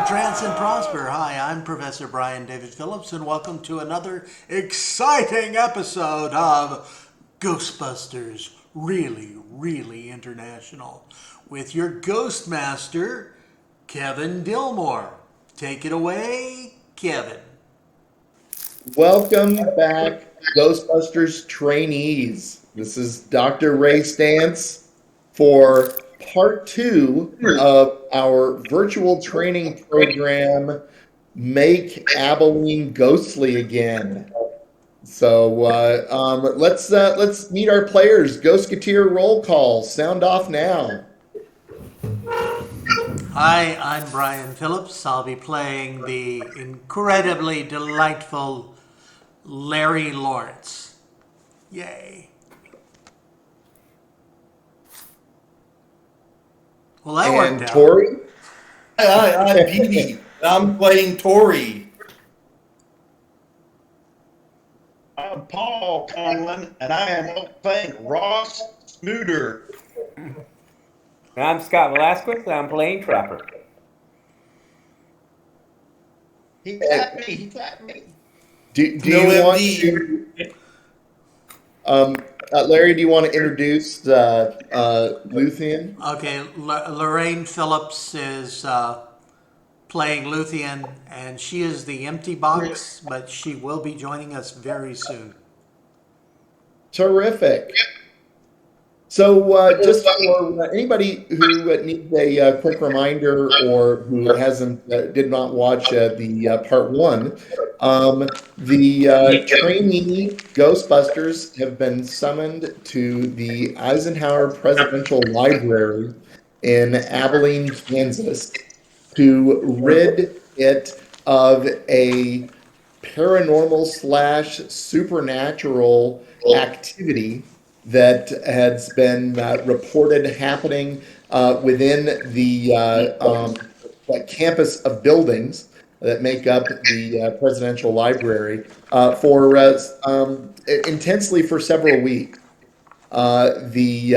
Trance and Prosper. Hi, I'm Professor Brian David Phillips, and welcome to another exciting episode of Ghostbusters Really International with your Ghost Master, Kevin Dilmore. Take it away, Kevin. Welcome back, Ghostbusters trainees. This is Dr. Ray Stantz for part 2 of our virtual training program, Make Abilene Ghostly Again. So let's meet our players. Ghostketeer roll call. Sound off now. Hi, I'm Brian Phillips. I'll be playing the incredibly delightful Larry Lawrence. Yay. Well, that worked out. Tori? Hi, I'm Petey. I'm playing Tori. I'm Paul Conlon, and I am playing Ross Smooter. I'm Scott Velasquez, and I'm playing Trapper. He tapped me. Do you want to... Larry, do you want to introduce Luthien? Okay, Lorraine Phillips is playing Luthien, and she is the empty box, but she will be joining us very soon. Terrific. So just for anybody who needs a quick reminder or who did not watch the part 1, the trainee Ghostbusters have been summoned to the Eisenhower Presidential Library in Abilene, Kansas, to rid it of a paranormal / supernatural activity that has been reported happening within the campus of buildings that make up the presidential library intensely for several weeks. The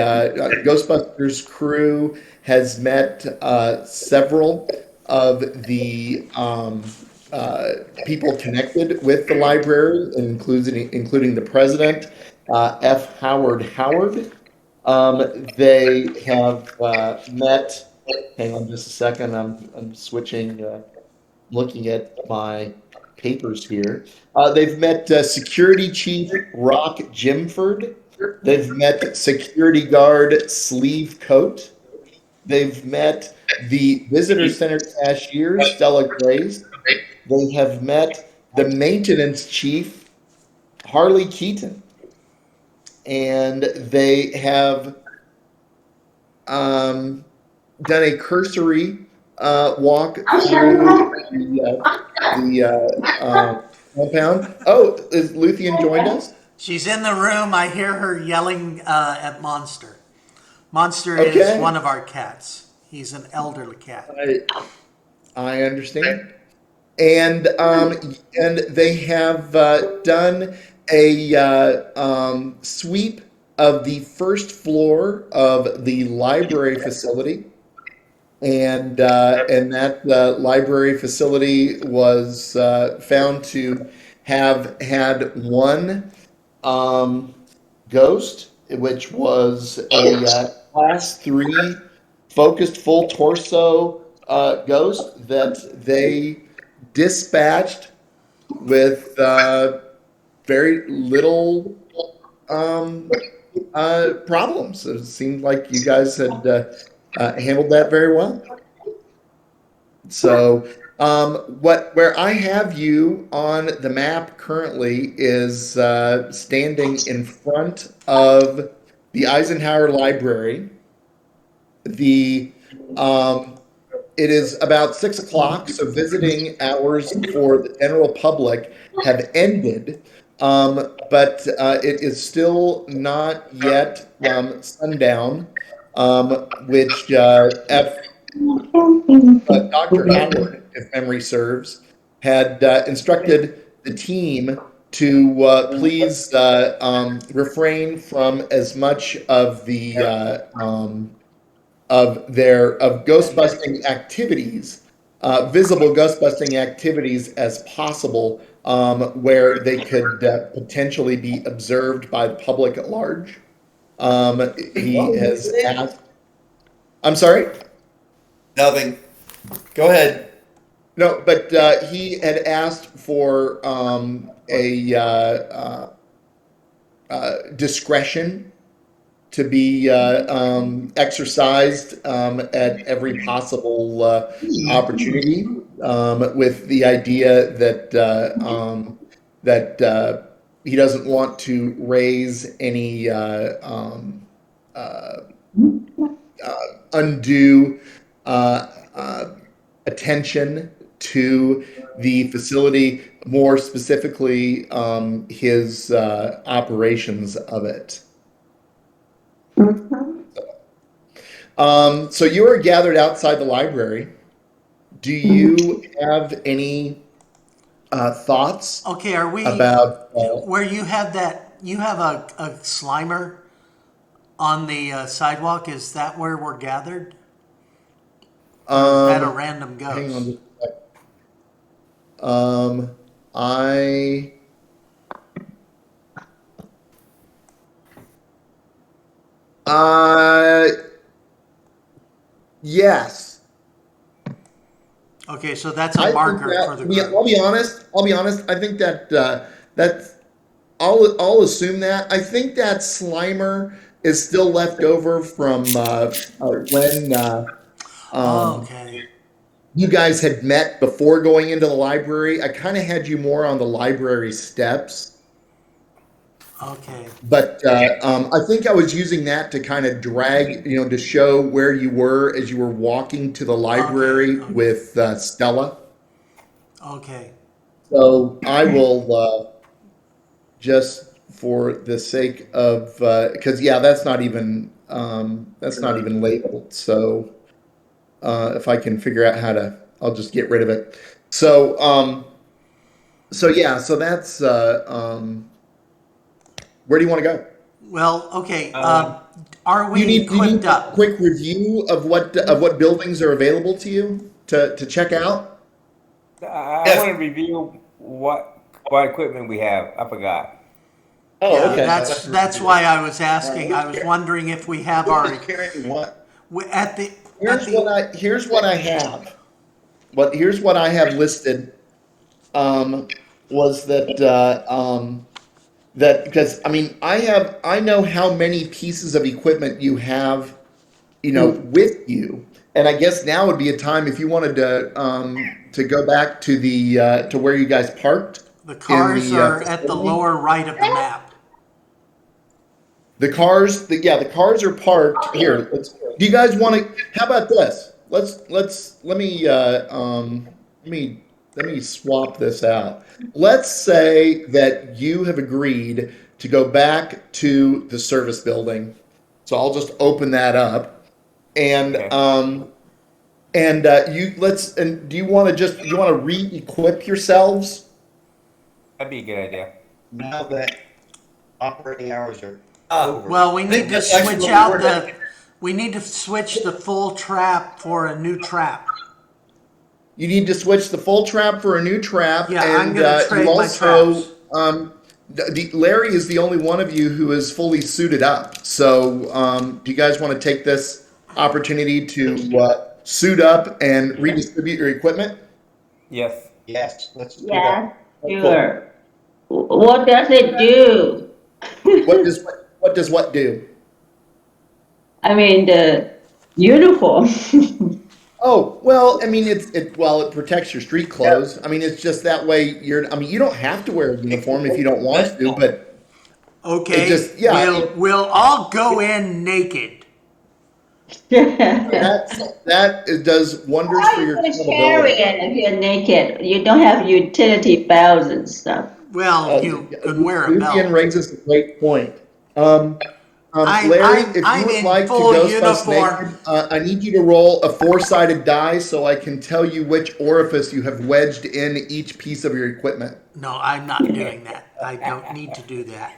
Ghostbusters crew has met several of the people connected with the library, including the president, F. Howard Howard. They have met. Hang on just a second. I'm switching, looking at my papers here. They've met Security Chief Rock Jimford. They've met Security Guard Sleeve Coat. They've met the Visitor Center Cashier, Stella Grace. They have met the Maintenance Chief, Harley Keaton. And they have done a cursory walk through the compound. Oh, is Luthien joined us? She's in the room. I hear her yelling at Monster. Monster is one of our cats. He's an elderly cat. I understand. And they have done a sweep of the first floor of the library facility, and that library facility was found to have had one ghost, which was a class 3 focused full torso ghost that they dispatched with very little problems. It seemed like you guys had handled that very well. So where I have you on the map currently is standing in front of the Eisenhower Library. It is about 6 o'clock, so visiting hours for the general public have ended, but it is still not yet sundown, which Dr. Howard, if memory serves, had instructed the team to please refrain from as much of the of ghostbusting activities visible ghost busting activities as possible, where they could potentially be observed by the public at large. He has asked. I'm sorry? Nothing. Go ahead. No, but he had asked for a discretion to be exercised at every possible opportunity, with the idea that he doesn't want to raise any undue attention to the facility, more specifically his operations of it. So you are gathered outside the library. Do you have any thoughts Okay, are we about? where you have that? You have a Slimer on the sidewalk. Is that where we're gathered? Or is that a random ghost? Hang on just a second. I. Yes. Okay, so that's a I think marker that, for the yeah, group. I'll be honest. I think that that's. I'll assume that. I think that Slimer is still left over from when Okay. you guys had met before going into the library. I kind of had you more on the library steps. Okay. But I think I was using that to kind of drag, to show where you were as you were walking to the library Okay. with Stella. Okay. So I will, just for the sake of, because that's not even labeled. So if I can figure out how to, I'll just get rid of it. So so that's. Where do you want to go? Well, okay. Are we You need equipped a up? quick review of what buildings are available to you to check out. I want to review what equipment we have. I forgot. Oh, Yeah, okay. that's why I was asking. I was wondering if we have our Who's carrying what? at the Here's what I have. Here's what I have listed. Was that because I know how many pieces of equipment you have, with you, and I guess now would be a time if you wanted to go back to the to where you guys parked. the cars are at the facility. lower right of the map. The cars, the cars are parked here. Do you guys want to? How about this? Let me swap this out. Let's say that you have agreed to go back to the service building. So I'll just open that up, and Okay. do you want to re-equip yourselves? That'd be a good idea. Now that operating hours are Ah, over. Well, we need to that's actually switch what out we're the. We need to switch the full trap for a new trap. You need to switch the full trap for a new trap, Yeah, and I'm gonna trade you my also traps. Larry is the only one of you who is fully suited up. So, do you guys want to take this opportunity to suit up and redistribute your equipment? Yes. Yes, let's do Yeah, that. sure. What does it do? What does what do? I mean, the uniform. Oh, well, it protects your street clothes. It's just that way you don't have to wear a uniform if you don't want to, but it Okay, just, we'll all go in naked. that does wonders How for are you your going to carry credibility. it if you're naked? You don't have utility belts and stuff. Well, you can wear a Lucian belt. raises a great point. Larry, if I'm you would in like to full ghost bust uniform. naked, I need you to roll a 4-sided die so I can tell you which orifice you have wedged in each piece of your equipment. No, I'm not doing that. I don't need to do that.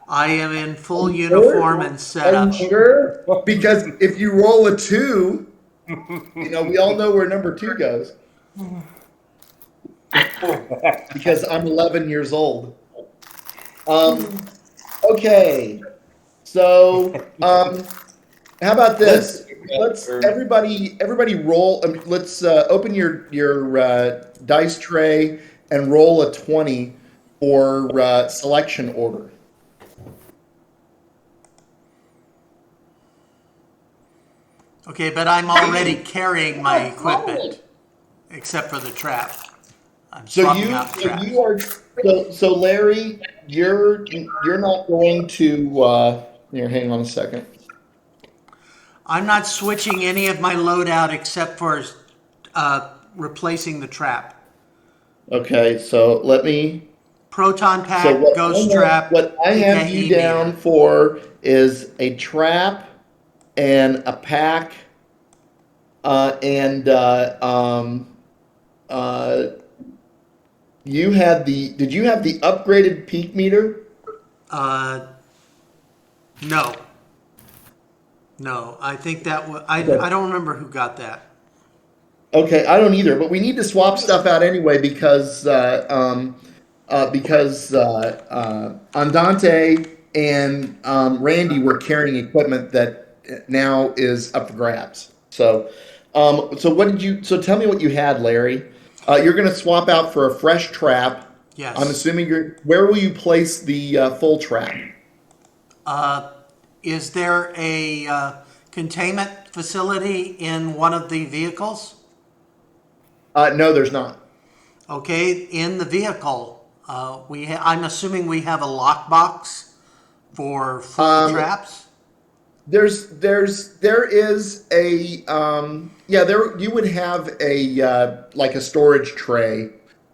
I am in full uniform and set Are you up. sure? Because if you roll a 2, we all know where number 2 goes. Because I'm 11 years old. Okay. So, how about this? Let's everybody roll. Let's open your dice tray and roll a 20 for selection order. Okay, but I'm already carrying my equipment, except for the trap. I'm So swapping out the trap. you are so Larry, you're not going to here, hang on a second. I'm not switching any of my loadout except for replacing the trap. Okay, so let me Proton pack, so ghost trap. what I have you PKE down meter. for is a trap and a pack and you had did you have the upgraded peak meter? No. No, I think that was, I don't remember who got that. Okay, I don't either, but we need to swap stuff out anyway because Andante and Randy were carrying equipment that now is up for grabs. So, so what did you? So tell me what you had, Larry. You're going to swap out for a fresh trap. Yes. I'm assuming you're. Where will you place the full trap? Is there a containment facility in one of the vehicles? No, there's not. Okay, in the vehicle, I'm assuming we have a lockbox for full traps. There is a yeah, there you would have a like a storage tray,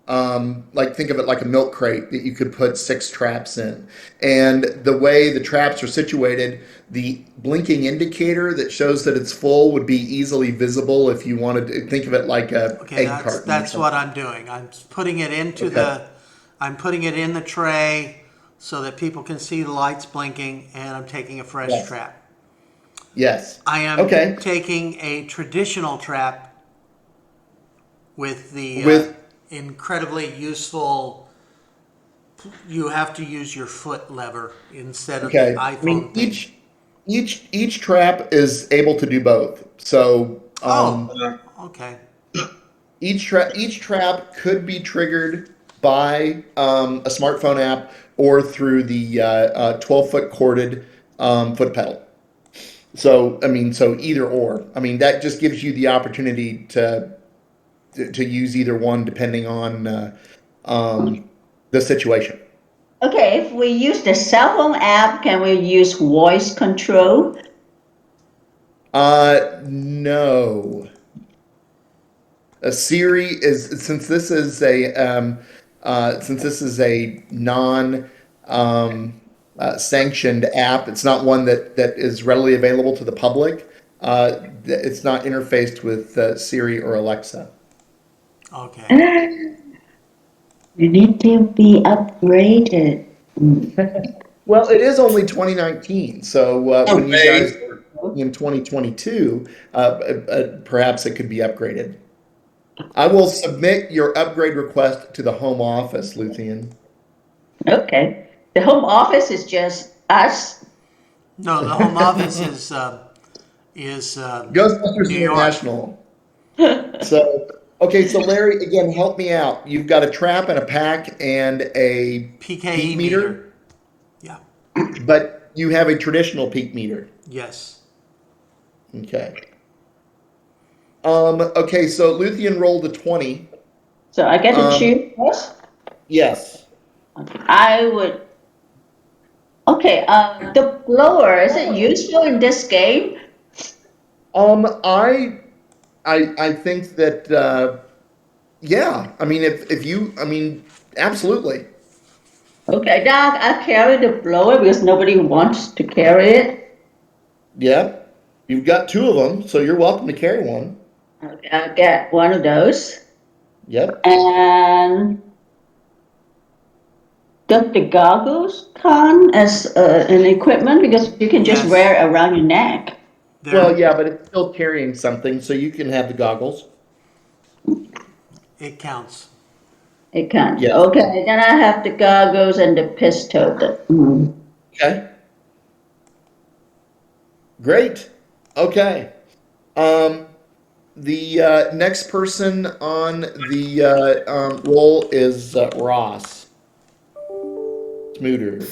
like think of it like a milk crate that you could put 6 traps in. And the way the traps are situated, the blinking indicator that shows that it's full would be easily visible if you wanted to think of it like a Okay, egg carton. that's what I'm doing. I'm putting it into Okay. I'm putting it in the tray so that people can see the lights blinking, and I'm taking a fresh Yes. trap. Yes. I am Okay. taking a traditional trap with the With incredibly useful. You have to use your foot lever instead of Okay. the I iPhone mean, thing. each trap is able to do both. So, Okay. each trap could be triggered by a smartphone app or through the 12-foot corded foot pedal. So, I mean, so either or. I mean, that just gives you the opportunity to use either one depending on the situation. Okay, if we use the cell phone app, can we use voice control? No. A Siri is since this is a non sanctioned app. It's not one that is readily available to the public. It's not interfaced with Siri or Alexa. Okay. You need to be upgraded. Well, it is only 2019, so when you Okay. guys are in 2022, perhaps it could be upgraded. I will submit your upgrade request to the home office, Luthien. Okay. The home office is just us. No, the home office is Ghostbusters New York. International. So, okay, so Larry, again, help me out. You've got a trap and a pack and a PKE peak meter. Yeah. but you have a traditional peak meter. Yes. Okay. Okay, so Luthien rolled a 20. So I get to choose first? Yes. Okay. I would. Okay, the blower, is it useful in this game? I think that yeah. I mean, I mean, absolutely. Okay, Doc, I carry the blower because nobody wants to carry it. Yeah. You've got 2 of them, so you're welcome to carry one. Okay, I'll get one of those. Yep. And does the goggles count as an equipment? Because you can just Yes. wear it around your neck. There. Well, yeah, but it's still carrying something, so you can have the goggles. It counts. It can't. Yes. Okay, then I have the goggles and the pistol. Okay. Great. Okay. The next person on the roll is Ross Smooter.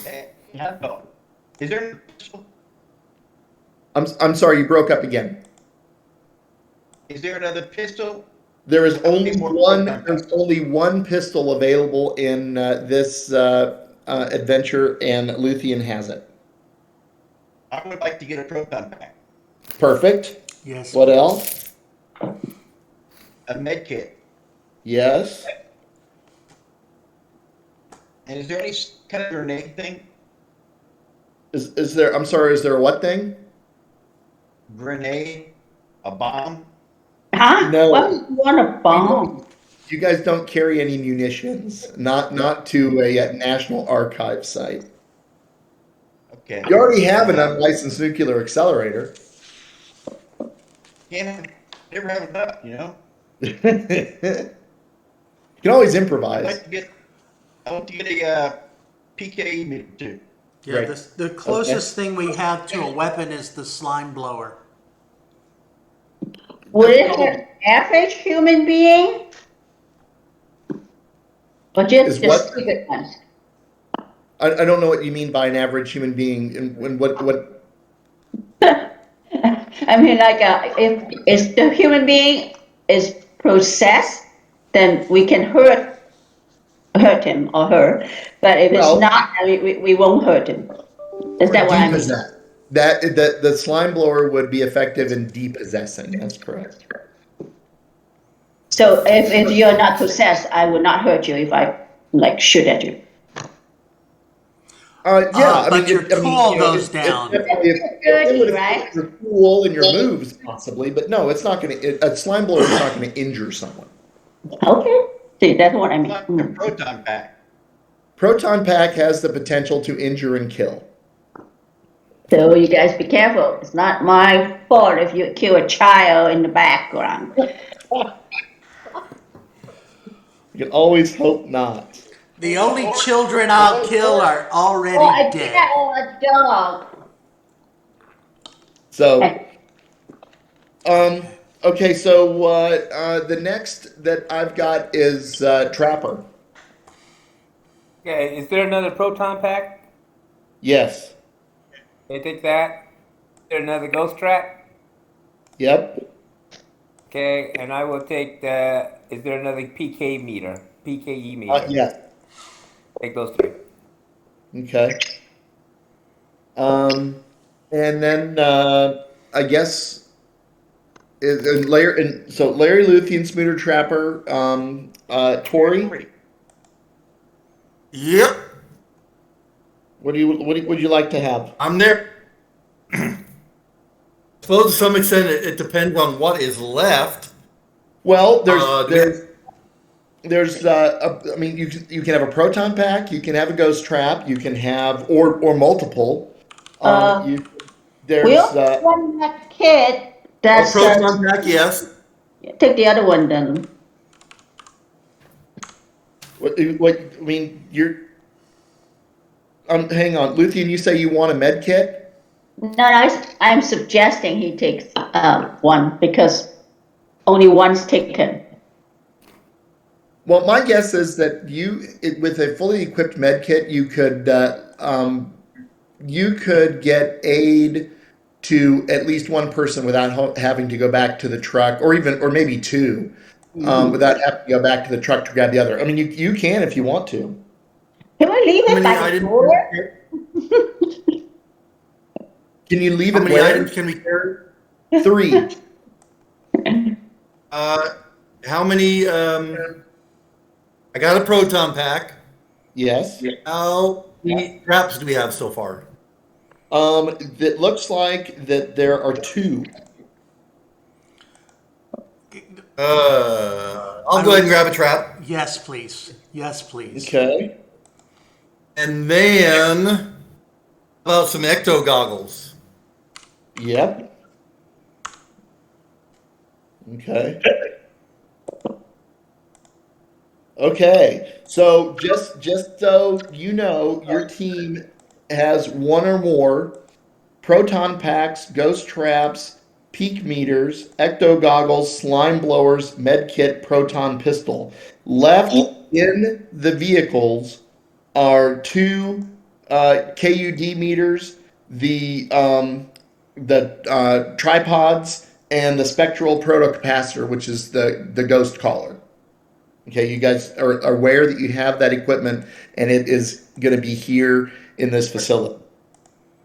No. Is there a pistol? I'm sorry, you broke up again. Is there another pistol? There is How many only more one. proton There's packs? only one pistol available in this adventure, and Luthien has it. I would like to get a proton pack, Perfect. Yes. What else? a med kit. Yes. And is there any kind of grenade thing? Is there? I'm sorry. Is there a what thing? Grenade? A bomb? Huh? No. Why would you want a bomb? You guys don't carry any munitions. Not to a national archive site. Okay. You already have an unlicensed nuclear accelerator. Can't never have enough, you know? You can always I'd improvise. like to get, I want to get a PKE meter too. Yeah, Right. the closest thing we have to a weapon is the slime blower. Would it hurt average human being? Or just Is the what? stupid ones? I don't know what you mean by an average human being, and what. I mean, like, if the human being is possessed, then we can hurt him or her. But if it's Well- not, I mean, we won't hurt him. Is that what I mean? Depossess. That the slime blower would be effective in depossessing. That's correct. So if you're not possessed, I will not hurt you if I like shoot at you. Yeah, but your tool goes down. Dirty, right? Your tool and your moves possibly, but no, it's not going to. A slime blower is not going to injure someone. Okay. See, that's what I mean. Like a proton pack. Proton pack has the potential to injure and kill. So you guys be careful. It's not my fault if you kill a child in the background. You can always hope not. The only children I'll kill are already Or a dead. cat or a dog. So, okay, so the next that I've got is Trapper. Okay, is there another proton pack? Yes. Can I take that? Is there another ghost trap? Yep. Okay, and I will take the. Is there another PKE meter? Yes. Take those three. Okay. And then I guess so Larry Luthien, Smooter Trapper, Tori. Yep, What would you like to have? I'm there. Suppose to some extent it depends on what is left. Well, I mean, you can have a proton pack, you can have a ghost trap, you can have or multiple. There's We also want that kid A that's proton pack, yes. take the other one then. what I mean, hang on, Luthien, you say you want a med kit? No, I'm suggesting he takes one because only one's taken. Well, my guess is that with a fully equipped med kit, you could get aid to at least one person without having to go back to the truck, or maybe two, without having to go back to the truck to grab the other. I mean, you can if you want to. Can we leave How it many by the items? door? Can you leave How it many where? items can we carry? 3. How many? I got a proton pack. Yes. How many traps do we have so far? It looks like that there are 2. I'll go ahead and grab a trap, Yes, please. Yes, please. Okay. and then how about some ecto goggles? Yep. Okay. Okay, so just so you know, your team has one or more proton packs, ghost traps, peak meters, ecto goggles, slime blowers, med kit, proton pistol. Left in the vehicles are two KUD meters, the tripods, and the spectral protocapacitor, which is the ghost collar. Okay, you guys are aware that you have that equipment, and it is going to be here in this facility.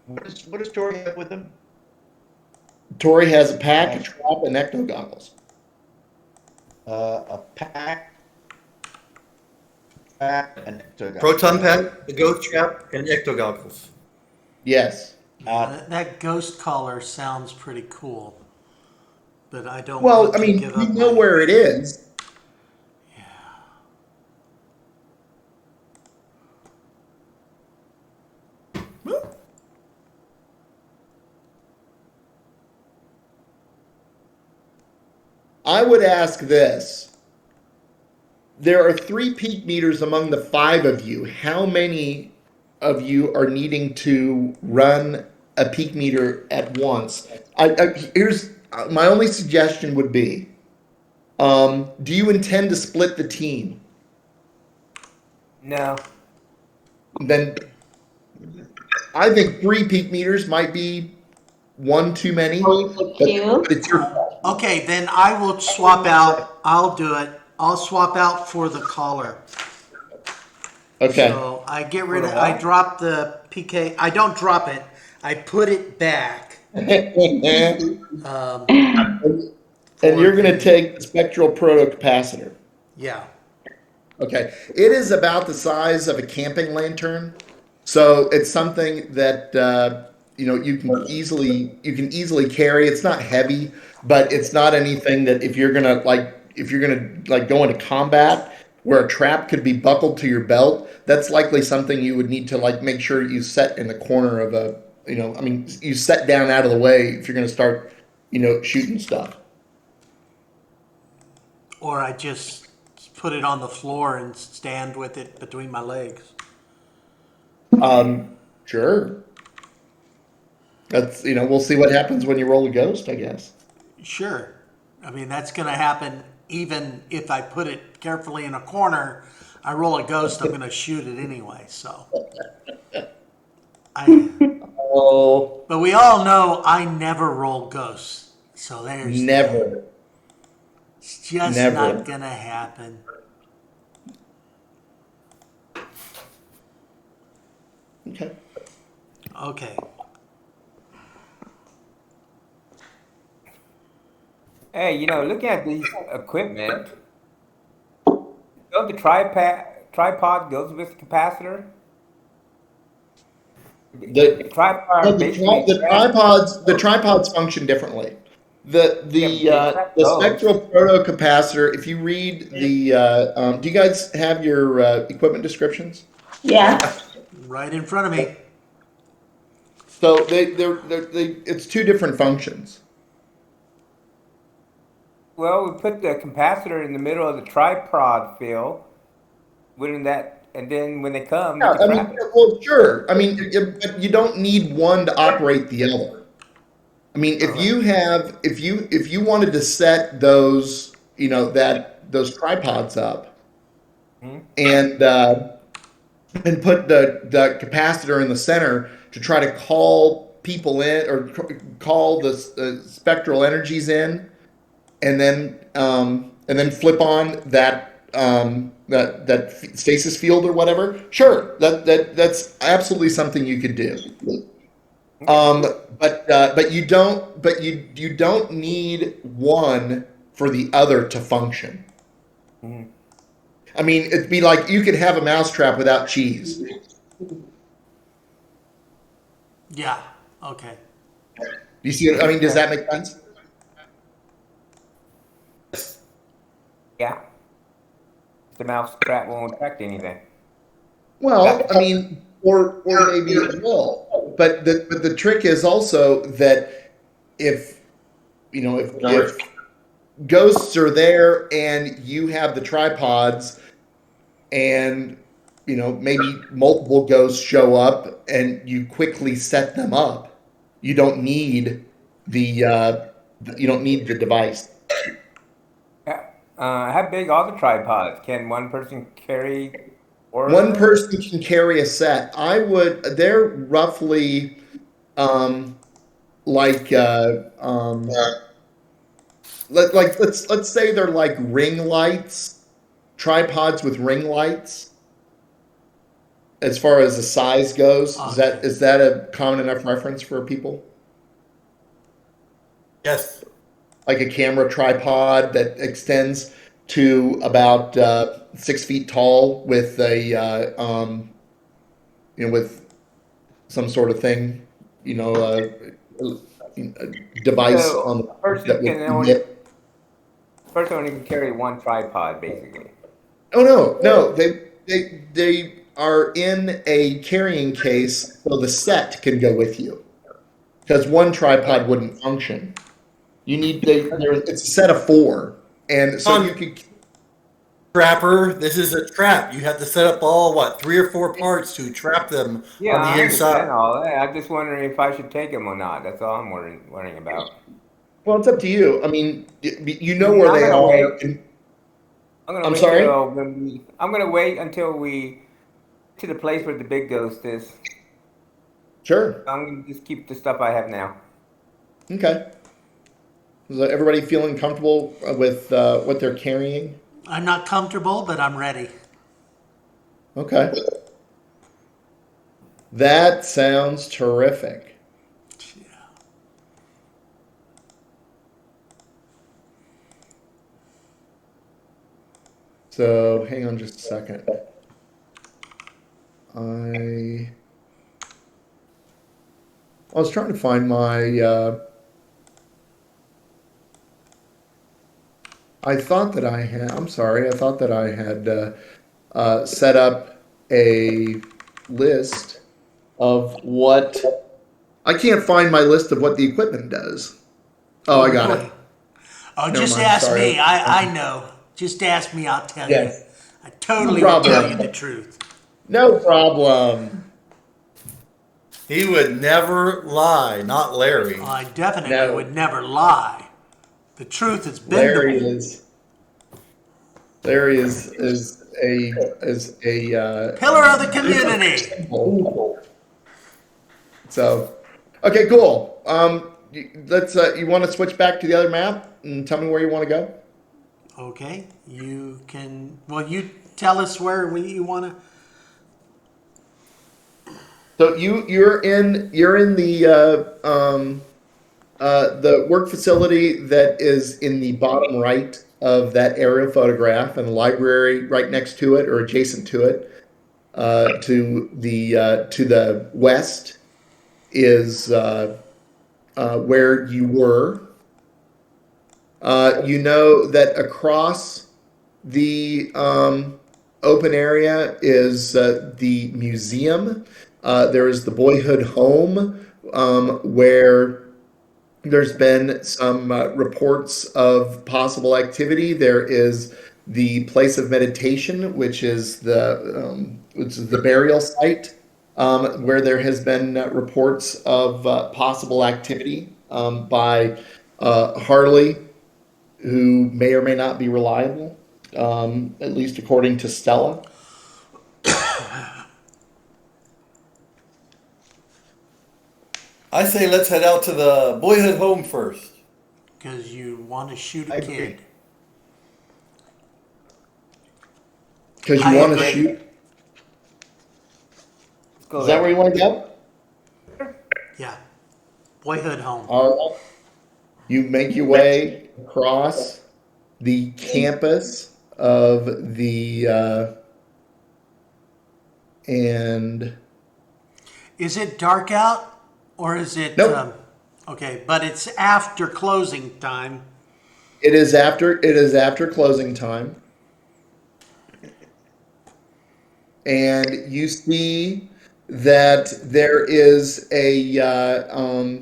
What does Tori have with him? Tori has a pack, a trap, and ecto goggles. A pack, and Proton pack, the ghost trap, and ecto goggles. Yes. That ghost collar sounds pretty cool, but I don't Well, want I to mean, give you up know my- where it is. I would ask this. There are 3 peak meters among the 5 of you. How many of you are needing to run a peak meter at once? Here's my only suggestion would be, do you intend to split the team? No. Then I think 3 peak meters might be one too many. But it's your Okay, then I will swap out. I'll do it. I'll swap out for the collar. okay. So I get rid of. I drop the PK. I don't drop it. I put it back. And you're going to take the spectral protocapacitor. Yeah. Okay. It is about the size of a camping lantern. So it's something that you can easily carry. It's not heavy, but it's not anything that if you're gonna go into combat where a trap could be buckled to your belt, that's likely something you would need to make sure you set in the corner of you set down out of the way if you're gonna start shooting stuff. Or I just put it on the floor and stand with it between my legs. Sure. That's we'll see what happens when you roll a ghost, I guess. Sure. I mean, that's going to happen even if I put it carefully in a corner. I roll a ghost, I'm going to shoot it anyway. So, Oh, but we all know I never roll ghosts. So there's never. It's just Never. not going to happen. Okay. Okay. Hey, looking at these equipment, the tripod goes with the capacitor. The Tripod basically. the tripods function differently. The spectral protocapacitor. If you read do you guys have your equipment descriptions? Yeah. Right in front of me. So it's 2 different functions. Well, we put the capacitor in the middle of the tripod field. Wouldn't that? And then when they come, Yeah, you can trap it. well, sure. I mean, but you don't need one to operate the other. I mean, if you wanted to set those, those tripods up, and put the capacitor in the center to try to call people in or call the spectral energies in, and then flip on that stasis field or whatever. Sure, that's absolutely something you could do. But you don't need one for the other to function. I mean, it'd be like you could have a mousetrap without cheese. Yeah. Okay. Do you see? I mean, does that make sense? Yeah. The mouse trap won't affect anything. Well, I mean, or maybe it will. But the trick is also that if ghosts are there and you have the tripods, and maybe multiple ghosts show up, and you quickly set them up. You don't need the device. How big are the tripods? Can one person carry four of One them? person can carry a set. They're roughly like let's say they're like ring lights, tripods with ring lights. As far as the size goes, is that a common enough reference for people? Yes. Like a camera tripod that extends to about 6 feet tall with with some sort of thing, a device So on a person that can would only emit. person only can carry one tripod, basically. Oh no, they are in a carrying case, so the set can go with you. Because one tripod wouldn't function. You need it's a set of 4, and so you could. Trapper, this is a trap. You have to set up all 3 or 4 parts to trap them Yeah, on I the understand inside. all that. I'm just wondering if I should take them or not. That's all I'm worrying about. Well, it's up to you. I mean, you know I'm where they gonna are. wait. I'm sorry? I'm gonna wait until we to the place where the big ghost is. Sure. I'm gonna just keep the stuff I have now. Okay. Is everybody feeling comfortable with what they're carrying? I'm not comfortable, but I'm ready. Okay. That sounds terrific. Yeah. So hang on just a second. I was trying to find my. I thought that I had. I'm sorry. I thought that I had set up a list of what. I can't find my list of what the equipment does. Oh, I got it. Oh, Never just mind, ask sorry. me. I know. Just ask me. I'll tell you. Yes. I No totally will tell you problem. the truth. No problem. He would never lie, not Larry. I definitely No. would never lie. The truth is Larry bendable. is a Pillar of the community. So, okay, cool. Let's. You want to switch back to the other map and tell me where you want to go? Okay, you can. Well, you tell us where you want to. So you're in the work facility that is in the bottom right of that aerial photograph, and the library right next to it or adjacent to it. To the west is where you were. You know that across the open area is the museum. There is the boyhood home where there's been some reports of possible activity. There is the place of meditation, which is the burial site, where there has been reports of possible activity by Harley, who may or may not be reliable, at least according to Stella. I say let's head out to the boyhood home first. Because you want to shoot I a agree. kid. Because I you want to agree. shoot. Let's go Is that there. where you want to go? Yeah. Boyhood home. All right. You make your way across the campus of the and Is it dark out or is it? Nope. Okay, but it's after closing time. it is after closing time, and you see that there is a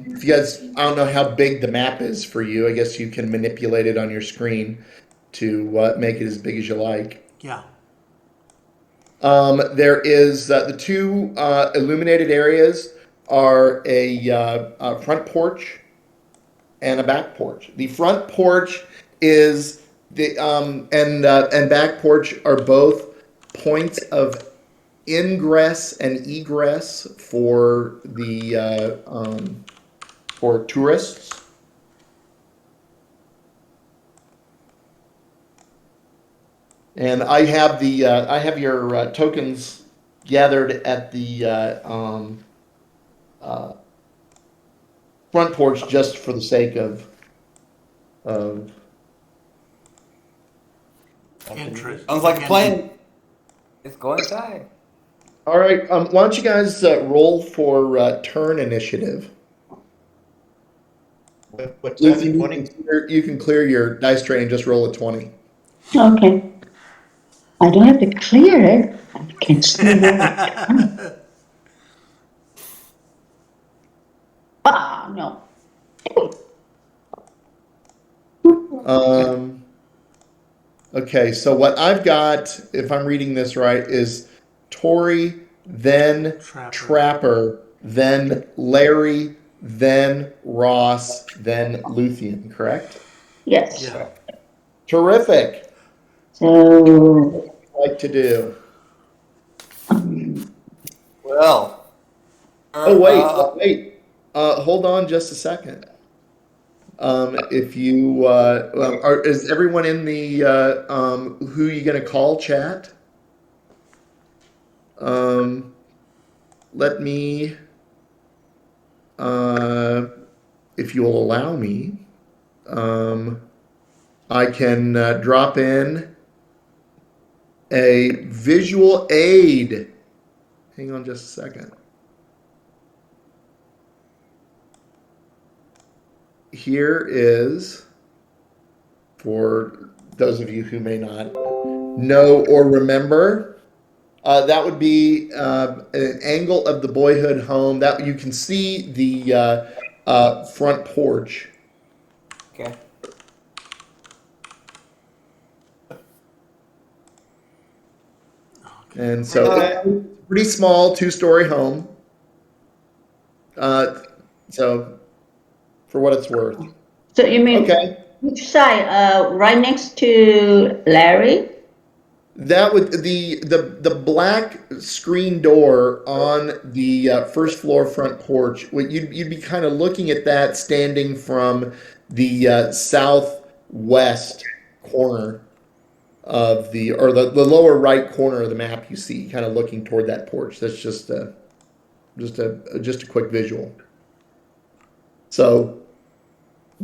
if you guys, I don't know how big the map is for you. I guess you can manipulate it on your screen to make it as big as you like. Yeah. There is the two illuminated areas are a front porch and a back porch. The front porch is and back porch are both points of ingress and egress for the for tourists. And I have your tokens gathered at the front porch just for the sake of Interest. Sounds like a plan. Let's go inside. All right. Why don't you guys roll for turn initiative? What's that, Lucy, 20? you can clear your dice tray and just roll a 20. Okay. I don't have to clear it. I can still roll it. Ah, no. Okay, so what I've got, if I'm reading this right, is Tori, then Trapper, then Larry, then Ross, then Luthien, correct? Yes. Yeah. Terrific. So, Like to do. Well. Oh wait. Hold on just a second. If you is everyone in the who you gonna call chat? Let me, if you will allow me, I can drop in a visual aid. Hang on just a second. Here is, for those of you who may not know or remember, that would be an angle of the boyhood home that you can see the front porch. Okay. And so it's a pretty small 2-story home. So for what it's worth. so you mean Okay. which side? Right next to Larry? That would the black screen door on the first floor front porch. You'd be kind of looking at that standing from the southwest corner of the lower right corner of the map. You see, kind of looking toward that porch. That's just a quick visual. So,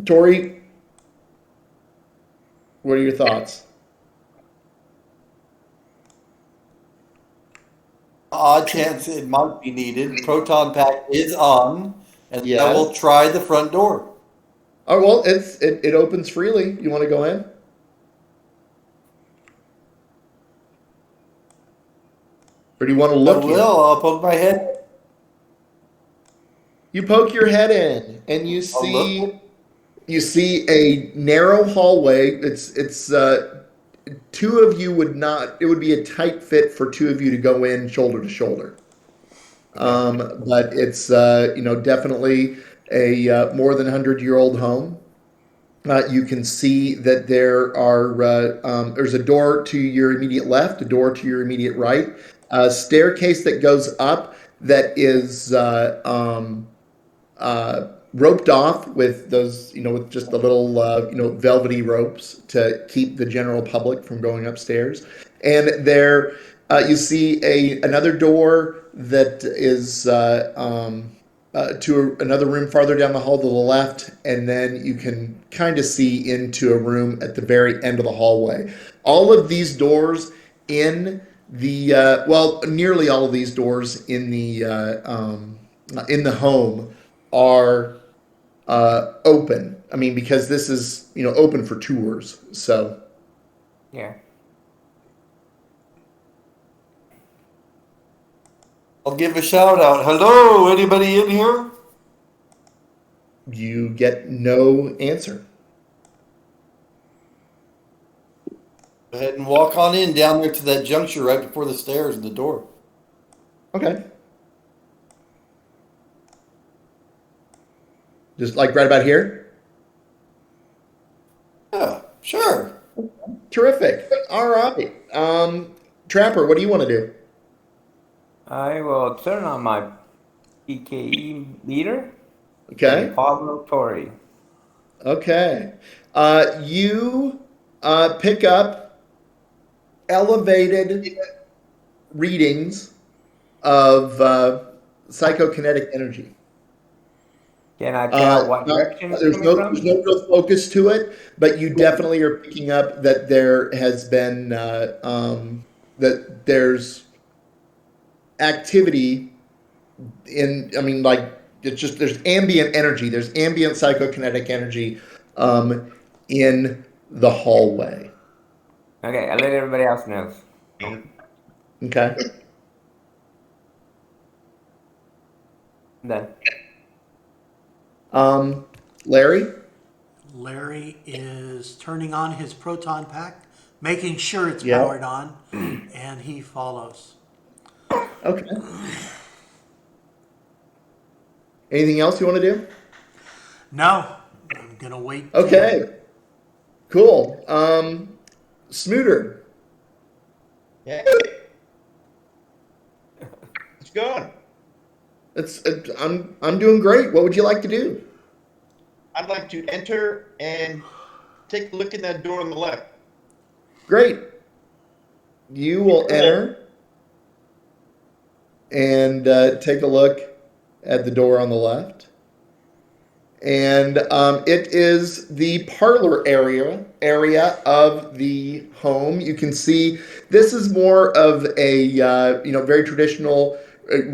Tori, what are your thoughts? Odd chance it might be needed. Proton pack is on, and Yes. I will try the front door. Oh well, it opens freely. You want to go in? Or do you want to I look will. I'll poke my head. You poke your head in, and you I'll look. see a narrow hallway. It's two of you would not. It would be a tight fit for two of you to go in shoulder to shoulder. But it's definitely a more than 100-year-old home. You can see that there's a door to your immediate left, a door to your immediate right, a staircase that goes up that is roped off with those, with just the little, velvety ropes to keep the general public from going upstairs. And there, you see another door that is to another room farther down the hall to the left, and then you can kind of see into a room at the very end of the hallway. All of these doors in nearly all of these doors in the home are open. I mean, because this is open for tours. So Yeah. I'll give a shout out. Hello, anybody in here? you get no answer. Go ahead and walk on in down there to that juncture right before the stairs and the door. Okay. Just like right about here? Yeah, sure. Terrific. All right. Trapper, what do you want to do? I will turn on my PKE meter Okay. and follow Tori. Okay. You pick up elevated readings of psychokinetic energy. Can I tell what Now, direction it's there's coming no from? there's no real focus to it, but you definitely are picking up that there has been that there's activity in. I mean, like it's just there's ambient energy. There's ambient psychokinetic energy in the hallway. Okay, I'll let everybody else know. Okay. Done. Larry. Larry is turning on his proton pack, making sure it's Yeah. powered on, and he follows. Okay. Anything else you want to do? No, I'm gonna wait. Okay. Cool. Smooter. Yeah. It's going. I'm doing great. What would you like to do? I'd like to enter and take a look in that door on the left. Great. You will enter and take a look at the door on the left. And it is the parlor area of the home. You can see this is more of a very traditional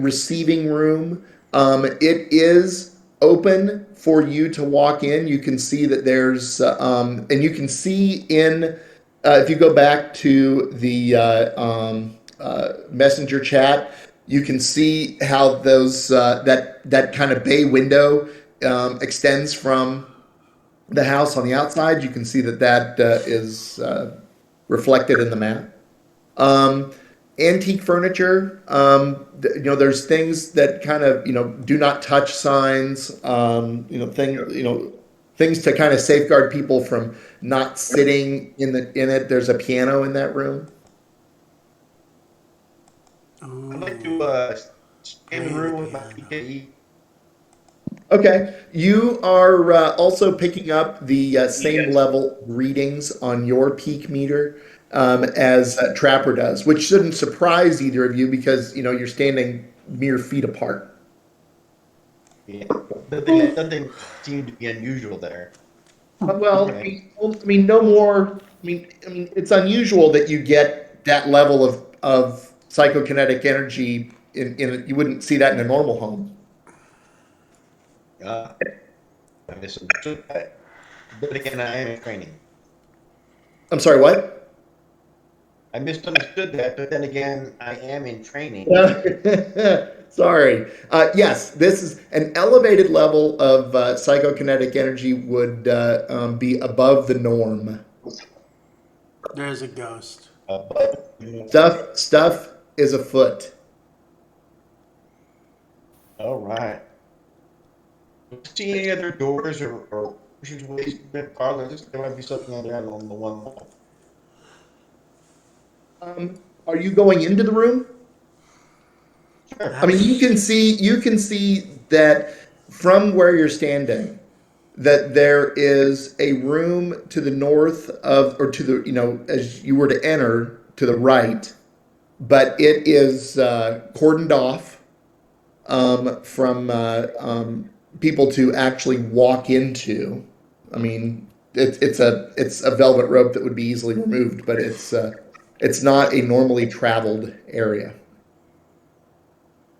receiving room. It is open for you to walk in. You can see that there's and you can see in if you go back to the messenger chat, you can see how those that kind of bay window extends from the house on the outside. You can see that is reflected in the map. Antique furniture. There's things that kind of do not touch signs. Things to kind of safeguard people from not sitting in it. There's a piano in that room. I'd like to stay in the room with my PKE. Okay, you are also picking up the same level readings on your peak meter as Trapper does, which shouldn't surprise either of you because you're standing mere feet apart. Yeah. Nothing seemed to be unusual there. Well, Okay. I mean, no more. I mean, it's unusual that you get that level of psychokinetic energy you wouldn't see that in a normal home. I misunderstood that. But again, I am in training. I'm sorry, what? I misunderstood that, but then again, I am in training. Sorry. Yes, this is an elevated level of psychokinetic energy would be above the norm. There's a ghost. But Stuff is afoot. all right. See any other doors or ways to parlors? There might be something on there on the one wall. Are you going into the room? Sure. I mean, you can see that from where you're standing, that there is a room to the north of, or to the, as you were to enter to the right, but it is cordoned off from people to actually walk into. I mean, it's a velvet rope that would be easily removed, but it's not a normally traveled area.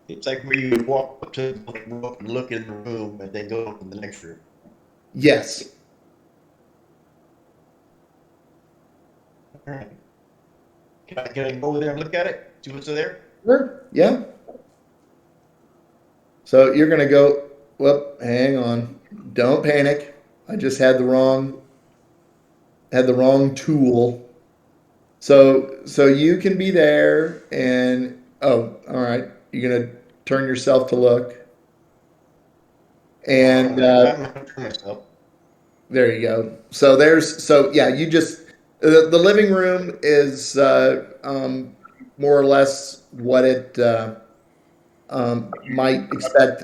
It's like where you would walk up to the rope and look in the room and then go to the next room. Yes. All right. Can I go over there and look at it? See what's there? Sure. Yeah. So you're gonna go. Whoop. Hang on. Don't panic. I just had the wrong tool. So you can be there, and oh, all right. You're gonna turn yourself to look, and I'm not sure myself. there you go. So yeah, you just the living room is more or less what it might expect.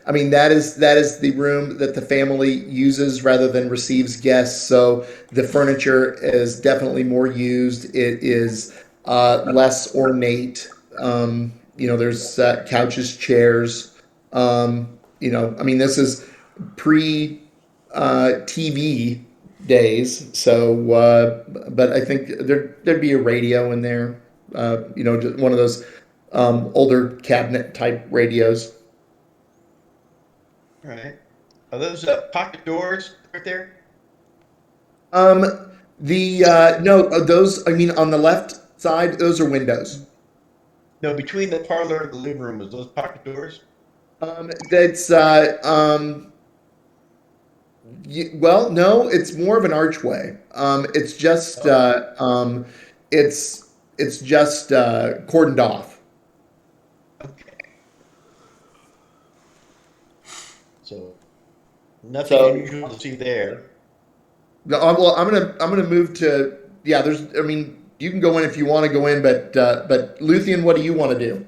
I mean, that is the room that the family uses rather than receives guests. So the furniture is definitely more used. It is less ornate. There's couches, chairs. I mean, this is pre TV days. So, but I think there'd be a radio in there. Just one of those older cabinet type radios. All right. Are those pocket doors right there? Um, the no, those. I mean, on the left side, those are windows. No, between the parlor and the living room, is those pocket doors? That's well, no, it's more of an archway. It's just it's just cordoned off. Okay. So nothing So unusual to see there. no, well, I'm gonna move to yeah. I mean, you can go in if you want to go in, but Luthien, what do you want to do?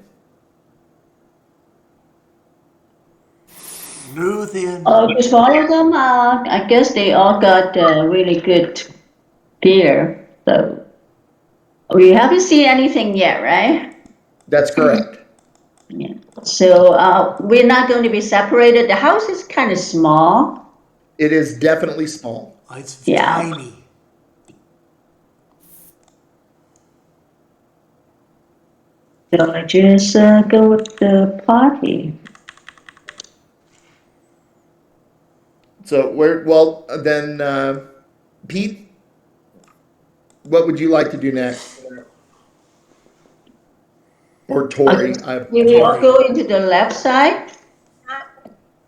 Luthien. Just follow them. I guess they all got really good gear. So we haven't seen anything yet, right? That's correct. Yeah. So we're not going to be separated. The house is kind of small. It is definitely small. It's Yeah. tiny. So I just go with the party. So well then, Pete, what would you like to do next? Or Tori? We will go into the left side.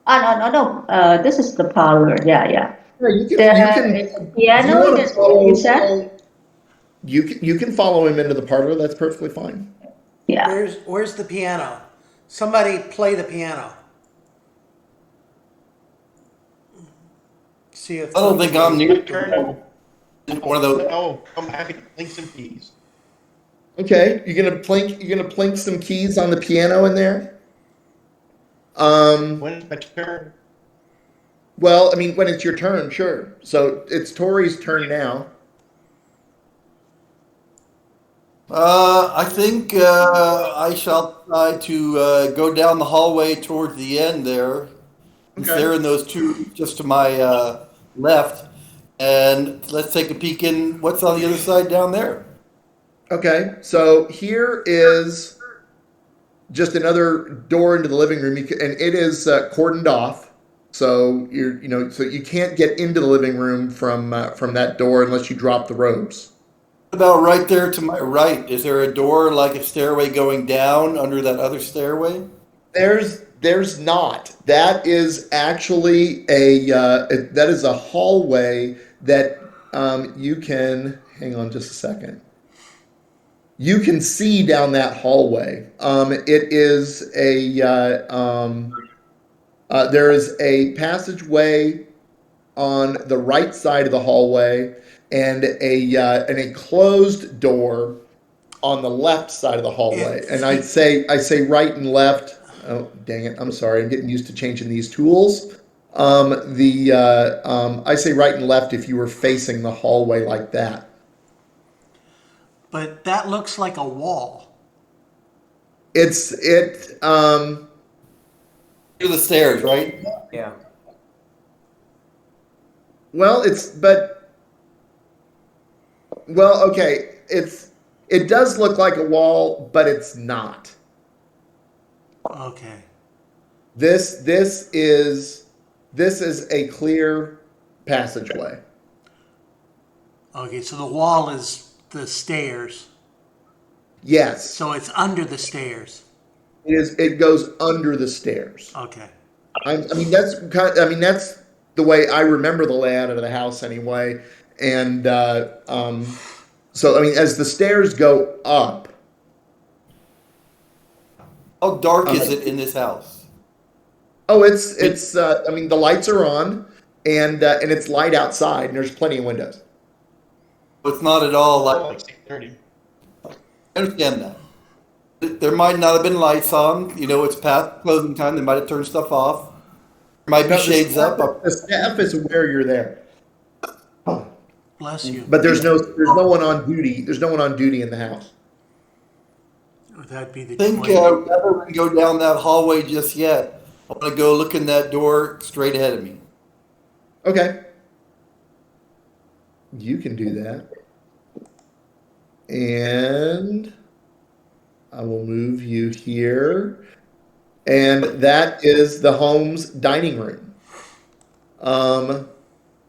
No. This is the parlor. Yeah. Yeah, you can The if you piano, want to follow. you said? You can follow him into the parlor. That's perfectly fine. Yeah. Where's the piano? Somebody play the piano. See if I don't think I'm near Turn. one of those. Oh, come back and plink some keys. Okay, you're gonna plink some keys on the piano in there. When it's my turn, Well, I mean, when it's your turn, sure. So it's Tori's turn now. I think I shall try to go down the hallway toward the end there. Since Okay. they're in those two just to my left. And let's take a peek in what's on the other side down there. Okay, so here is just another door into the living room, and it is cordoned off. So so you can't get into the living room from that door unless you drop the robes. About right there to my right, is there a door like a stairway going down under that other stairway? There's not. That is actually that is a hallway that you can hang on just a second. You can see down that hallway. It is there is a passageway on the right side of the hallway and a closed door on the left side of the hallway. And I say right and left. Oh, dang it! I'm sorry. I'm getting used to changing these tools. I say right and left if you were facing the hallway like that. But that looks like a wall. Near the stairs, right? Yeah. Well, okay. It does look like a wall, but it's not. Okay. This is a clear passageway. Okay, so the wall is the stairs. Yes, So it's under the stairs. it is. It goes under the stairs. Okay. I mean, that's the way I remember the layout of the house anyway. And So, I mean, as the stairs go up, How dark is it in this house? oh, I mean, the lights are on, and it's light outside, and there's plenty of windows. It's not at all Like like, 6:30. I understand that. There might not have been lights on. You know, it's past closing time. They might have turned stuff off. There might be No, the shades staff, up. the staff is aware you're there, Bless you. but there's no one on duty. There's no one on duty in the house. That'd be the I think twin. rather than go down that hallway just yet, I want to go look in that door straight ahead of me. Okay, you can do that, and I will move you here, and that is the home's dining room,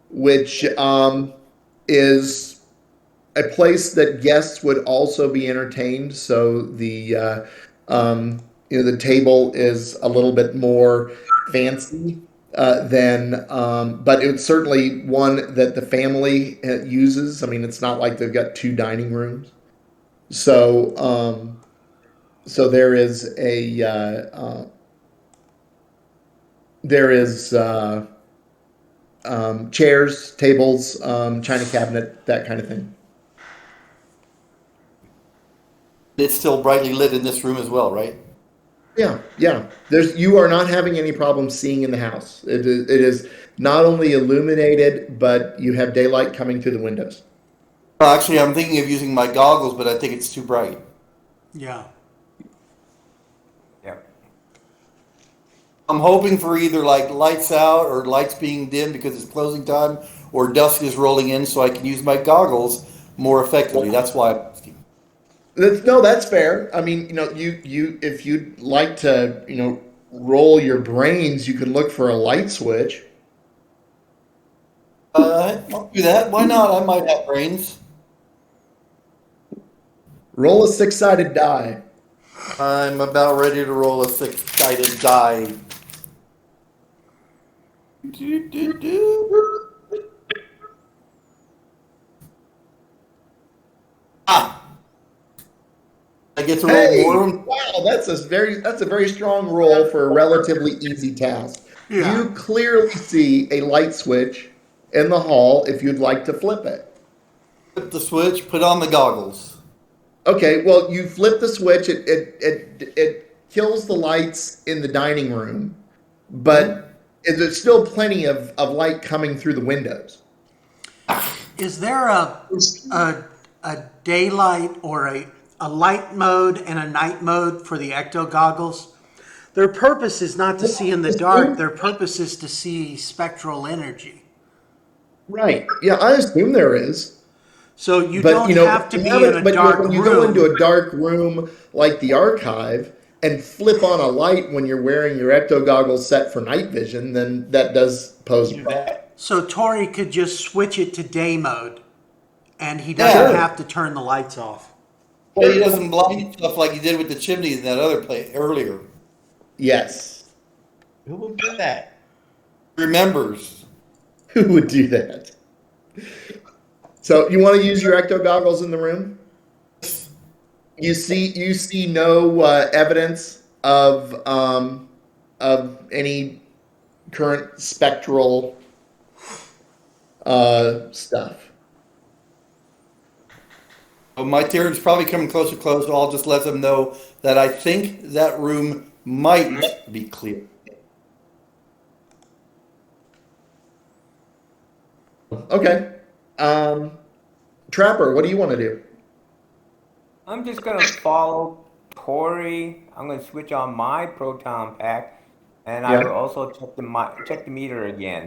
which is a place that guests would also be entertained. So the table is a little bit more fancy than, but it's certainly one that the family uses. I mean, it's not like they've got two dining rooms. So so there is chairs, tables, china cabinet, that kind of thing. It's still brightly lit in this room as well, right? Yeah. You are not having any problem seeing in the house. It is not only illuminated, but you have daylight coming through the windows. Well, actually, I'm thinking of using my goggles, but I think it's too bright. Yeah. Yeah. I'm hoping for either like lights out or lights being dim because it's closing time, or dusk is rolling in, so I can use my goggles more effectively. That's why I'm asking. That's fair. I mean, you if you'd like to, roll your brains, you can look for a light switch. I'll do that. Why not? I might have brains. Roll a six-sided die. I'm about ready to roll a six-sided die. Ah! I get to roll Hey, more of them. wow, that's a very strong roll for a relatively easy task. Yeah. You clearly see a light switch in the hall if you'd like to flip it. Flip the switch, put on the goggles. Okay, well, you flip the switch, it kills the lights in the dining room, but there's still plenty of light coming through the windows. Is there a daylight or a light mode and a night mode for the ecto goggles? Their purpose is not to see in the dark. Their purpose is to see spectral energy. Right. Yeah, I assume there is. So you But don't have to be in a dark when you room. go into a dark room like the archive and flip on a light when you're wearing your ecto goggles set for night vision, then that does pose a Do problem. that. So Tori could just switch it to day mode, and he doesn't Yeah. have to turn the lights off. Well, he doesn't blind stuff like he did with the chimney in that other play earlier. Yes. Who will do that? Remembers. Who would do that? So you want to use your ecto goggles in the room? You see no evidence of any current spectral stuff. Well, my turn's probably coming closer, so I'll just let them know that I think that room might be clear. Okay. Trapper, what do you want to do? I'm just gonna follow Tori. I'm gonna switch on my proton pack, and I Yeah. will also check the meter again.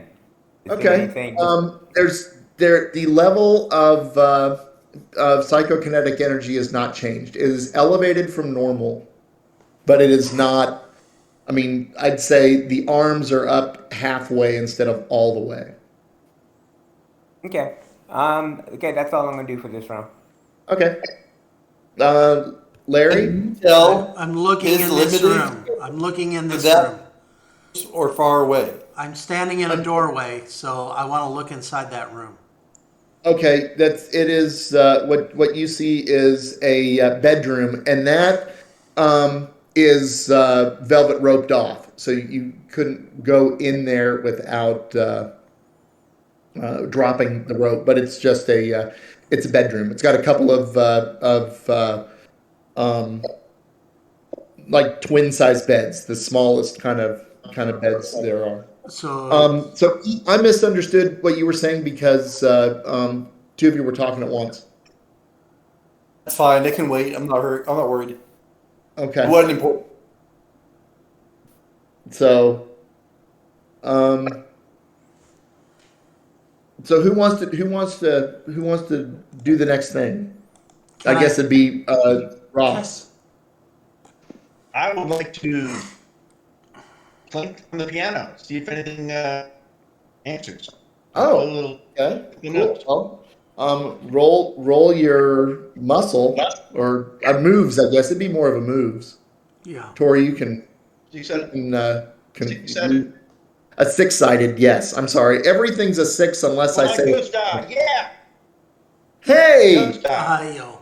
Is there Okay. anything? The level of psychokinetic energy is not changed. It is elevated from normal, but it is not. I mean, I'd say the arms are up halfway instead of all the way. Okay. Okay, that's all I'm gonna do for this round. Okay. Larry? Tell I'm looking is in this limited room. I'm looking in this that- room. or far away. I'm standing in a doorway, so I want to look inside that room. Okay, it is what you see is a bedroom, and that is velvet roped off, so you couldn't go in there without dropping the rope. But it's just it's a bedroom. It's got a couple of um, like twin size beds, the smallest kind of beds there are. So I misunderstood what you were saying because two of you were talking at once. That's fine. They can wait. I'm not hurt. I'm not worried. It Okay. wasn't important. So, so who wants to do the next thing? I guess it'd be Ross. I would like to plink on the piano, see if anything answers. Oh, A little, okay. you know. Cool. Well, roll your muscle or moves. I guess it'd be more of a moves. Yeah. Tori, you can. You said Can a six-sided? Yes. I'm sorry. Everything's a six unless I say. Ghost die. Yeah. Hey. Ghost die. Ayo.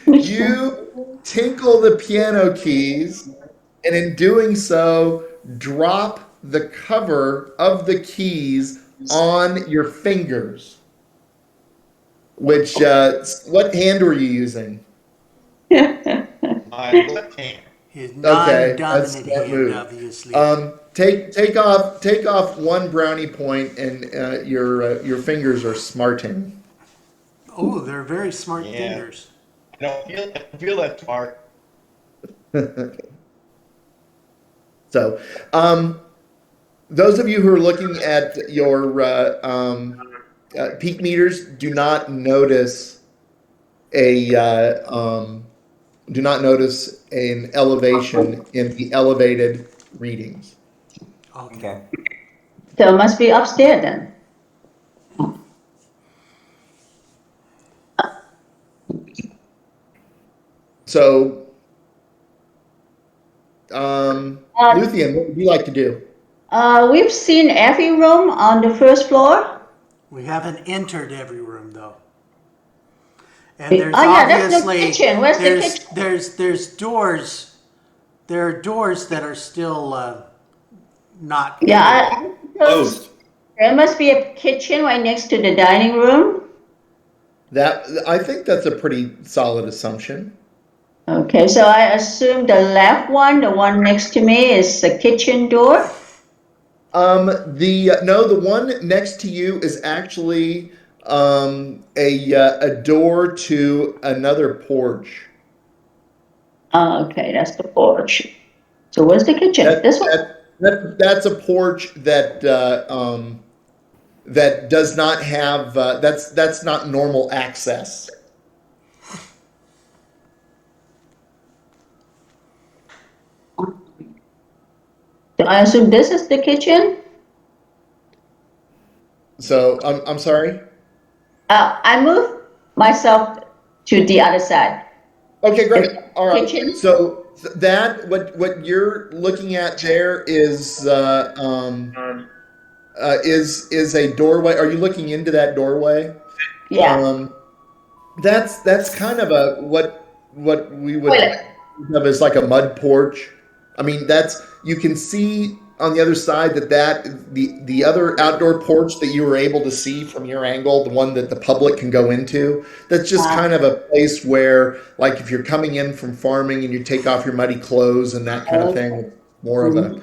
You tinkle the piano keys, and in doing so, drop the cover of the keys on your fingers. Which, what hand were you using? My left hand. His Okay, non-dominant that's hand, that move. obviously. Take off one brownie point, and your fingers are smarting. Oh, they're very smart Yeah. fingers. I don't feel that smart. So, those of you who are looking at your peak meters do not notice an elevation in the elevated readings. Okay. So it must be upstairs then. So, Luthien, what would you like to do? We've seen every room on the first floor. We haven't entered every room though. And there's yeah, that's the obviously kitchen. Where's the kitchen? there's doors. There are doors that are still not. Yeah, I suppose Closed. there must be a kitchen right next to the dining room. I think that's a pretty solid assumption. Okay, so I assume the left one, the one next to me, is the kitchen door. The one next to you is actually a door to another porch. Okay, that's the porch. So where's the kitchen? This one? That's a porch that that does not have that's not normal access. So I assume this is the kitchen. So I'm sorry. I moved myself to the other side. Okay, great. All right. Kitchen? So that what you're looking at there is a doorway. Are you looking into that doorway? Yeah. That's kind of a what we would Toilet. think of as like a mud porch. I mean, you can see on the other side that the other outdoor porch that you were able to see from your angle, the one that the public can go into, that's just kind of a place where, like, if you're coming in from farming and you take off your muddy clothes and that kind of thing, it's more of a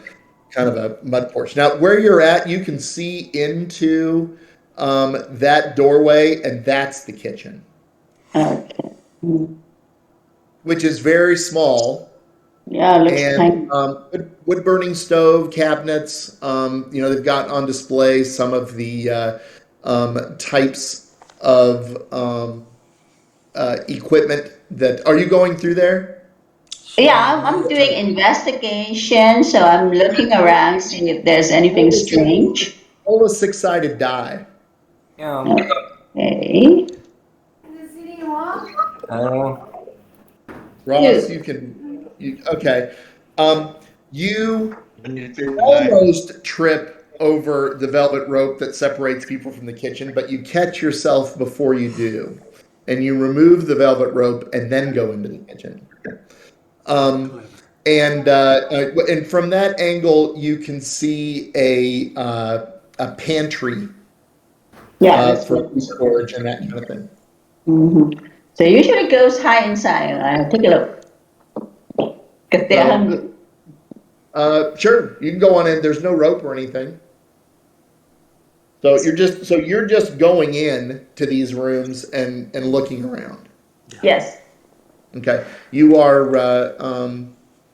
kind of a mud porch. Now, where you're at, you can see into that doorway, and that's the kitchen, Okay. which is very small. Yeah, it looks And tiny. wood burning stove cabinets. They've got on display some of the types of equipment that. Are you going through there? Yeah, I'm doing investigation, so I'm looking around, seeing if there's anything strange. Roll a six-sided die. Yeah. Okay. Uh, Ross, you can. Okay. You I need to figure that out. almost trip over the velvet rope that separates people from the kitchen, but you catch yourself before you do, and you remove the velvet rope and then go into the kitchen. And from that angle, you can see a pantry Yeah, that's for what. food storage and that kind of thing. Mm-hmm. So usually ghosts hide inside. Take a look. Because they're hungry. Sure, you can go on in. There's no rope or anything. So you're just going in to these rooms and looking around. Yes. Okay, you are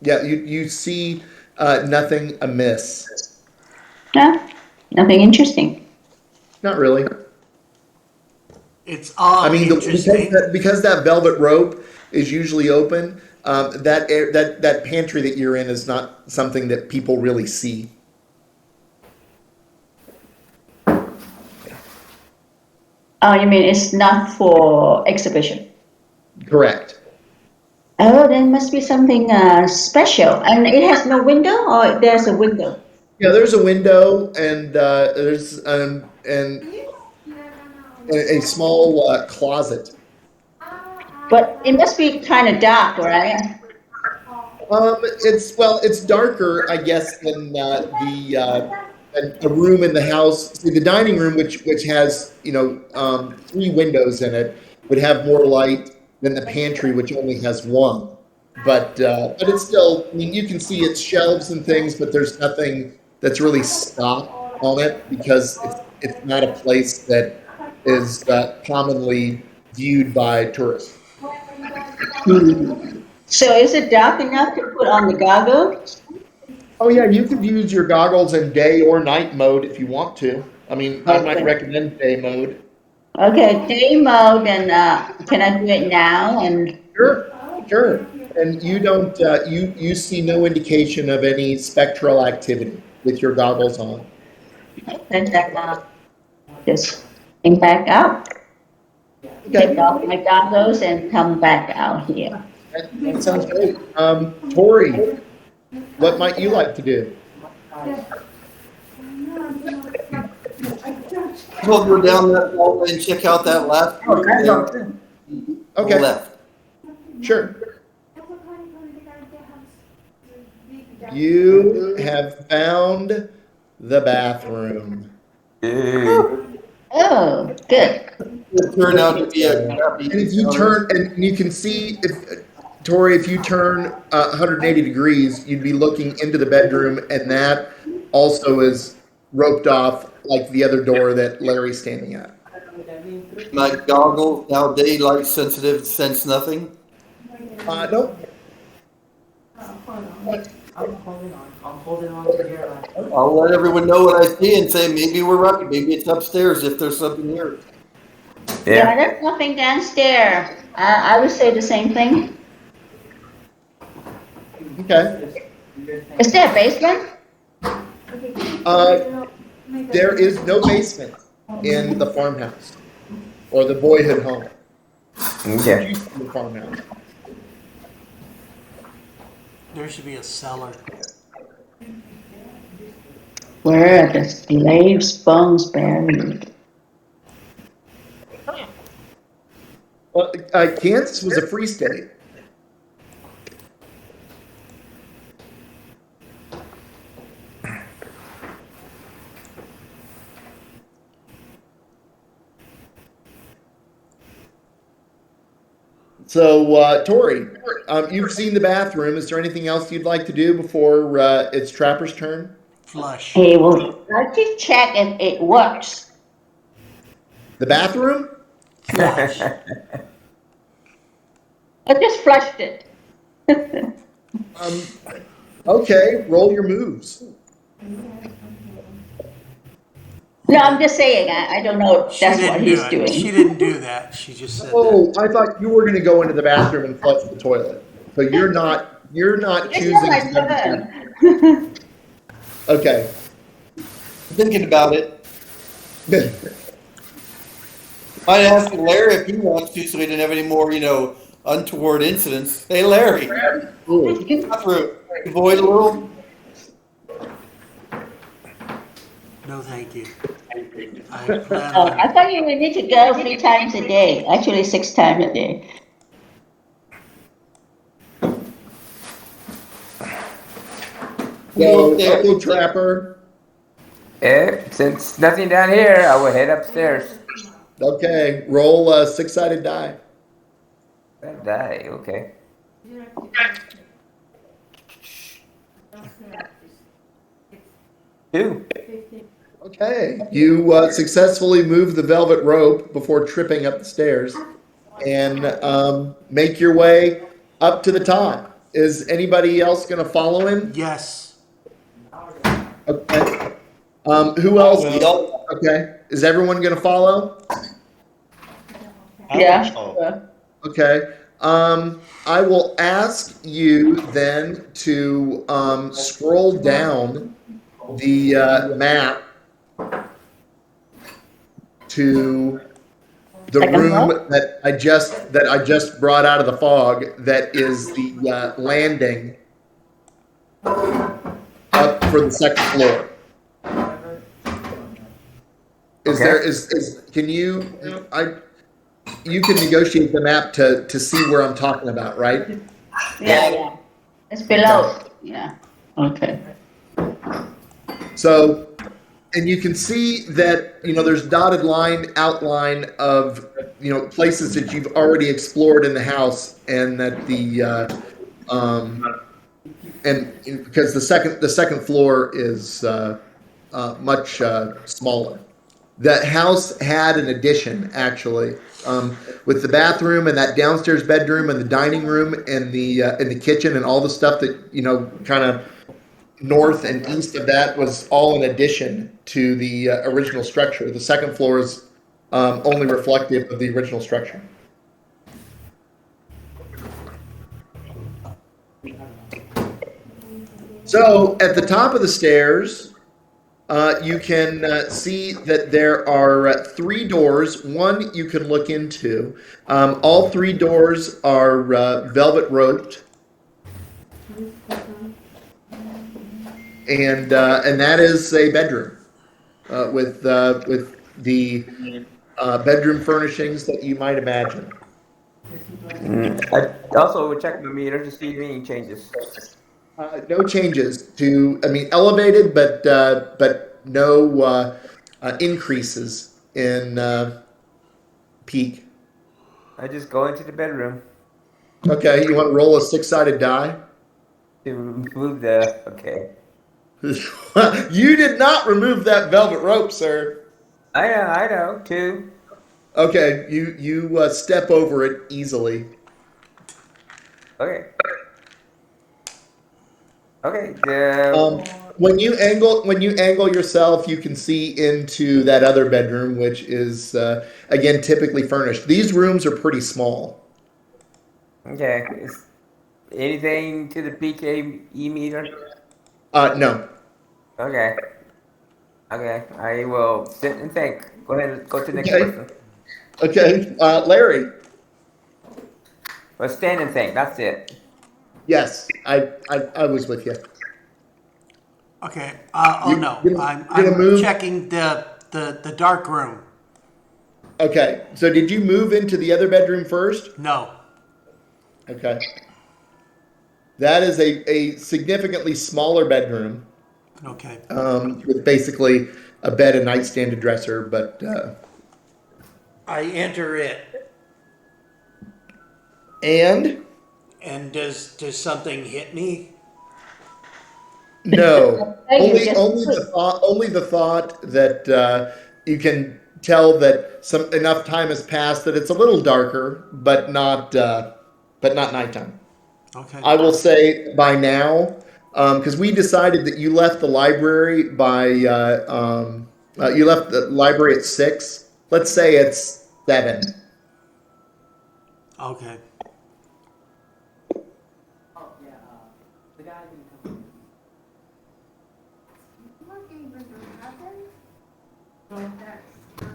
you see nothing amiss. No, nothing interesting. Not really. It's I mean, interesting. because that velvet rope is usually open. That pantry that you're in is not something that people really see. Oh, you mean it's not for exhibition? Correct. Oh, there must be something special. And it has no window, or there's a window? Yeah, there's a window and there's a small closet. But it must be kind of dark, right? It's darker, I guess, than a room in the house. See, the dining room, which has 3 windows in it, would have more light than the pantry, which only has 1. But it's still. I mean, you can see its shelves and things, but there's nothing that's really stocked on it because it's not a place that is commonly viewed by tourists. So is it dark enough to put on the goggles? Oh yeah, you could use your goggles in day or night mode if you want to. I mean, I might recommend day mode. Okay, day mode, and can I do it now? And Sure. And you don't you see no indication of any spectral activity with your goggles on. just came back out. Okay, Take off my goggles and come back out here. that sounds great. Tori, what might you like to do? We'll go down that hallway and check out that last room there. Okay, Left. sure. You have found the bathroom. Oh, good. It turned out to be a crappy. And if you turn, and you can see, Tori, if you turn 180 degrees, you'd be looking into the bedroom, and that also is roped off like the other door that Larry's standing at. My goggles, now daylight sensitive, sense nothing. Nope. I'm holding on to your I'll let everyone know what I see and say maybe we're right. Maybe it's upstairs if there's something here. Yeah, there's nothing downstairs. I would say the same thing. Okay. Is there a basement? There is no basement in the farmhouse or the boyhood home. Okay. Used to be the farmhouse. There should be a cellar. Where are the slaves' bones buried? Well, Kansas was a free state. So, Tori, you've seen the bathroom. Is there anything else you'd like to do before it's Trapper's turn? Flush. Hey, well, let's just check if it works. The bathroom? Flush. I just flushed it. Okay, roll your moves. No, I'm just saying, I don't know if She that's didn't what do he's it. doing. She didn't do that. She just said that. Oh, I thought you were going to go into the bathroom and flush the toilet. So you're not It's choosing not my to go. turn. Okay. Thinking about it. Might ask Larry if he wants to, so we didn't have any more, untoward incidents. Hey, Larry, Ooh. bathroom. Avoid a little. No, thank you. I plan Oh, on. I thought you would need to go 3 times a day, actually 6 times a day. So, okay, Trapper. Since nothing down here, I will head upstairs. Okay, roll a six-sided die. That die, okay. Two. Okay, you successfully move the velvet rope before tripping up the stairs and make your way up to the top. Is anybody else going to follow him? Yes. Okay. Who else? Y'all, Okay. Is everyone going to follow? Yeah. So. Okay. I will ask you then to scroll down the map to the Second room floor? that I just brought out of the fog. That is the landing up for the second floor. Is Okay. there is can you you can negotiate the map to see where I'm talking about, right? Yeah. It's below. Yeah. Okay. So, and you can see that, there's dotted line outline of, places that you've already explored in the house, and that and because the second floor is much smaller. The house had an addition, actually, with the bathroom and that downstairs bedroom and the dining room and the kitchen and all the stuff that, kind of north and east of that was all in addition to the original structure. The second floor is only reflective of the original structure. So at the top of the stairs, you can see that there are 3 doors. One you can look into. All 3 doors are velvet roped, and that is a bedroom with the bedroom furnishings that you might imagine. I also will check my meter to see if any changes. No changes to, elevated, but no increases in peak. I just go into the bedroom Okay, you want to roll a six-sided die? to remove the. Okay. You did not remove that velvet rope, sir. I know. Two. Okay, you step over it easily. Okay. Okay. When you angle yourself, you can see into that other bedroom, which is again typically furnished. These rooms are pretty small. Okay. Is anything to the PKE meter? No. Okay. Okay. I will sit and think. Go ahead and go to the next Okay. person. Okay. Larry. Well, stand and think. That's it. Yes, I was with you. Okay. You- No. you're I'm gonna move? checking the dark room. Okay. So did you move into the other bedroom first? No. Okay. That is a significantly smaller bedroom Okay. with basically a bed, a nightstand, a dresser, but I enter it, and and does something hit me? no, Hey, you only just- only the thought that you can tell that some enough time has passed that it's a little darker, but not nighttime. Okay. I will say by now, because we decided that you left the library you left the library at 6. Let's say it's 7. Okay. Oh, yeah, the guy didn't come.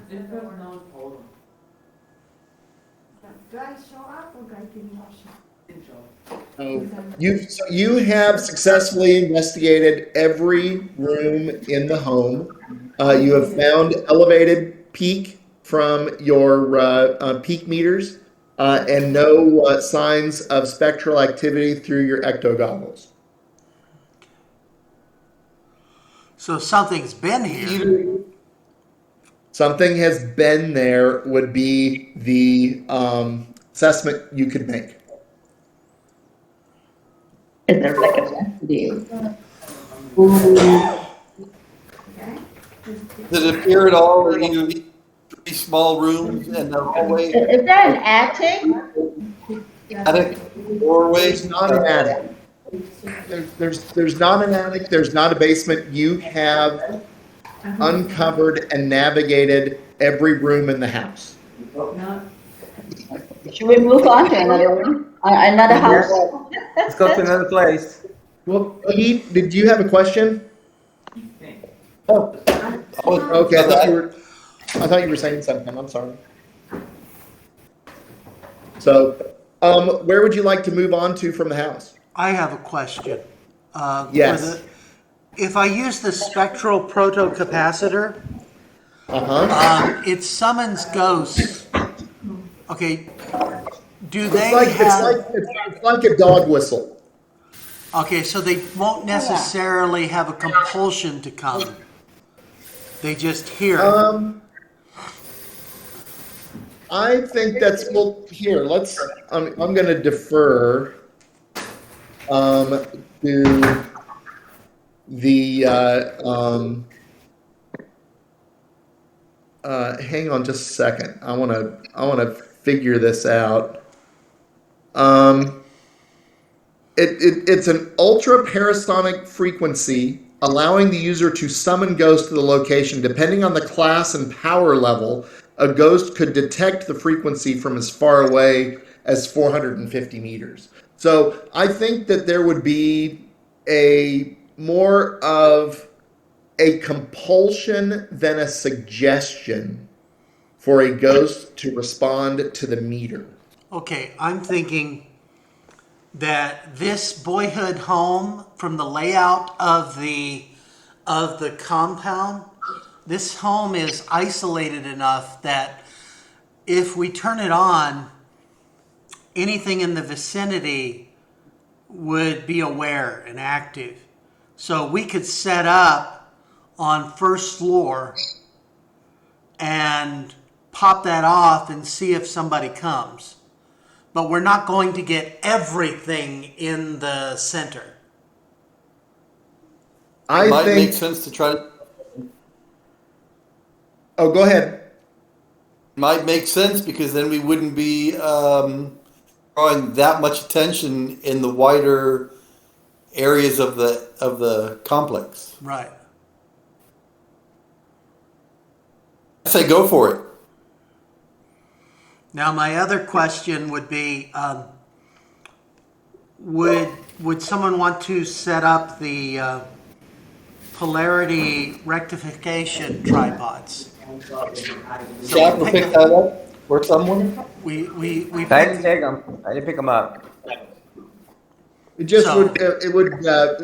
This was not told him. Guy show up or guy didn't show up? You have successfully investigated every room in the home. You have found elevated peak from your peak meters and no signs of spectral activity through your ecto goggles. So something's been here. Either Something has been there would be the assessment you could make. Is there like a residue? does it appear at all in either of these three small rooms and the hallway, Is there an attic? attic, doorway? There's not an attic. There's not an attic. There's not a basement. You have uncovered and navigated every room in the house. Should we move on to another room? Another house? Let's go to another place. Well, Pete, did you have a question? Oh, Okay, I thought you were saying something. I'm sorry. So, where would you like to move on to from the house? I have a question. Yes. If I use the spectral protocapacitor, it summons ghosts. Okay. Do they It's like a dog whistle. Okay, so they won't necessarily have a compulsion to come. They just hear it. I think that's, well, here, I'm going to defer to the, hang on just a second. I want to figure this out. It's an ultra parasonic frequency, allowing the user to summon ghosts to the location. Depending on the class and power level, a ghost could detect the frequency from as far away as 450 meters. So I think that there would be more of a compulsion than a suggestion for a ghost to respond to the meter. Okay, I'm thinking that this boyhood home, from the layout of the compound, this home is isolated enough that if we turn it on, anything in the vicinity would be aware and active. So we could set up on first floor and pop that off and see if somebody comes. But we're not going to get everything in the center. It might make sense to try to. Oh, go ahead. Might make sense because then we wouldn't be drawing that much attention in the wider areas of the complex. Right. I say go for it. Now, my other question would be, would someone want to set up the polarity rectification tripods? Jack will pick that up or someone. We I didn't take them. I didn't pick them up. It just So-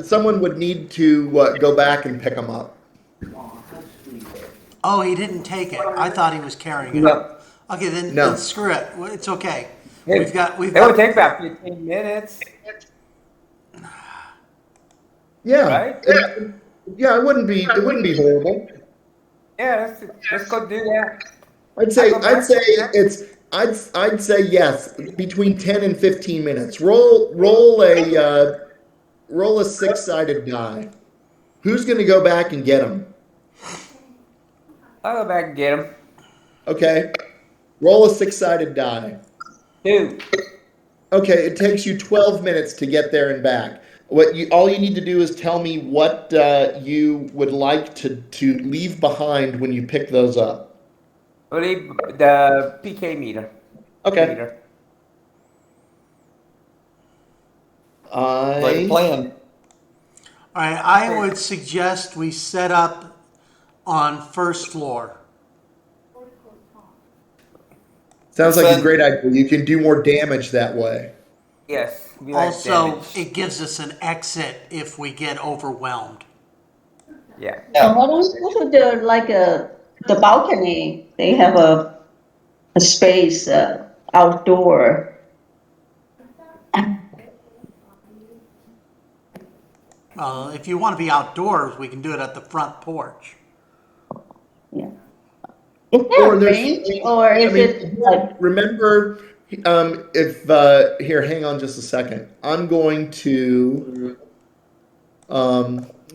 someone would need to go back and pick them up. Oh, he didn't take it. I thought he was carrying it. No. Okay, then, No. then screw it. Well, it's okay. It We've would got. take about 15 minutes, Yeah. right? Yeah, it wouldn't be horrible. Yeah, let's go do that. I'd say yes, between 10 and 15 minutes. Roll a six-sided die. Who's going to go back and get them? I'll go back and get them. Okay. Roll a six-sided die. 2. Okay, it takes you 12 minutes to get there and back. All you need to do is tell me what you would like to leave behind when you pick those up. I'll leave the PK meter. Okay. Meter. Like a plan. All right, I would suggest we set up on first floor. Sounds like a great idea. You can do more damage that way. Yes. We like Also, damage. it gives us an exit if we get overwhelmed. Yeah. And why don't you go to the balcony? They have a space outdoor. If you want to be outdoors, we can do it at the front porch. Yeah. Is there Or a there's, range or is it like, remember, if, here, hang on just a second. I'm going to,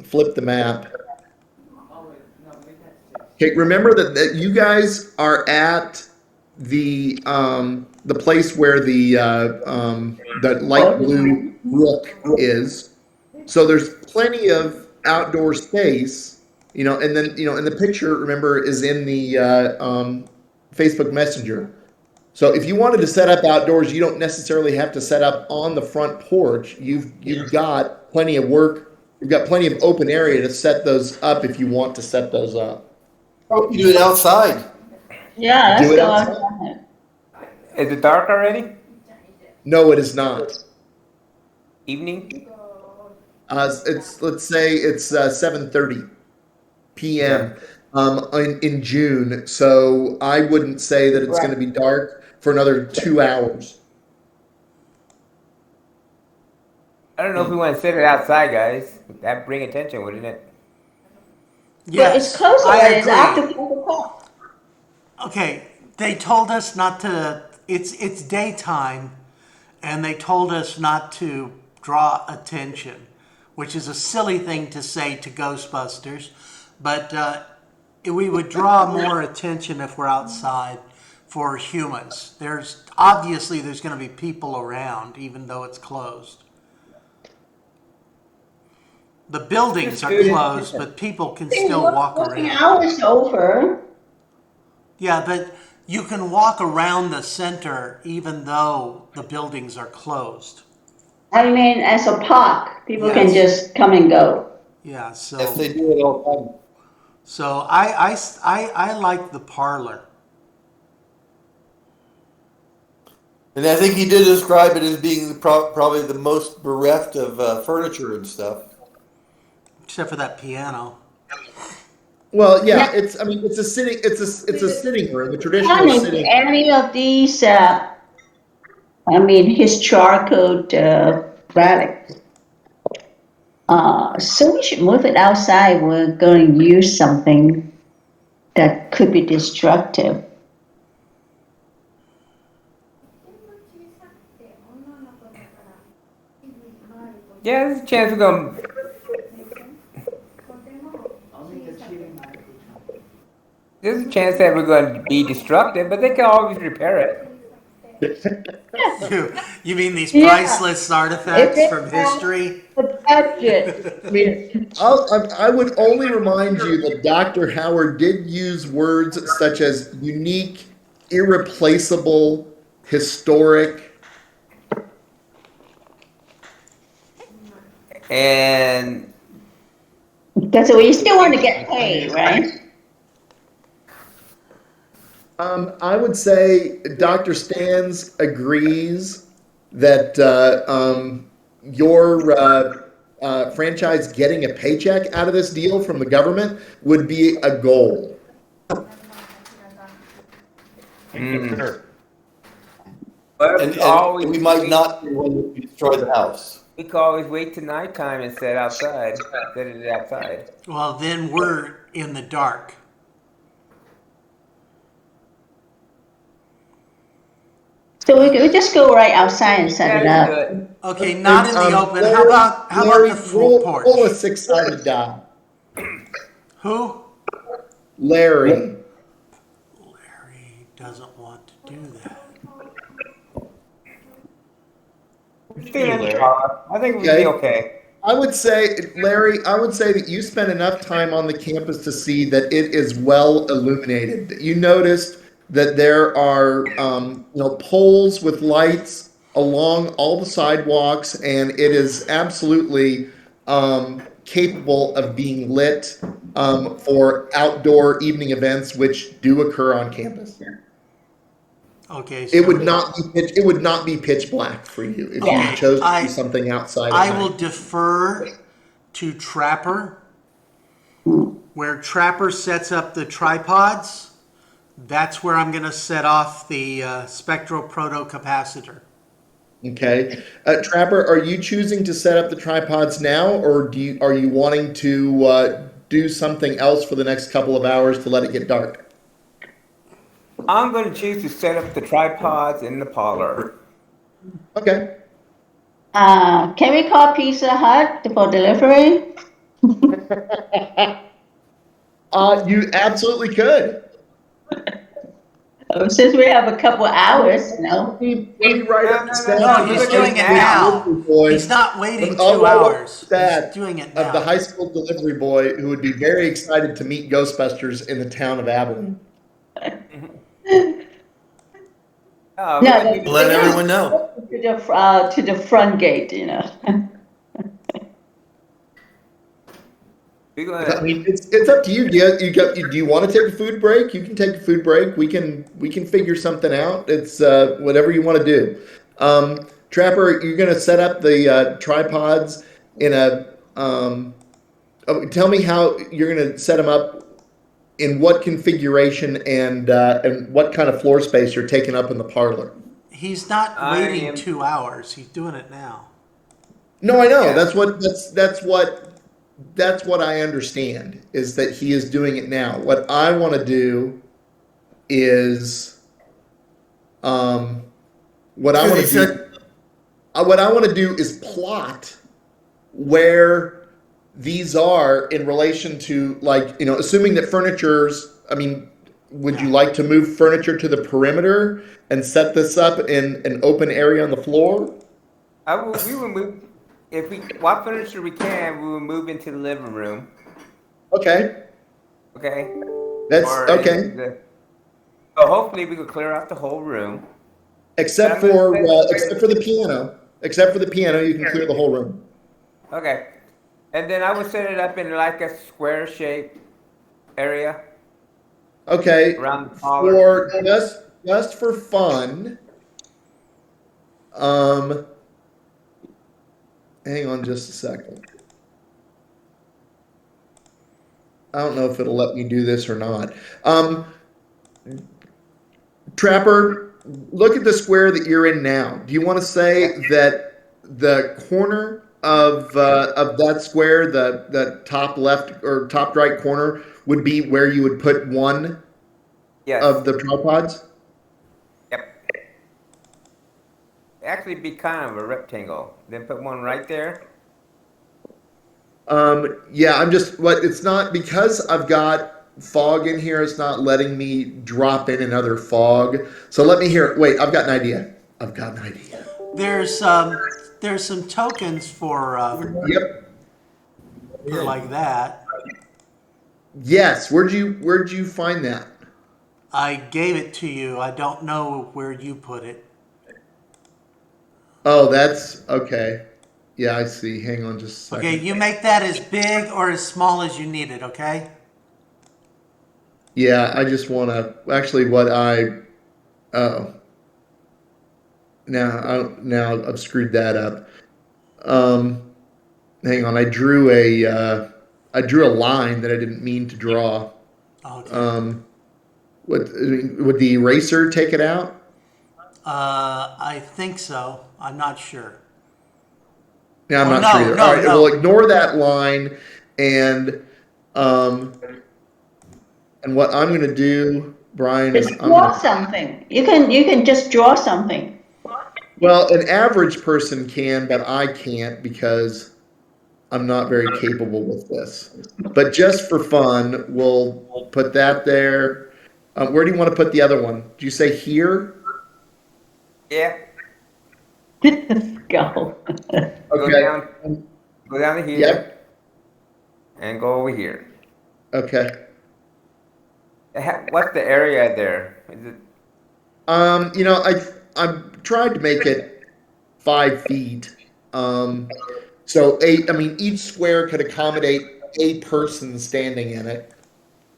flip the map. Oh, wait, no, make that 6. Okay, remember that you guys are at the place where the light blue rook is. So there's plenty of outdoor space, and then, and the picture, remember, is in the Facebook Messenger. So if you wanted to set up outdoors, you don't necessarily have to set up on the front porch. You've got plenty of work. You've got plenty of open area to set those up if you want to set those up. Oh, you do it outside. yeah, Do let's it go outside? outside. Is it dark already? No, it is not. Evening? Let's say it's 7:30 p.m. In June. So I wouldn't say that it's going to be dark for another 2 hours. I don't know if we want to set it outside, guys. That'd bring attention, wouldn't it? But it's Yes, closer, I it's after agree. 4 o'clock. Okay, they told us not to. It's daytime, and they told us not to draw attention, which is a silly thing to say to Ghostbusters, but we would draw more attention if we're outside for humans. There's going to be people around, even though it's closed. The buildings are closed, but people can still walk Working around. hours over. Yeah, but you can walk around the center even though the buildings are closed. I mean, as a park, people can Yes. just come and go. Yeah, Yes, so they do it all the time. I like the parlor. And I think he did describe it as being probably the most bereft of furniture and stuff. Except for that piano. Well, yeah, it's a sitting room, the traditional And if sitting. any of these, historical relics, so we should move it outside. We're going to use something that could be destructive. Yeah, there's a chance we're gonna. I'll make a cheating magic. There's a chance that we're going to be destructive, but they can always repair it. You mean these Yeah. priceless artifacts If from it's history? The budget. I mean, I would only remind you that Dr. Howard did use words such as unique, irreplaceable, historic. And Because we still want to get paid, right? I would say Dr. Stans agrees that your franchise getting a paycheck out of this deal from the government would be a goal. Sure. but And we might not be when we destroy the house. we can always wait till nighttime and set outside. Set it outside. Well, then we're in the dark. So we just go right outside and set it Yeah, do up. it. Okay, not in the open. Larry, How about Larry, the full porch? roll a 6-sided die. Who? Larry. Larry doesn't want to do that. I think we'll Okay. be okay. I would say, Larry, that you spent enough time on the campus to see that it is well illuminated. That you noticed that there are, poles with lights along all the sidewalks, and it is absolutely capable of being lit for outdoor evening events, which do occur on campus. Okay, It so would not be pitch black for you if Yeah. you chose to I- do something outside. I at will night. defer to Trapper. Where Trapper sets up the tripods, that's where I'm going to set off the spectral protocapacitor. Okay, Trapper, are you choosing to set up the tripods now, or are you wanting to do something else for the next couple of hours to let it get dark? I'm going to choose to set up the tripods in the parlor. Okay. Can we call Pizza Hut for delivery? You absolutely could. Since we have a couple hours, Let me write up the stats. No, No, we're he's doing doing it it now. Boy. He's not waiting I'll 2 write up hours. the stat He's doing it of the now. high school delivery boy who would be very excited to meet Ghostbusters in the town of Abilene. No, No, we're gonna do- Let everyone know. to the front gate, we're I gonna, mean, it's up to you. Do you want to take a food break? You can take a food break. We can figure something out. It's whatever you want to do. Trapper, you're going to set up the tripods in a. Tell me how you're going to set them up. In what configuration and what kind of floor space you're taking up in the parlor? He's not I waiting am- 2 hours. He's doing it now. No, I know. Yeah. That's what I understand is that he is doing it now. What I want to do is what I want to do what I want to do is plot where these are in relation to, like, assuming that would you like to move furniture to the perimeter and set this up in an open area on the floor? we will move, what furniture we can, we will move into the living room, Okay. okay? That's Or okay. into so hopefully we can clear out the whole room. Except I'm for gonna say- except for the piano. Except for the piano, you can clear the whole room. Okay. And then I would set it up in like a square shaped area Okay. around the parlor. For just for fun. Hang on just a second. I don't know if it'll let me do this or not. Trapper, look at the square that you're in now. Do you want to say that the corner of that square, the top left or top right corner, would be where you would put one Yes. of the tripods? Yep. Actually be kind of a rectangle. Then put one right there. Yeah, it's not because I've got fog in here, it's not letting me drop in another fog. So let me hear it. Wait, I've got an idea. There's some tokens for Yep. like that. Yes. Where'd you find that? I gave it to you. I don't know where you put it. Oh, that's okay. Yeah, I see. Hang on just a second. Okay, you make that as big or as small as you need it, okay? Yeah, I just want to actually oh. Now I've screwed that up. Hang on. I drew a line that I didn't mean to draw. Okay. Would the eraser take it out? I think so. I'm not sure. Yeah, I'm Oh, not sure no, either. no, All right, no. we'll ignore that line, and what I'm going to do, Brian, is just draw something. You can just draw something. well, an average person can, but I can't because I'm not very capable with this. But just for fun, we'll put that there. Where do you want to put the other one? Do you say here? Yeah. Go. Okay. Go down to here. Yep. And go over here. Okay. What's the area there? Is it I've tried to make it 5 feet. So each square could accommodate a person standing in it.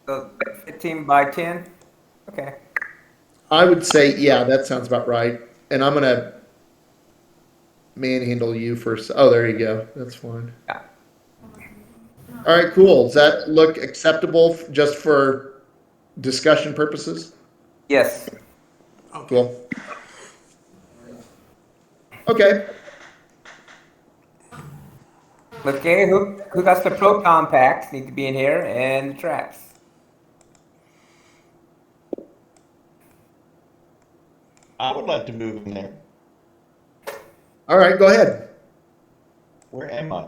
so 15 by 10? Okay. I would say, yeah, that sounds about right. And I'm gonna manhandle you first. Oh, there you go. That's fine. Yeah. All right, cool. Does that look acceptable just for discussion purposes? Yes. Okay. Cool. Okay. Okay, who got the proton packs need to be in here and the traps. I would like to move in there. All right, go ahead. Where am I?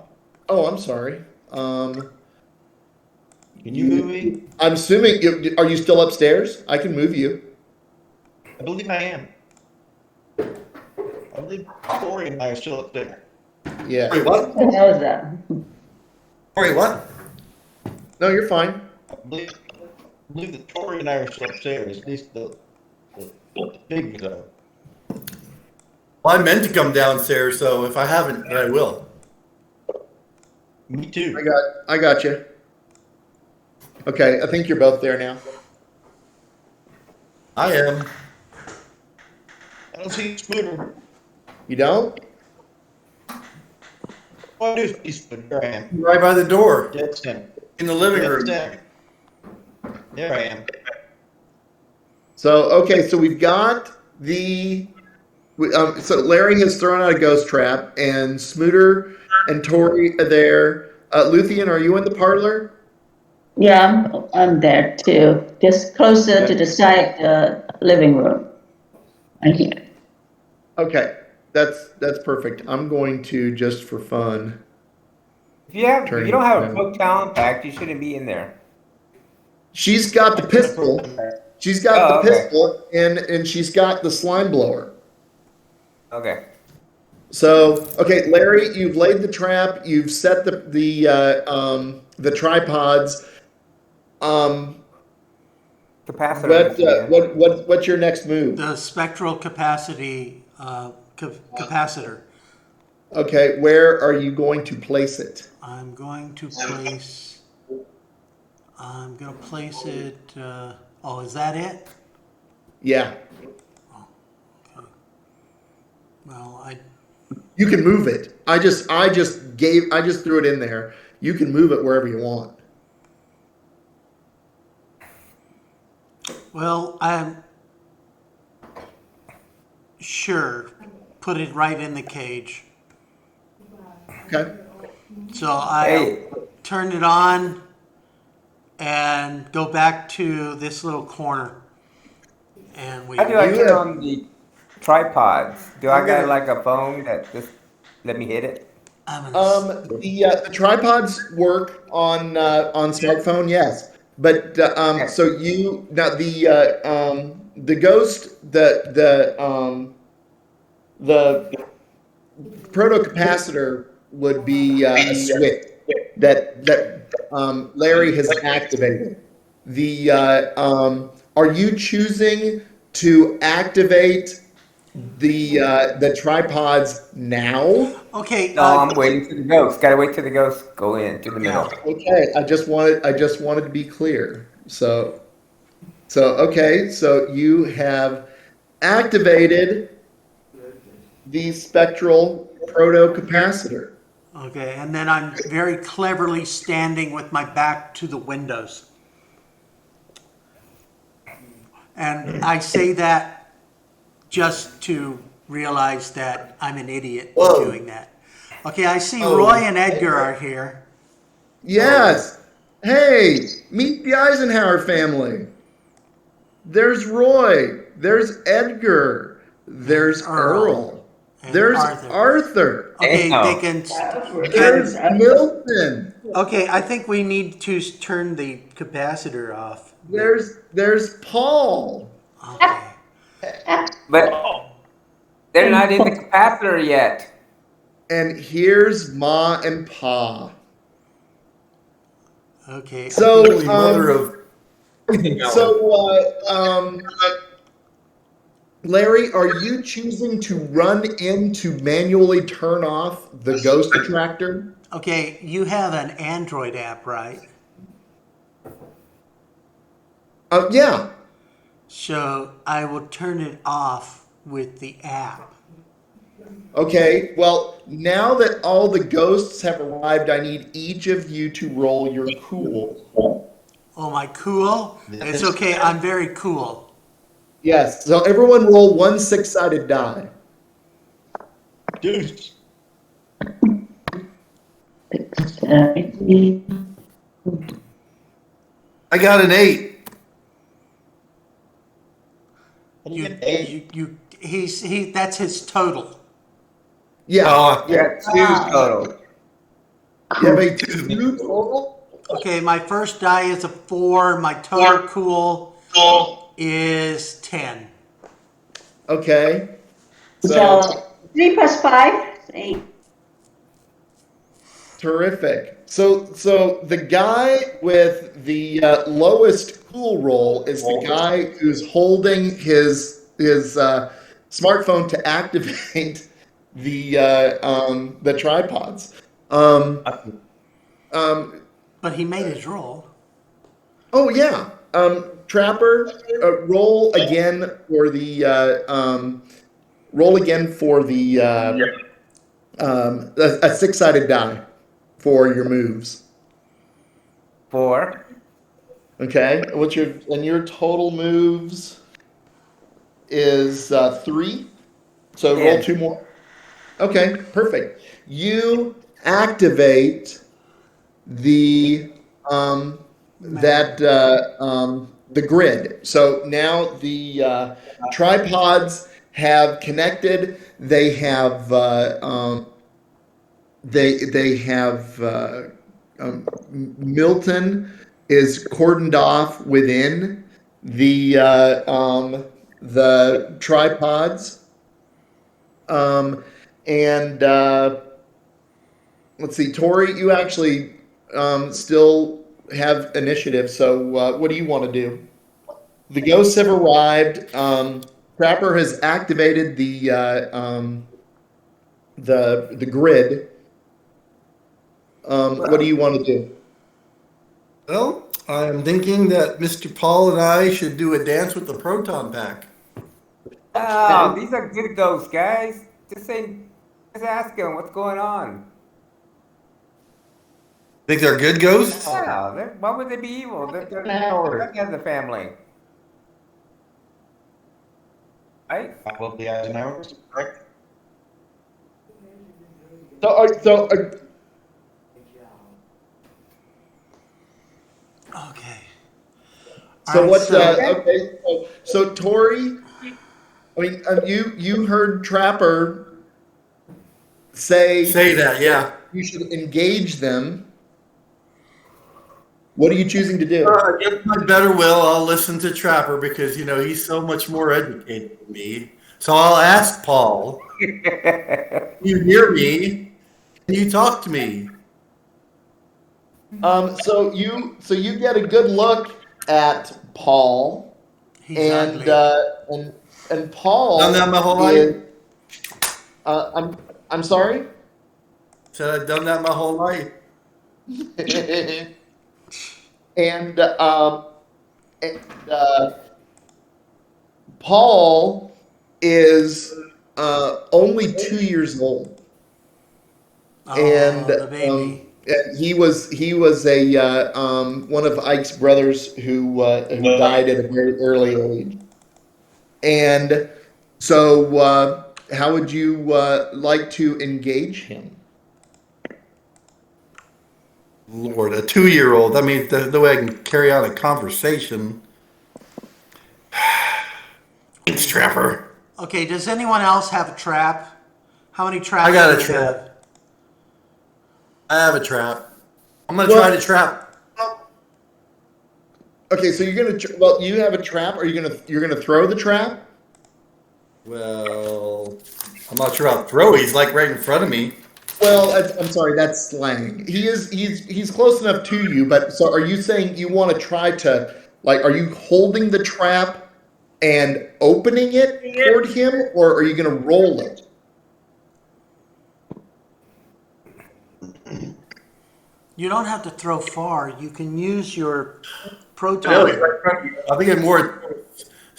Oh, I'm sorry. Can you move me? I'm assuming, are you still upstairs? I can move you. I believe I am. I believe Corey and I are still up there. Yeah. Wait, what? What the hell is that? Wait, what? No, you're fine. I believe that Corey and I are still upstairs, at least the big though. Well, I meant to come downstairs, so if I haven't, then I will. Me too. I got you. Okay, I think you're both there now. I am. I don't see Spooner. You don't? Oh, I do see Spooner. There I am. Right by the door Dead center. in the living Dead room. center. There I am. So, okay, so we've got so Larry has thrown out a ghost trap, and Smooter and Tori are there. Luthien, are you in the parlor? Yeah, I'm there too, just closer to the side, living room. Right here. Okay, that's perfect. I'm going to, just for fun. If you don't have a Turn- proton pack, you shouldn't be in there. She's got the pistol. She's got Oh, the okay. pistol, and she's got the slime blower. Okay. So, okay, Larry, you've laid the trap. You've set the tripods. Capacitor. What's your next move? The spectral capacity capacitor. Okay, where are you going to place it? I'm going to place it. Oh, is that it? Yeah, Okay. Well, you can move it. I just threw it in there. You can move it wherever you want. I'm sure. Put it right in the cage. Okay. So I turn it on and go back to this little corner. And we. How do I You turn have- on the tripods? Do I I'm got gonna- like a phone that just let me hit it? I'm gonna, The tripods work on smartphone, yes, but so you now the ghost the proto capacitor would be a switch that Larry has activated. Are you choosing to activate the tripods now? okay. No, I'm waiting for the ghost. Gotta wait till the ghost go into the middle. Okay, I just wanted to be clear. So okay, so you have activated the spectral proto capacitor. Okay, and then I'm very cleverly standing with my back to the windows. And I say that just to realize that I'm an idiot for Whoa. doing that. Okay, I see Oh. Roy and Edgar are here. Yes. Hey, meet the Eisenhower family. There's Roy. There's Edgar. There's Earl. And There's Arthur. Arthur. Okay, Damn. they can. There's Milton. Okay, I think we need to turn the capacitor off. There's Paul. Okay. But they're not in the capacitor yet. And here's Ma and Pa. Okay. So, Holy mother of everything else. Larry, are you choosing to run in to manually turn off the ghost attractor? Okay, you have an Android app, right? Yeah. So I will turn it off with the app. Okay, well, now that all the ghosts have arrived, I need each of you to roll your cool. Oh, my cool? It's okay. I'm very cool. Yes, so everyone roll one six-sided die. Deuce. I got an 8. And you get eight. That's his total. Yeah, Oh, yeah. two total. You have a two total? Okay, my first die is a 4. My total cool is 10. Okay. So 3 plus 5 is 8. Terrific. So the guy with the lowest cool roll is the guy who's holding his smartphone to activate the tripods. But he made his roll. Oh yeah. Trapper, roll again for the a six-sided die for your moves. 4. Okay, your total moves is 3. So roll Yeah. 2 more. Okay, perfect. You activate the the grid. So now the tripods have connected. They have Milton is cordoned off within the tripods, and let's see, Tori, you actually still have initiative. So what do you want to do? The ghosts have arrived. Trapper has activated the grid. What do you want to do? Well, I'm thinking that Mr. Paul and I should do a dance with the proton pack. Oh, these are good ghosts, guys. Just ask them what's going on. Think they're good ghosts? Yeah, why would they be evil? They're as a family. Right? Probably Eisenhower, correct? Okay. So Alright, what? Okay. So Tori, I mean, you heard Trapper say that, yeah. you should engage them. What are you choosing to do? Against my better will, I'll listen to Trapper because he's so much more educated than me. So I'll ask Paul. You hear me? Can you talk to me? So you get a good look at Paul, he's and ugly. and Paul Done that my whole is. life. I'm sorry. Said I've done that my whole life. and Paul is only 2 years old, and the baby. he was a one of Ike's brothers who died at a very early age. And so, how would you like to engage him? Lord, a 2-year-old. I mean, the way I can carry on a conversation. Thanks, Trapper. Okay, does anyone else have a trap? How many traps I got do a you trap. have? I have a trap. I'm gonna try to trap. Okay, so you're gonna you have a trap. Are you're gonna throw the trap? Well, I'm not sure how to throw. He's like right in front of me. Well, I'm sorry, that's slang. He's close enough to you, but so are you saying you want to try to are you holding the trap and opening it toward him, or are you going to roll it? You don't have to throw far. You can use your No, proton. he's right in front of you. I think it's more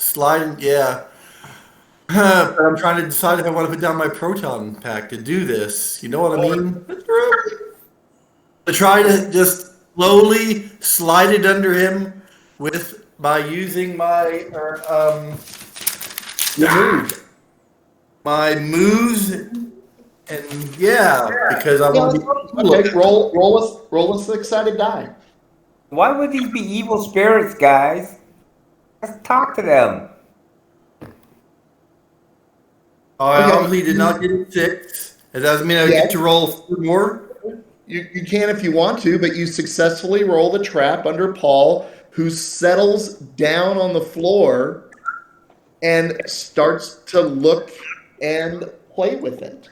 sliding, yeah. But I'm trying to decide if I want to put down my proton pack to do this. You know what I mean? To try to just slowly slide it under him by using my Your move. my moves, and yeah, because I Yeah, want to be cool. okay, roll a six-sided die. Why would these be evil spirits, guys? Let's talk to them. I Okay. obviously did not get a 6. It doesn't mean I Yeah. get to roll 4 more. You can if you want to, but you successfully roll the trap under Paul, who settles down on the floor and starts to look and play with it.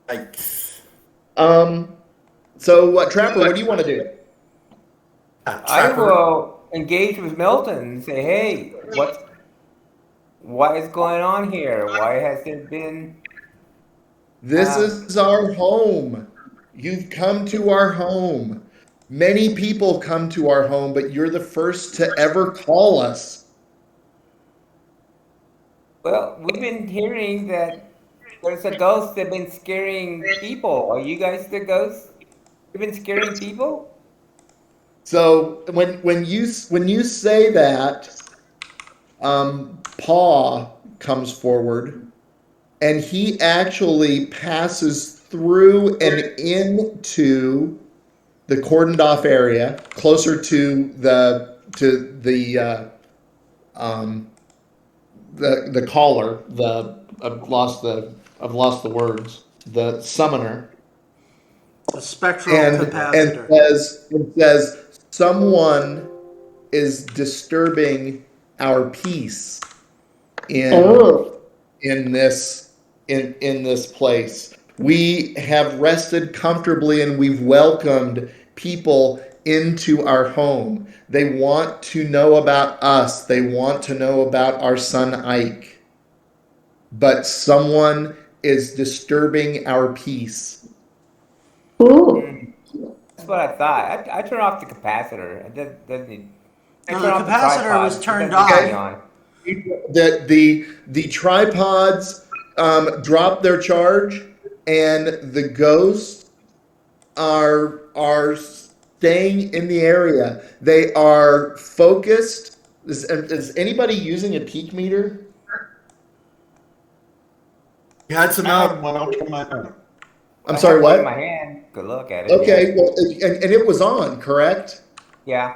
Yikes. So Trapper, what do you want to do? I Trapper. will engage with Milton and say, hey, what is going on here? Why has there been... This is our home. You've come to our home. Many people come to our home, but you're the first to ever call us. Well, we've been hearing that there's a ghost that's been scaring people. Are you guys the ghosts? You've been scaring people? So when you say that, Paw comes forward, and he actually passes through and into the cordoned off area, closer to the caller. I've lost the words. The summoner. The spectral And capacitor. says someone is disturbing our peace in Oh, this place. We have rested comfortably and we've welcomed people into our home. They want to know about us. They want to know about our son Ike. But someone is disturbing our peace. ooh. That's what I thought. I turn off the capacitor. It doesn't need... I No, turn the off capacitor tripod. was It turned doesn't off. stay on. The tripods drop their charge, and the ghosts are staying in the area. They are focused. Is anybody using a peak meter? You had some I have out. one. I'll turn mine on. I'm I sorry, have one in what? my hand. Good look at it. Okay, Yeah. well, and it was on, correct? Yeah.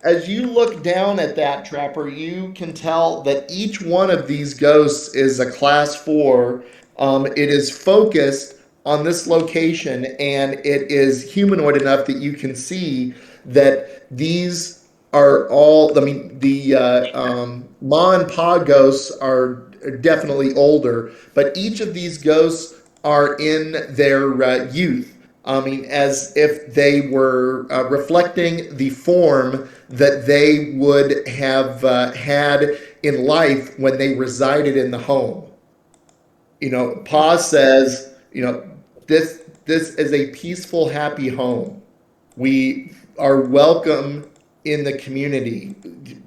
As you look down at that, Trapper, you can tell that each one of these ghosts is a class 4. It is focused on this location, and it is humanoid enough that you can see that these are all, I mean, the Ma and Pa ghosts are definitely older, but each of these ghosts are in their youth. I mean, as if they were reflecting the form that they would have had in life when they resided in the home. You know, Pa says, you know, this is a peaceful, happy home. We are welcome in the community.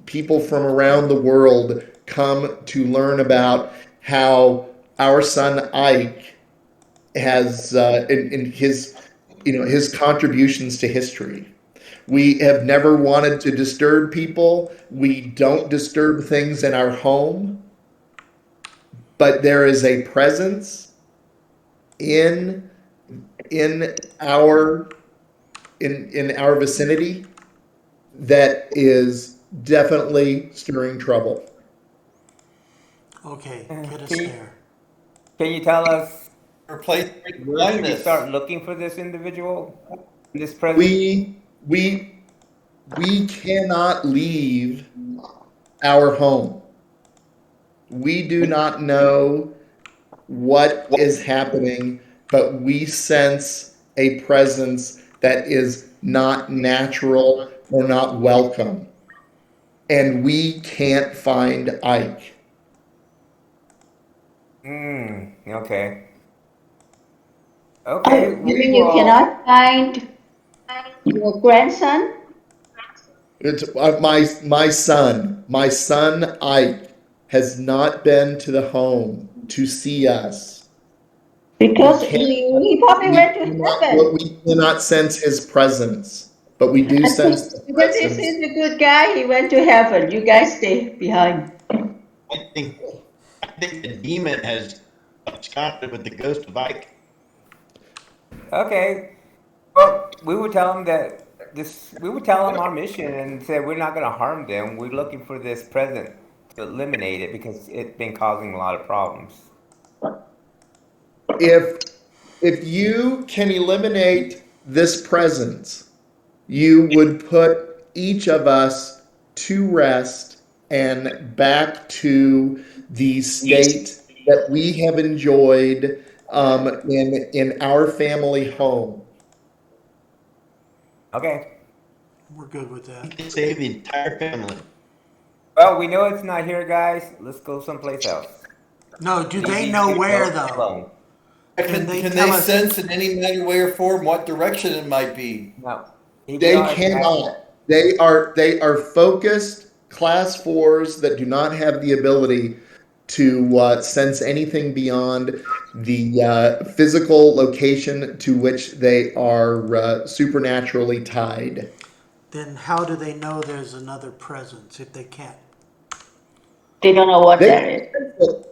People from around the world come to learn about how our son Ike has in his his contributions to history. We have never wanted to disturb people. We don't disturb things in our home, but there is a presence in in our in our vicinity that is definitely stirring trouble. Okay, Uh, get us Can you, there. can you tell us Replace where should we blindness. start looking for this individual? This present? We cannot leave our home. We do not know what is happening, but we sense a presence that is not natural or not welcome. And we can't find Ike. Okay. Oh, Okay, you we mean you will. cannot find Your grandson? It's my son. My son Ike has not been to the home to see us. Because We can't. he probably went to heaven. We cannot sense his presence, but we do I sense think the because presence. he's a good guy, he went to heaven. You guys stay behind. I think the demon has absconded with the ghost of Ike. Okay. Well, we would tell them that we would tell them our mission and say we're not going to harm them. We're looking for this present to eliminate it because it's been causing a lot of problems. If you can eliminate this presence, you would put each of us to rest and back to the state that we have enjoyed in our family home. Okay. We're good with You that. can save the entire family. Well, we know it's not here, guys. Let's go someplace else. No, do they Leave know these where folks though? alone. Can they Can tell they us- sense in any manner, way, or form what direction it might be? No. They cannot. They are focused class 4s that do not have the ability to sense anything beyond the physical location to which they are supernaturally tied. Then how do they know there's another presence if they can't? They don't know what that is.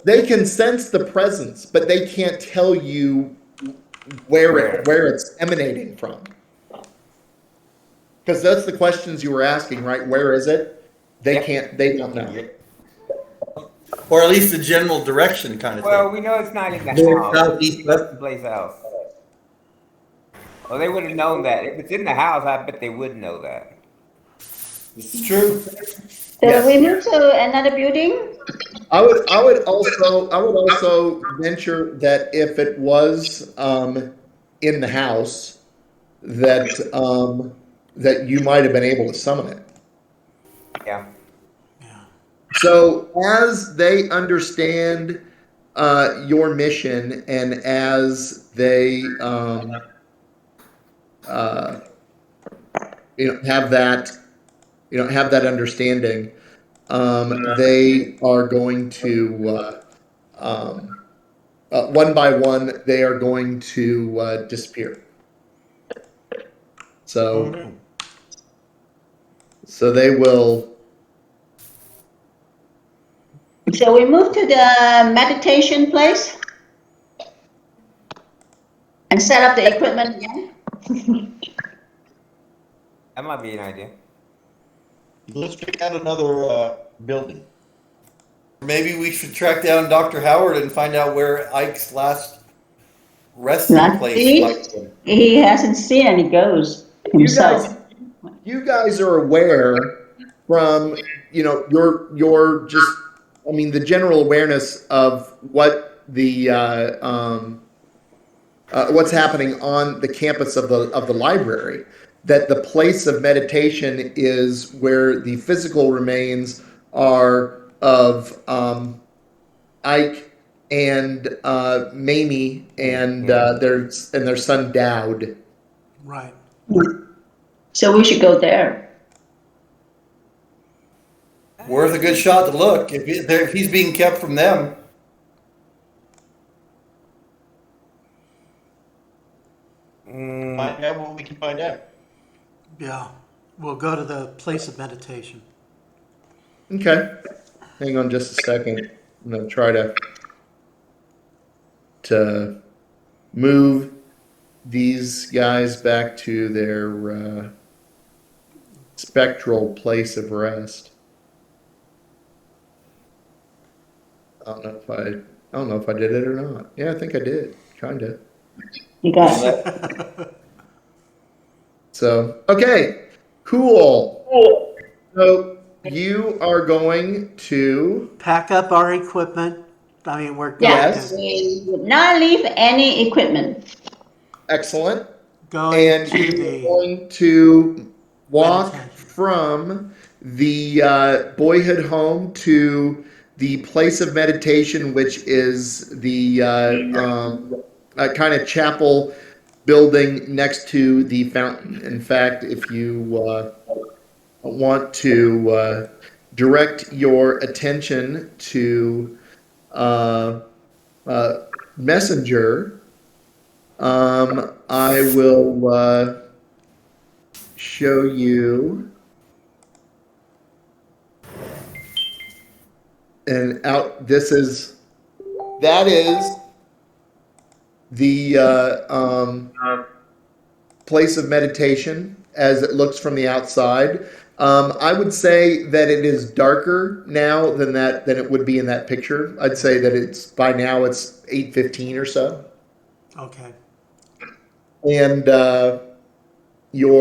They can sense the presence, but they can't tell you where it's emanating from. Because that's the questions you were asking, right? Where is it? They don't know. Or at least the general direction kind of Well, thing. we know it's not in the North, house. south, east, It's west. someplace else. Well, they would have known that. If it's in the house, I bet they would know that. This is true. So Yes. we move to another building? I would also venture that if it was in the house, that you might have been able to summon it. Yeah. Yeah. So as they understand your mission and as they have that understanding, they are going to one by one they are going to disappear. So they will. So we move to the meditation place and set up the equipment again. That might be an idea. Let's check out another building. Maybe we should track down Dr. Howard and find out where Ike's last resting Last place week? might be. He hasn't seen any ghosts himself. You guys are aware from your just the general awareness of what the what's happening on the campus of the library, that the place of meditation is where the physical remains are of Ike and Mamie and their son Dowd. Right. So we should go there. Worth a good shot to look if he's being kept from them. Find out what we can find out. Yeah. We'll go to the place of meditation. Okay. Hang on just a second. I'm going to try to move these guys back to their spectral place of rest. I don't know if I did it or not. Yeah, I think I did. Kinda. You got it. So, okay. Cool. So you are going to Pack up our equipment. I mean, we're Yes. We would not leave any equipment. excellent. going And to you're the going to walk meditation. from the boyhood home to the place of meditation, which is the kind of chapel building next to the fountain. In fact, if you want to direct your attention to Messenger, I will show you. And out, that is the place of meditation as it looks from the outside. I would say that it is darker now than it would be in that picture. I'd say that by now it's 8:15 or so. Okay. And you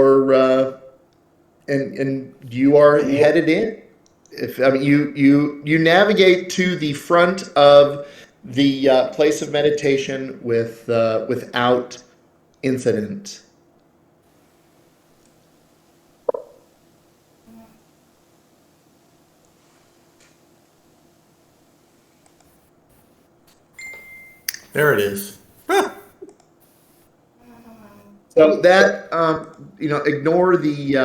are headed in. You navigate to the front of the place of meditation without incident. There it is. Huh. So that ignore the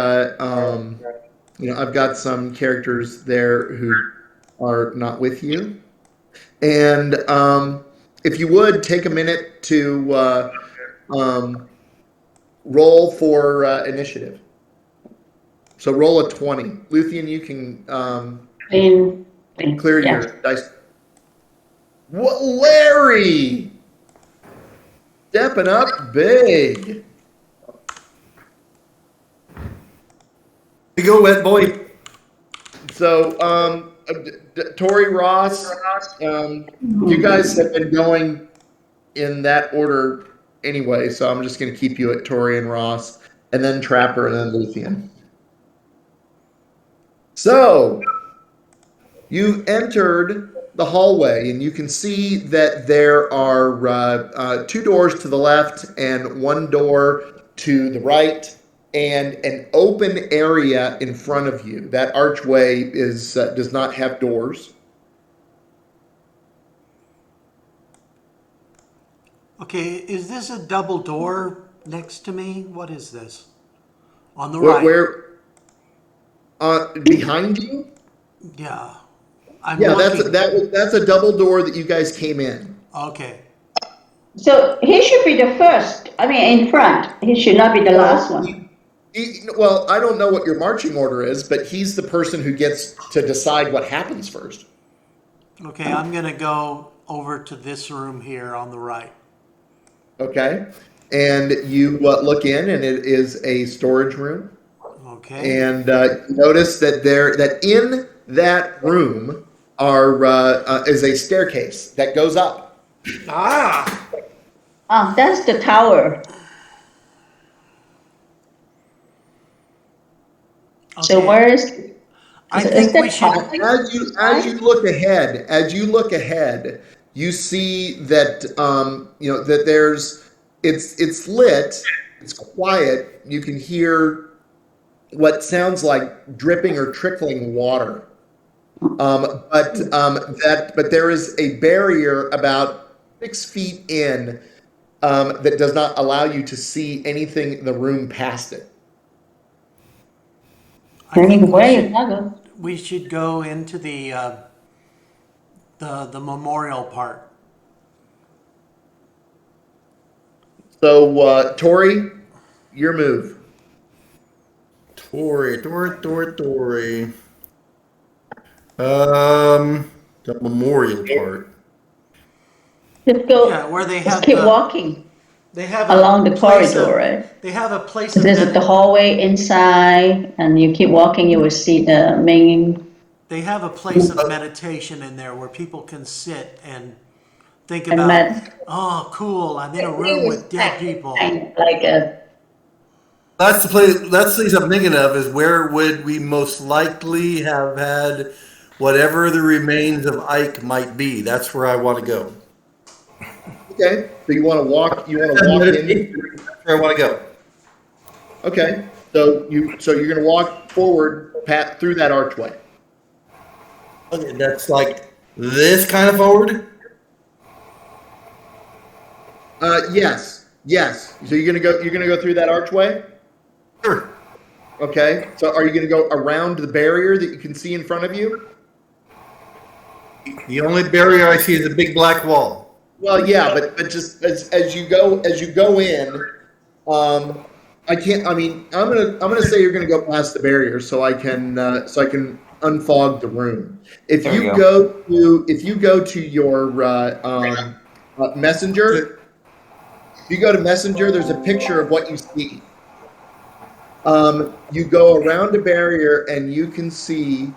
I've got some characters there who are not with you, and if you would take a minute to roll for initiative. So roll a 20. Luthien, you can clear Yeah. your dice. What, Larry? Stepping up big. You go, wet boy. So, Tori, Ross, you guys have been going in that order anyway, so I'm just going to keep you at Tori and Ross, and then Trapper, and then Luthien. So, you entered the hallway, and you can see that there are 2 doors to the left and 1 door to the right, and an open area in front of you. That archway does not have doors. Okay, is this a double door next to me? What is this? On the right. Where behind you? Yeah. I'm Yeah, looking. that's a double door that you guys came in. Okay. So he should be the first, in front. He should not be the last one. Well, I don't know what your marching order is, but he's the person who gets to decide what happens first. Okay, I'm going to go over to this room here on the right. Okay. And you look in, and it is a storage room. Okay. And you notice that in that room is a staircase that goes up. Ah! Oh, that's the tower. So Okay. where is I is think that we should. tower? As you look ahead, you see that that it's lit, it's quiet. You can hear what sounds like dripping or trickling water. But there is a barrier about 6 feet in that does not allow you to see anything in the room past it. I think Anyway, we should go into the memorial part. So, Tori, your move. Tory. The memorial part. just go. Yeah, where they Just have keep walking they have along the place corridor, right? They have a place So of there's the hallway inside, and you keep walking, you will see the main. They have a place of meditation in there where people can sit and think And about, oh, cool, I'm in a room with dead people. Like a. That's the place. That's the place I'm thinking of. Is where would we most likely have had whatever the remains of Ike might be? That's where I want to go. Okay, so you want to walk in. That's where I want to go. Okay, so you're going to walk forward, through that archway. Okay, that's like this kind of forward. Yes. Yes. So you're gonna go through that archway? Sure. Okay. So are you gonna go around the barrier that you can see in front of you? The only barrier I see is a big black wall. Well, yeah, but just as you go in, I can't. I mean, I'm gonna say you're gonna go past the barrier so I can unfog the room. There we go. If you go to your messenger, if you go to messenger, there's a picture of what you see. You go around a barrier and you can see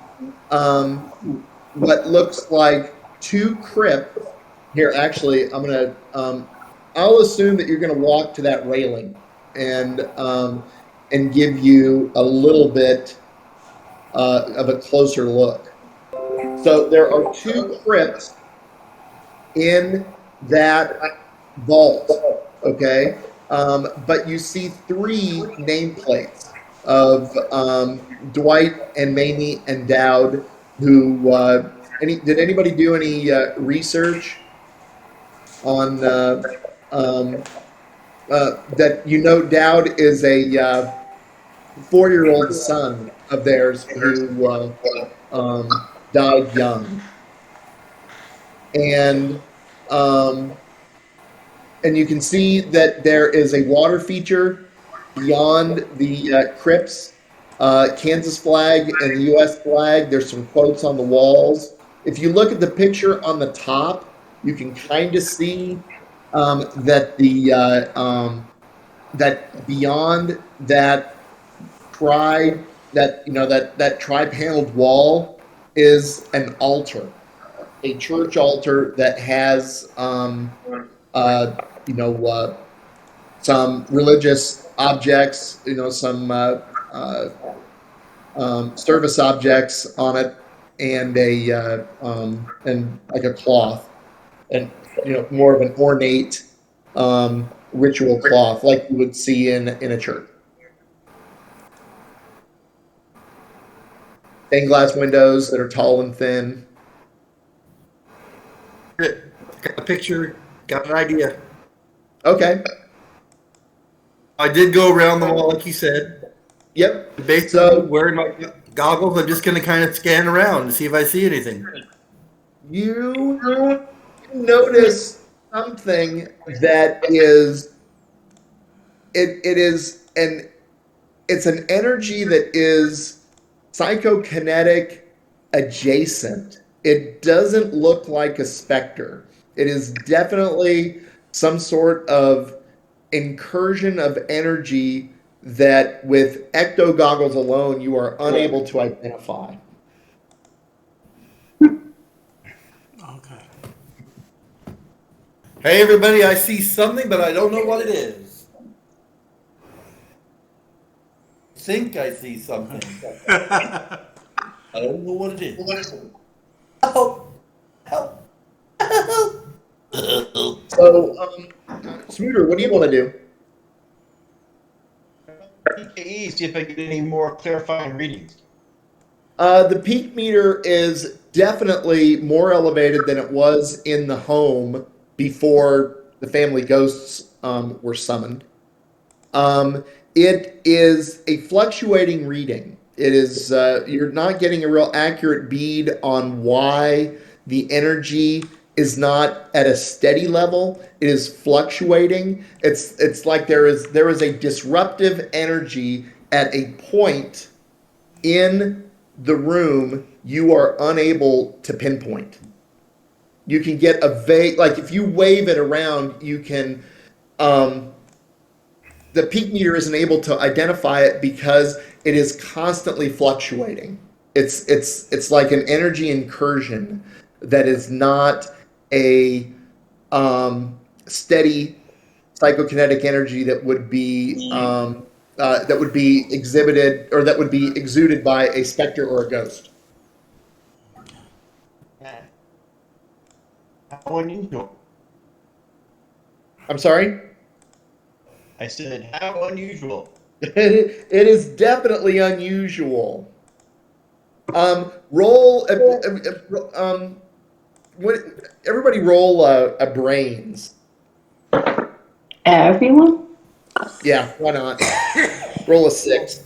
what looks like two crypts. Here, actually, I'm gonna. I'll assume that you're gonna walk to that railing and give you a little bit of a closer look. So there are two crypts in that vault. Okay, but you see three nameplates of Dwight and Mamie and Dowd. Who? Did anybody do any research on that? Dowd is a 4-year-old son of theirs who died young, and you can see that there is a water feature beyond the crypts. Kansas flag and the U.S. flag. There's some quotes on the walls. If you look at the picture on the top, you can kind of see that that beyond that that tri-paneled wall is an altar, a church altar that has some religious objects, some service objects on it, and and like a cloth, and more of an ornate ritual cloth like you would see in a church. Stained glass windows that are tall and thin. Got a picture, got an idea. Okay. I did go around the wall, like you said. Yep. Basically, So wearing my goggles, I'm just going to kind of scan around and see if I see anything. you notice something that is it's an energy that is psychokinetic adjacent. It doesn't look like a specter. It is definitely some sort of incursion of energy that with ecto goggles alone you are unable to identify. Okay. Hey, everybody, I see something, but I don't know what it is. I think I see something. I don't know what it is. Help! Help! Help! So, Smooter, what do you want to do? PKE, see if I get any more clarifying readings. The peak meter is definitely more elevated than it was in the home before the family ghosts were summoned. It is a fluctuating reading. It is you're not getting a real accurate bead on why the energy is not at a steady level. It is fluctuating. It's like there is a disruptive energy at a point in the room you are unable to pinpoint. You can get a vague, like if you wave it around, you can the peak meter isn't able to identify it because it is constantly fluctuating. It's like an energy incursion that is not a steady psychokinetic energy that would be exhibited or that would be exuded by a specter or a ghost. How unusual. I'm sorry? I said, how unusual. It is definitely unusual. Roll. Everybody roll a brains. Everyone? Yeah, why not? Roll a 6.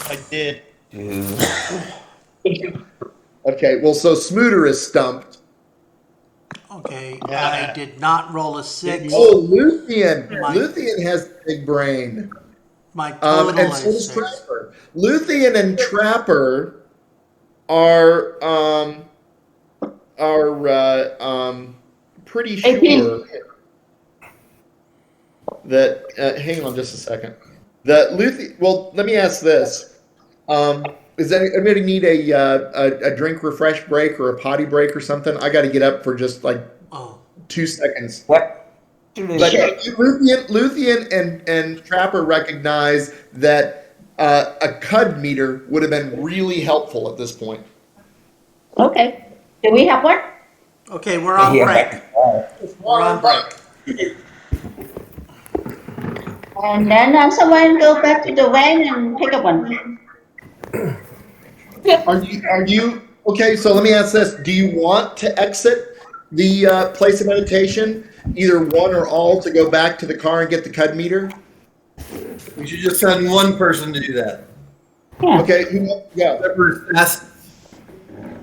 I did. Dude. Okay, well, so Smooter is stumped. Okay, I did not roll a 6. Oh, Luthien. My- Luthien has a big brain. My total And so is does 6. Trapper. Luthien and Trapper are pretty sure that. Hang on just a second. Well, let me ask this. Does anybody need a drink refresh break or a potty break or something? I got to get up for just like Oh, 2 seconds. What? But Luthien and Trapper recognize that a cud meter would have been really helpful at this point. Okay. Do we have one? okay, we're on break. We're on break. And then someone go back to the van and pick up one. Are you okay? So let me ask this: do you want to exit the place of meditation, either one or all, to go back to the car and get the cud meter? We should just send one person to do that. Yeah. Okay, who wants to go? Whoever's fast.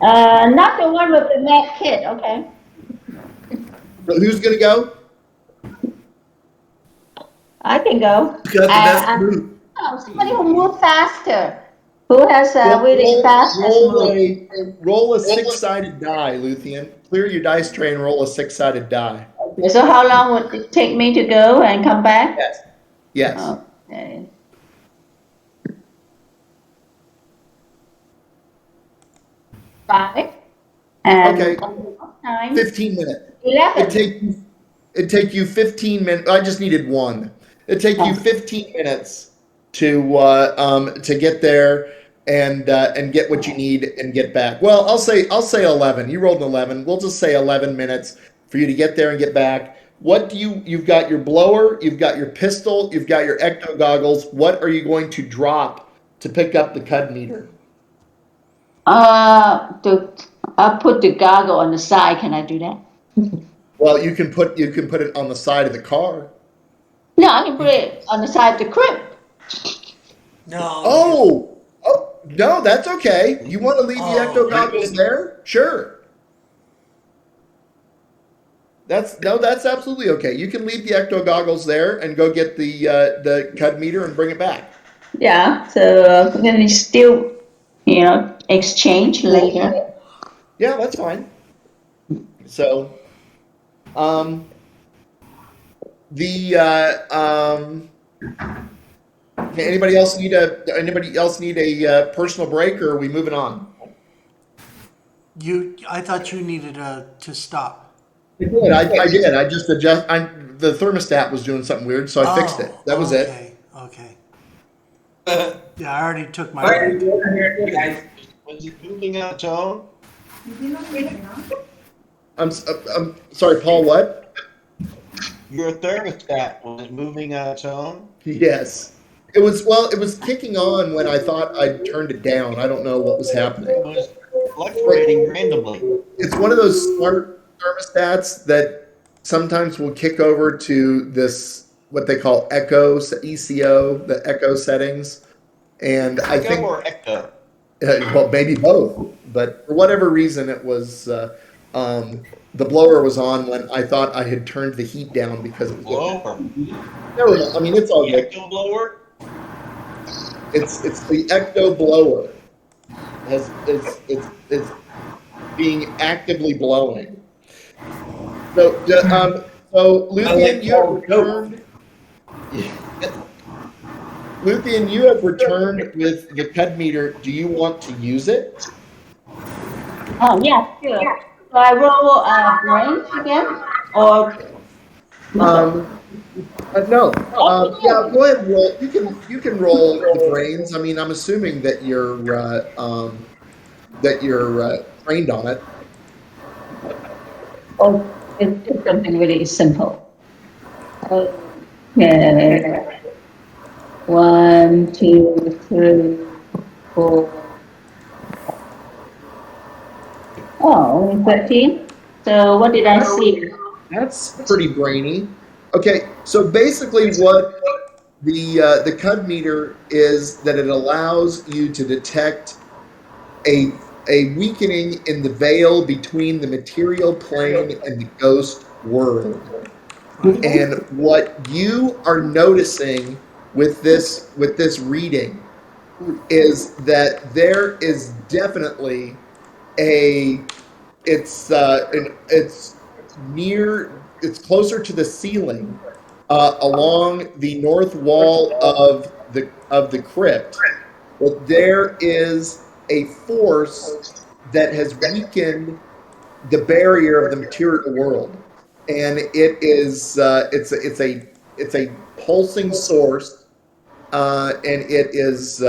Not the one with the mad kid, okay. So who's going to go? I can go. Got the best move. Somebody who moves faster. Who has really fast move. Roll a 6-sided die, Luthien. Clear your dice tray and roll a 6-sided die. Okay, so how long would it take me to go and come back? Yes. Okay. 5. And Okay. 9. 15 minutes. 11. It'd take you 15 minutes. I just needed one. It'd take you 15 minutes to get there and get what you need and get back. Well, I'll say 11. You rolled an 11. We'll just say 11 minutes for you to get there and get back. What do you've got your blower, you've got your pistol, you've got your ecto goggles. What are you going to drop to pick up the cud meter? I'll put the goggle on the side. Can I do that? Well, you can put it on the side of the car. No, I can put it on the side of the crib. No. Oh, no, that's okay. You want to leave the ecto goggles there? Sure. That's absolutely okay. You can leave the ecto goggles there and go get the cud meter and bring it back. Yeah, so we're gonna still, exchange later. Yeah, that's fine. So, anybody else need a personal break, or are we moving on? I thought you needed to stop. I did. I did. I just the thermostat was doing something weird, so I fixed it. That was it. Okay. Yeah, I already took my break. Was it moving on its own? I'm sorry, Paul. What? Your thermostat was moving on its own? Yes. It was kicking on when I thought I'd turned it down. I don't know what was happening. It was fluctuating randomly. It's one of those smart thermostats that sometimes will kick over to this, what they call echo, ECO, the echo settings. And I Echo think, or echo? well, maybe both, but for whatever reason, it was, the blower was on when I thought I had turned the heat down because it was Blower. No, I mean, it's all The good. echo blower? It's the ecto blower. It's being actively blowing. So Luthien, you have returned. Luthien, you have returned with the cud meter. Do you want to use it? Oh, yeah, sure. So I roll brains again, or? No. Yeah, go ahead and roll. You can roll the brains. I mean, I'm assuming that you're trained on it. Oh, it's something really simple. Okay. 1, 2, 3, 4. Oh, only 13. So what did I see? That's pretty brainy. Okay, so basically what the CUD meter is that it allows you to detect a weakening in the veil between the material plane and the ghost world. And what you are noticing with this reading is that there is definitely it's closer to the ceiling along the north wall of the crypt, but there is a force that has weakened the barrier of the material world, and it's a pulsing source, and it is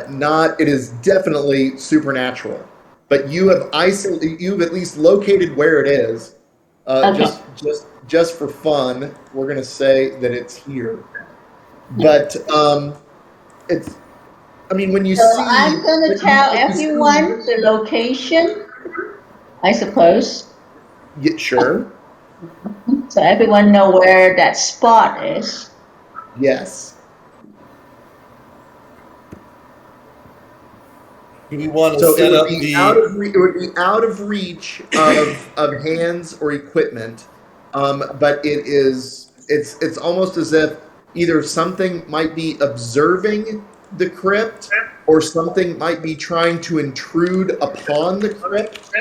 not it is definitely supernatural. But you've at least located where it is. Okay. Just for fun, we're gonna say that it's here. But it's. I mean, when you So see. I'm going to tell everyone the location, I suppose, Yeah, sure. so everyone know where that spot is. Yes. Do we want to So it set would up be the? it would be out of reach of hands or equipment, but it's almost as if either something might be observing the crypt or something might be trying to intrude upon the crypt.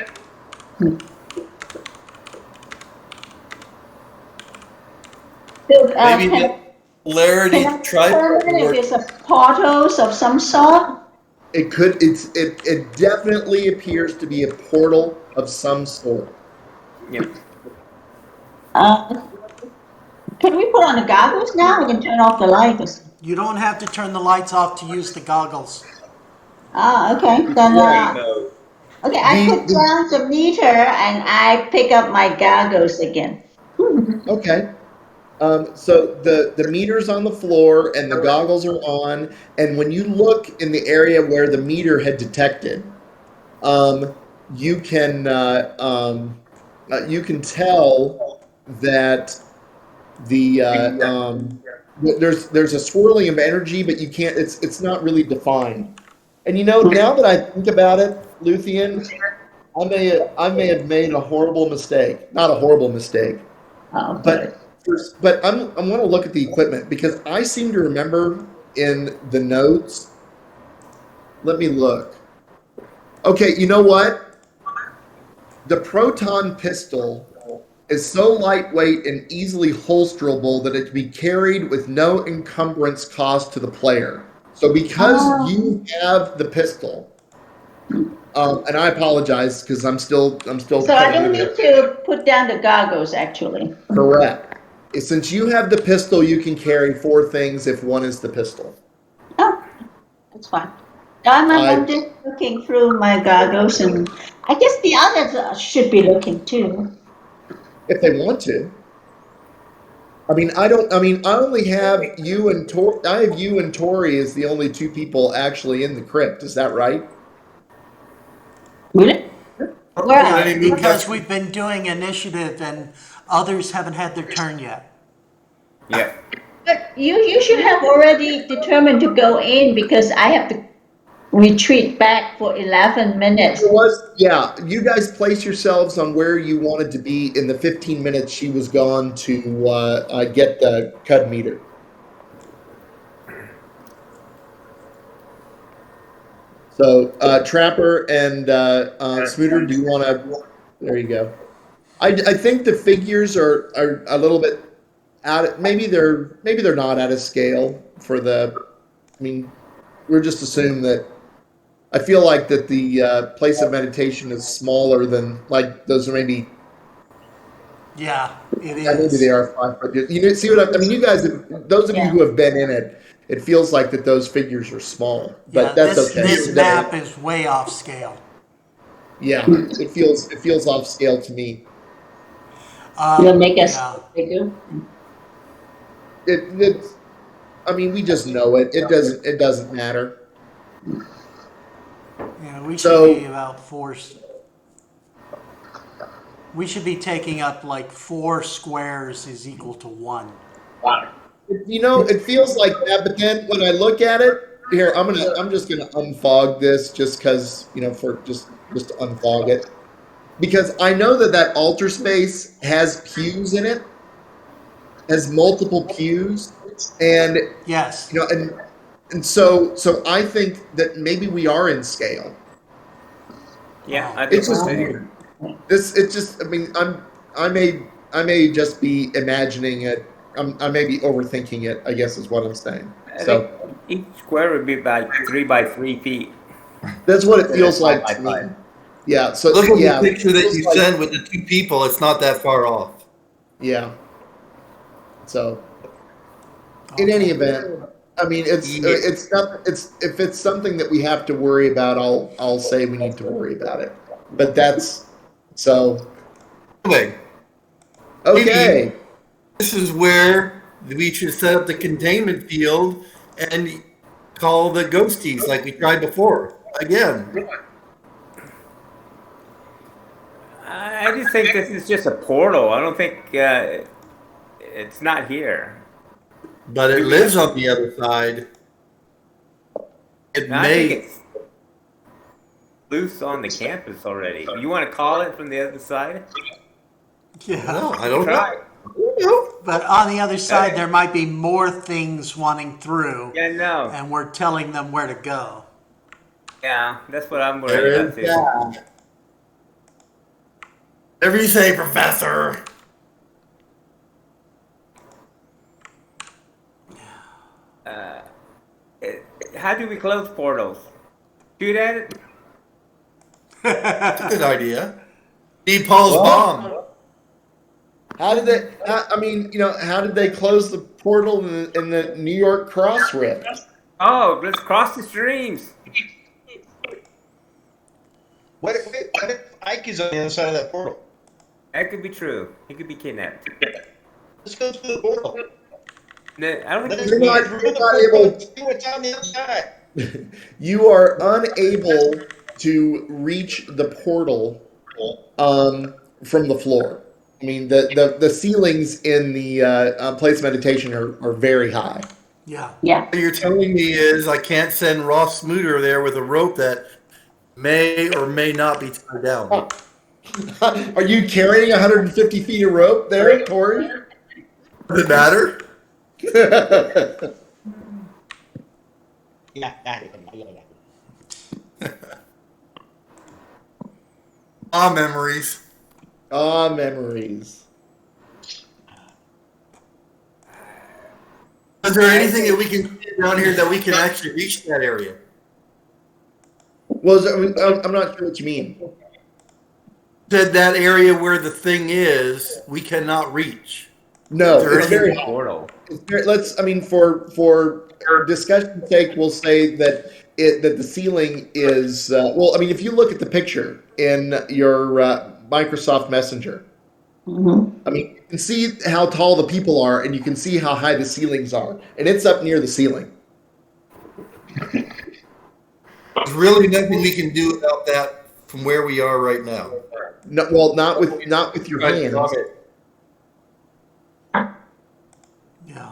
So, Maybe can Larry I try determine if work. it's a portals of some sort? It definitely appears to be a portal of some sort. Yep. Uh, can we put on the goggles now? We can turn off the lights. You don't have to turn the lights off to use the goggles. Ah, okay. Then, Right. okay, I put down the meter and I pick up my goggles again. Okay. So the meter's on the floor and the goggles are on, and when you look in the area where the meter had detected, um, you can you can tell that there's a swirling of energy, but you can't. It's not really defined. And now that I think about it, Luthien, I may have made a horrible mistake. Not a horrible mistake, Oh, good. but I'm going to look at the equipment because I seem to remember in the notes. Let me look. Okay, you know what? The proton pistol is so lightweight and easily holsterable that it can be carried with no encumbrance cost to the player. So because you have the pistol, and I apologize because I'm still So I kind of don't new need here. to put down the goggles, actually. Correct. Since you have the pistol, you can carry 4 things if one is the pistol. Oh, that's fine. I'm I just looking through my goggles, and I guess the others should be looking too. If they want to. I mean, I don't. I mean, I only have you and Tori. I have you and Tori as the only 2 people actually in the crypt. Is that right? Really? Where So are any they? move Because that's we've been doing initiative and others haven't had their turn yet. Yep. But you should have already determined to go in because I have to retreat back for 11 minutes. Yeah. You guys place yourselves on where you wanted to be in the 15 minutes she was gone to get the CUD meter. So Trapper and Smooter, do you want to? There you go. I think the figures are a little bit out. Maybe they're not out of scale for the. I mean, we're just assuming that. I feel like that the place of meditation is smaller than like those are maybe. Yeah, it Yeah, maybe they is. are 5 foot. See what I mean? You guys, those of you Yeah. who have been in it, it feels like that those figures are small, Yeah, but that's okay. this map is way off scale. Yeah, it feels off scale to me. You'll make us Yeah, bigger. It's. I mean, we just know it. It doesn't matter. yeah, we should be So about 4. We should be taking up like 4 squares is equal to 1. You know, it feels like that, but then when I look at it, here, I'm just gonna unfog this just because, you know, for just to unfog it. Because I know that altar space has pews in it, has multiple pews, and Yes. you know, and so I think that maybe we are in scale. Yeah, Wow. I It's think just I weird. It's just, I mean, I may just be imagining it. I may be overthinking it, I guess is what I'm saying. think So each square would be about 3 by 3 feet. that's what it Instead of feels 5 like by to 5. me. Yeah. So Look at the yeah, it picture that feels you like, sent with the 2 people. It's not that far off. yeah. So in any event, I mean, Yeah. it's not it's if it's something that we have to worry about, I'll say we need to worry about it. But that's so Anyway, maybe okay. this is where we should set up the containment field and call the ghosties like we tried before. Again. I just think this is just a portal. I don't think it's not here. But it lives on the other side. It I think may. it's loose on the campus already. You want to call it from the other side? Yeah. No, I don't Try. know. But on the other side, Okay. there might be more things wanting through, Yeah, no. and we're telling them where to go. Yeah, that's what I'm worried There about is too. that. Whatever you say, Professor. How do we close portals? Shoot at it? That's a good idea. Need Paul's Well, bomb. how did they? I mean, you know, how did they close the portal in the New York cross rip? Oh, let's cross the streams. What if Ike is on the other side of that portal? That could be true. He could be kidnapped. Let's go through the portal. I don't think Let's You're we not, can. you're not able. see what's on the other side. You are unable to reach the portal from the floor. I mean, the ceilings in the place of meditation are very high. Yeah. Yeah. What you're telling me is I can't send Ross Smooter there with a rope that may or may not be tied down. Are you carrying 150 feet of rope there, Tori? Does it matter? Yeah. Ah, memories. Ah, memories. Is there anything that we can see down here that we can actually reach that area? Well, I'm not sure what you mean. Said that area where the thing is, we cannot reach. No, There it's is very a high. Portal. Let's. I mean, for discussion's sake, we'll say that the ceiling is. Well, I mean, if you look at the picture in your Microsoft Messenger, Mhm. I mean, you can see how tall the people are, and you can see how high the ceilings are, and it's up near the ceiling. There's really nothing we can do about that from where we are right now. No, well, not with your Right, hands. okay. Yeah.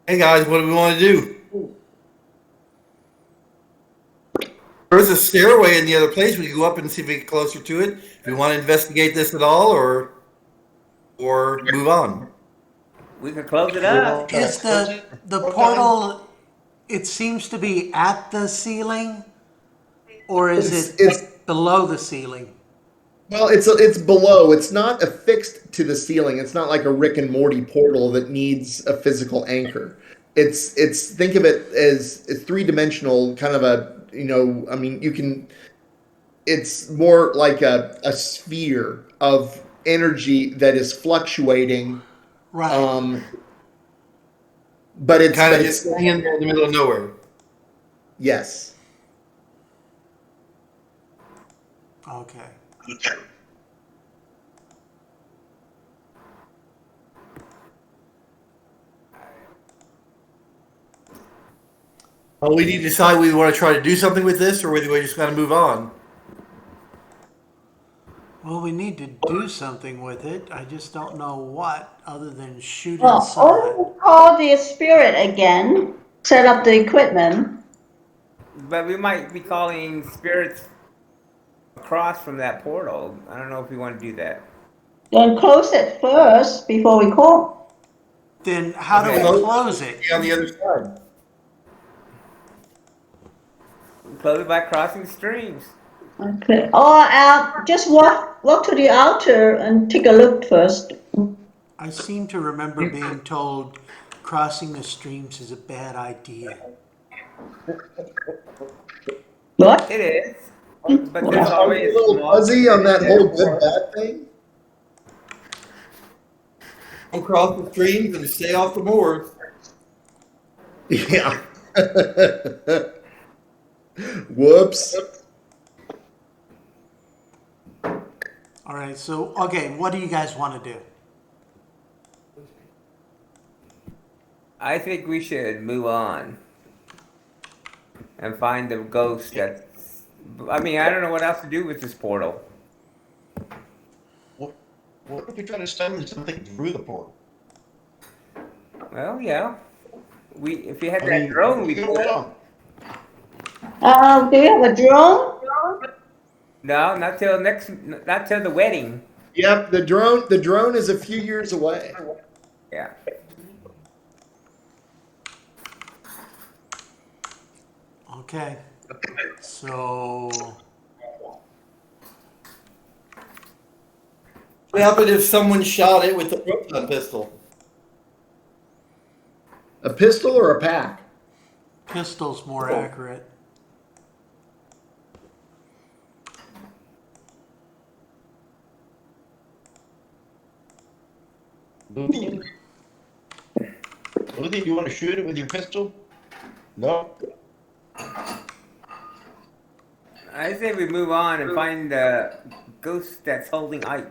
Hey guys, what do we want to do? There's a stairway in the other place. We can go up and see if we get closer to it. If we want to investigate this at all, or move on. We can close it up. Is the portal? It seems to be at the ceiling, or is It's it below the ceiling? Well, it's below. It's not affixed to the ceiling. It's not like a Rick and Morty portal that needs a physical anchor. It's think of it as it's three-dimensional, kind of a, you know, I mean, you can, it's more like a sphere of energy that is fluctuating. Right. But it's Kind of but just it's hanging there in the middle of nowhere. yes. Okay. We need to decide whether we want to try to do something with this or whether we just got to move on. Well, we need to do something with it. I just don't know what, other than shoot Well, inside. or call the spirit again, set up the equipment. But we might be calling spirits across from that portal. I don't know if we want to do that. Then close it first before we call. Then how do we Okay. close it? Be on the other side. Close it by crossing streams. Okay. Or just walk to the altar and take a look first. I seem to remember being told crossing the streams is a bad idea. What? It is. But there's Are always you a little small- fuzzy on that whole good bad thing? Don't cross the streams and stay off the moors. Yeah. Whoops. All right, so, okay, what do you guys want to do? I think we should move on and find the ghost that's. I mean, I don't know what else to do with this portal. What if we try to summon something through the portal? Well, yeah. If you had I that mean, drone, we go could. along. Do you have a drone? No, not till the wedding. Yep, the drone is a few years away. Yeah. Okay, so, What happened if someone shot it with a proton pistol? A pistol or a pack? pistol's more accurate. Luthian, you want to shoot it with your pistol? No? I say we move on and find the ghost that's holding Ike.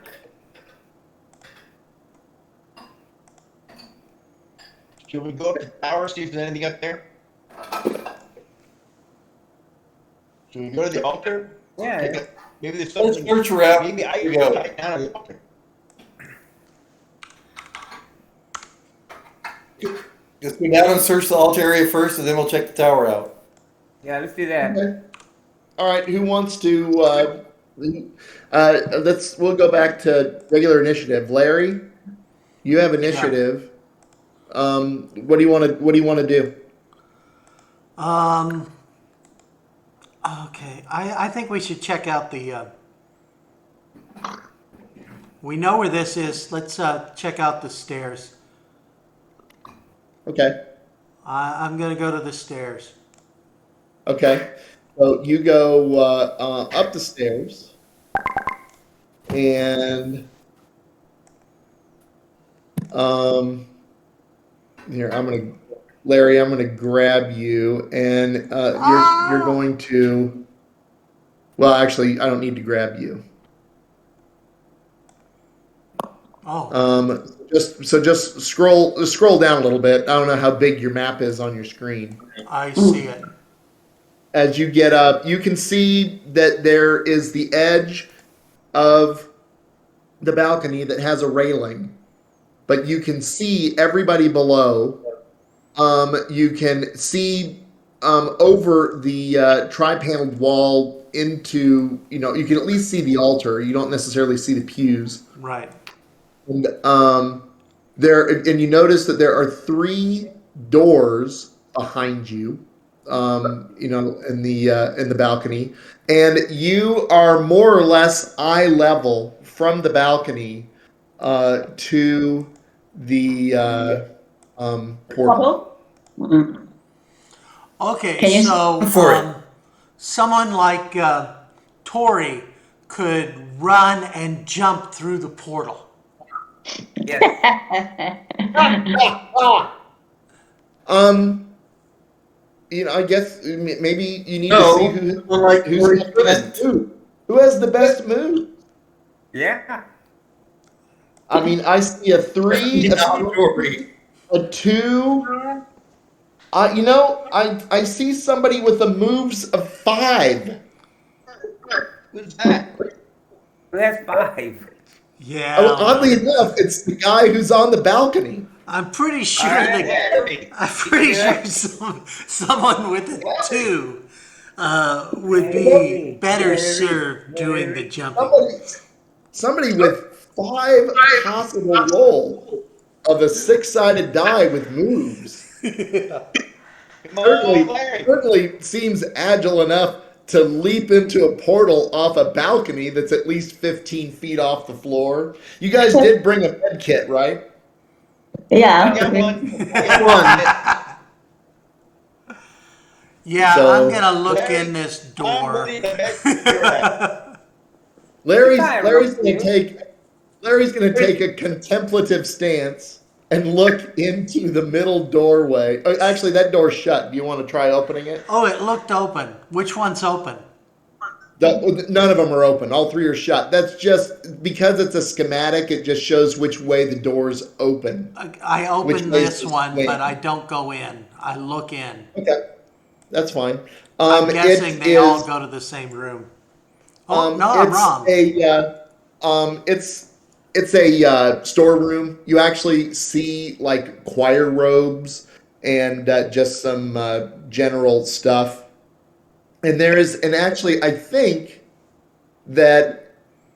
Should we go up to the tower, see if there's anything up there? Should we go to the altar? Yeah. Maybe there's Let's something. search around. Maybe I Here we can go. tie down at the altar. Just go down and search the altar area first, and then we'll check the tower out. Yeah, let's do that. Okay. All right, who wants to? We'll go back to regular initiative. Larry, you have initiative. What do you want to do? Okay, I think we should check out the, we know where this is. Let's check out the stairs. Okay. I'm going to go to the stairs. Okay. So you go up the stairs, and here Larry, I'm gonna grab you, and you're going to. Well, actually, I don't need to grab you. Oh, Just scroll down a little bit. I don't know how big your map is on your screen. I see it. As you get up, you can see that there is the edge of the balcony that has a railing, but you can see everybody below. You can see over the tri-paneled wall into, you can at least see the altar. You don't necessarily see the pews. Right. And you notice that there are 3 doors behind you. In the balcony, and you are more or less eye level from the balcony to the portal. Mhm. Okay, Can you- so For it. someone like Tori could run and jump through the portal. Yes. I guess maybe you need No, to see who like who's Tori got the best couldn't. move. Who has the best move? Yeah. I mean, I see a 3, Not Tori. a 2, I see somebody with the moves of 5. Who's that? That's 5. Yeah, Oh, oddly well, enough, it's the guy who's on the balcony. I'm pretty sure Alright, that Larry. I'm pretty Yeah. sure someone with a 2 would be Larry, better Larry, served doing the Larry. jumping. Somebody with 5 possible rolls of a 6-sided die with moves. Come on, Larry. Certainly seems agile enough to leap into a portal off a balcony that's at least 15 feet off the floor. You guys did bring a med kit, right? I Yeah. got one. I got one. Yeah, So- I'm gonna look Larry, in this I'm door. ready to bet you're right. Larry's gonna take a contemplative stance and look into the middle doorway. Oh, actually, that door's shut. Do you want to try opening it? Oh, it looked open. Which one's open? None of them are open. All 3 are shut. That's just because it's a schematic. It just shows which way the doors open. I Which open way this is one, the but I don't go in. I look in. Okay, that's fine. I'm guessing it they all is- go to the same room. Oh, no, I'm it's wrong. It's a storeroom. You actually see like choir robes and just some general stuff. And actually, I think that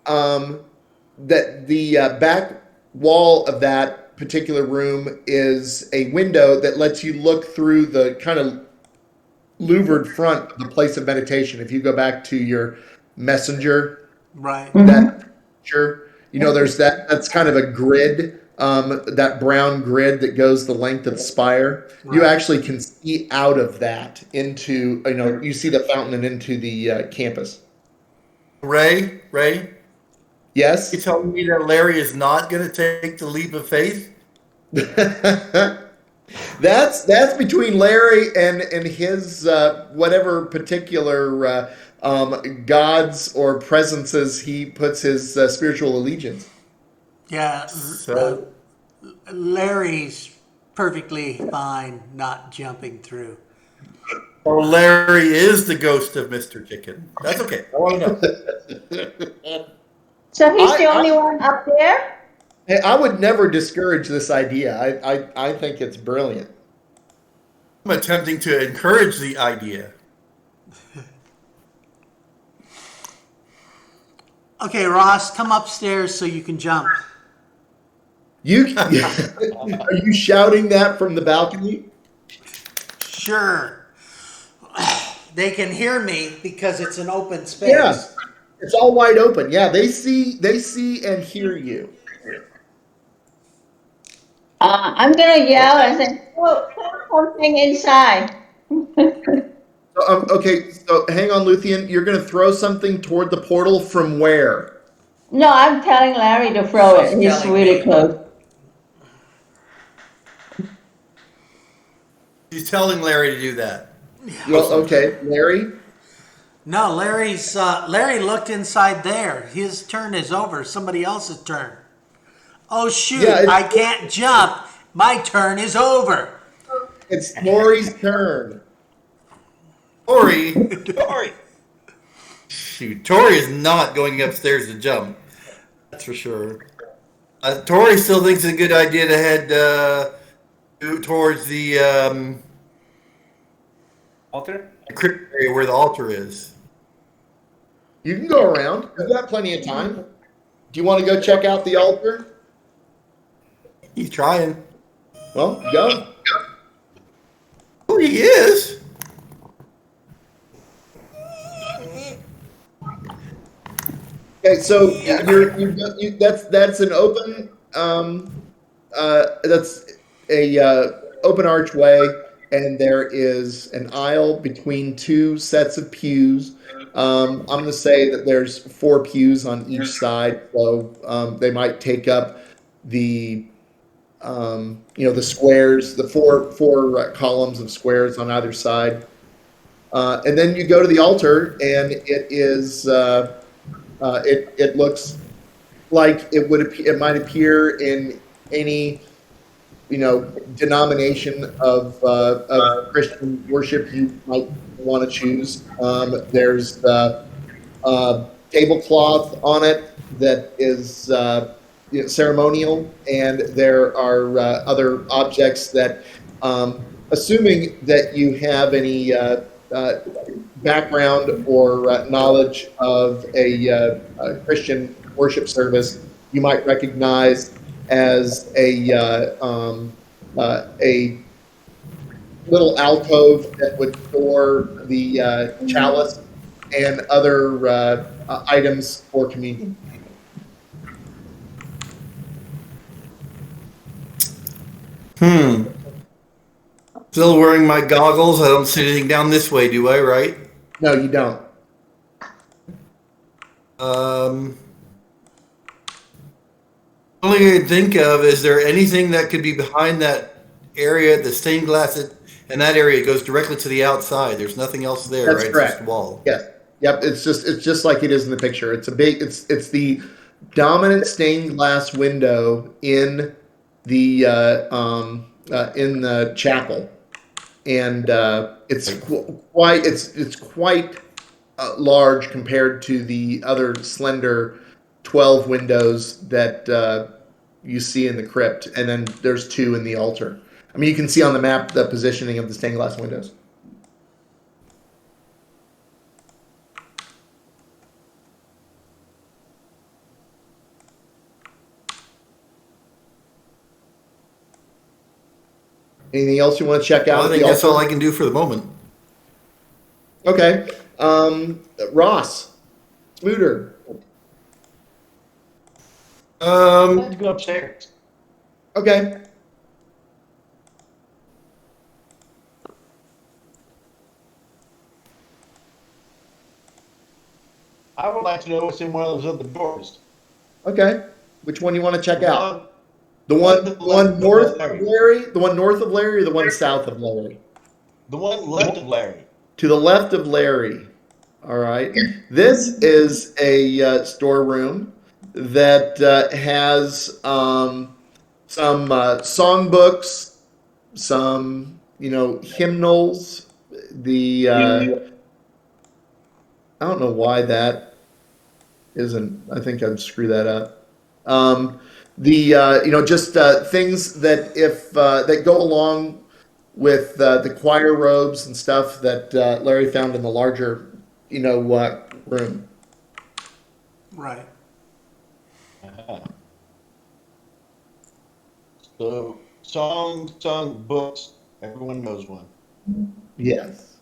that the back wall of that particular room is a window that lets you look through the kind of louvered front of the place of meditation. If you go back to your messenger, Right. that picture, there's that's kind of a grid, that brown grid that goes the length of the spire. You Right. actually can see out of that into, you see the fountain and into the campus. Ray, Yes? you telling me that Larry is not going to take the leap of faith? That's between Larry and his whatever particular gods or presences he puts his spiritual allegiance. Yeah, So, Larry's perfectly fine not jumping through. Larry is the ghost of Mr. Chicken. That's okay. I want to know. So he's the I- only one up there? Hey, I would never discourage this idea. I think it's brilliant. I'm attempting to encourage the idea. Okay, Ross, come upstairs so you can jump. Are you shouting that from the balcony? Sure. They can hear me because it's an open space. Yeah. It's all wide open. Yeah, they see and hear you. I'm gonna yell and say, "Put something inside." Okay, so hang on, Luthien. You're going to throw something toward the portal from where? No, I'm telling Larry to throw it. She's He's telling really me. close. He's telling Larry to do that. Well, okay, Larry. No, Larry looked inside there. His turn is over. Somebody else's turn. Oh shoot, Yeah, I can't jump. My turn is over. It's Lori's turn. Tori, Sorry. shoot, Tori is not going upstairs to jump. That's for sure. Tori still thinks it's a good idea to head towards the Alter? crypt area where the altar is. You can go around. You've got plenty of time. Do you want to go check out the altar? He's trying. Well, go. Oh, he is. Okay, so that's an open that's a open archway, and there is an aisle between 2 sets of pews. I'm going to say that there's 4 pews on each side, so they might take up the the squares, the four columns of squares on either side, and then you go to the altar, and it is. It looks like it might appear in any denomination of Christian worship you might want to choose. There's tablecloth on it that is ceremonial, and there are other objects that, assuming that you have any uh, background or knowledge of a Christian worship service, you might recognize as a little alcove that would store the chalice and other items for communion. Still wearing my goggles. I don't see anything down this way, do I? Right? No, you don't. Only thing I can think of is there anything that could be behind that area, the stained glass, and that area goes directly to the outside. There's nothing else there, That's right? correct. It's just a wall. Yes. Yep. It's just like it is in the picture. It's the dominant stained glass window in the chapel, and it's quite large compared to the other slender 12 windows that you see in the crypt, and then there's 2 in the altar. I mean, you can see on the map the positioning of the stained glass windows. Anything else you want to check out? Well, I think that's all I can do for the moment. Okay. Ross, Smooter. Let's go upstairs. Okay. I would like to know what's in one of those other doors. Okay. Which one you want to check out? The one one north of Larry? The one north of Larry or the one south of Larry? The one left of Larry. To the left of Larry. All right. This is a storeroom that has some songbooks, some hymnals. I don't know why that isn't. I think I'd screw that up. Just things that if that go along with the choir robes and stuff that Larry found in the larger room. Right. So song books. Everyone knows one. Yes.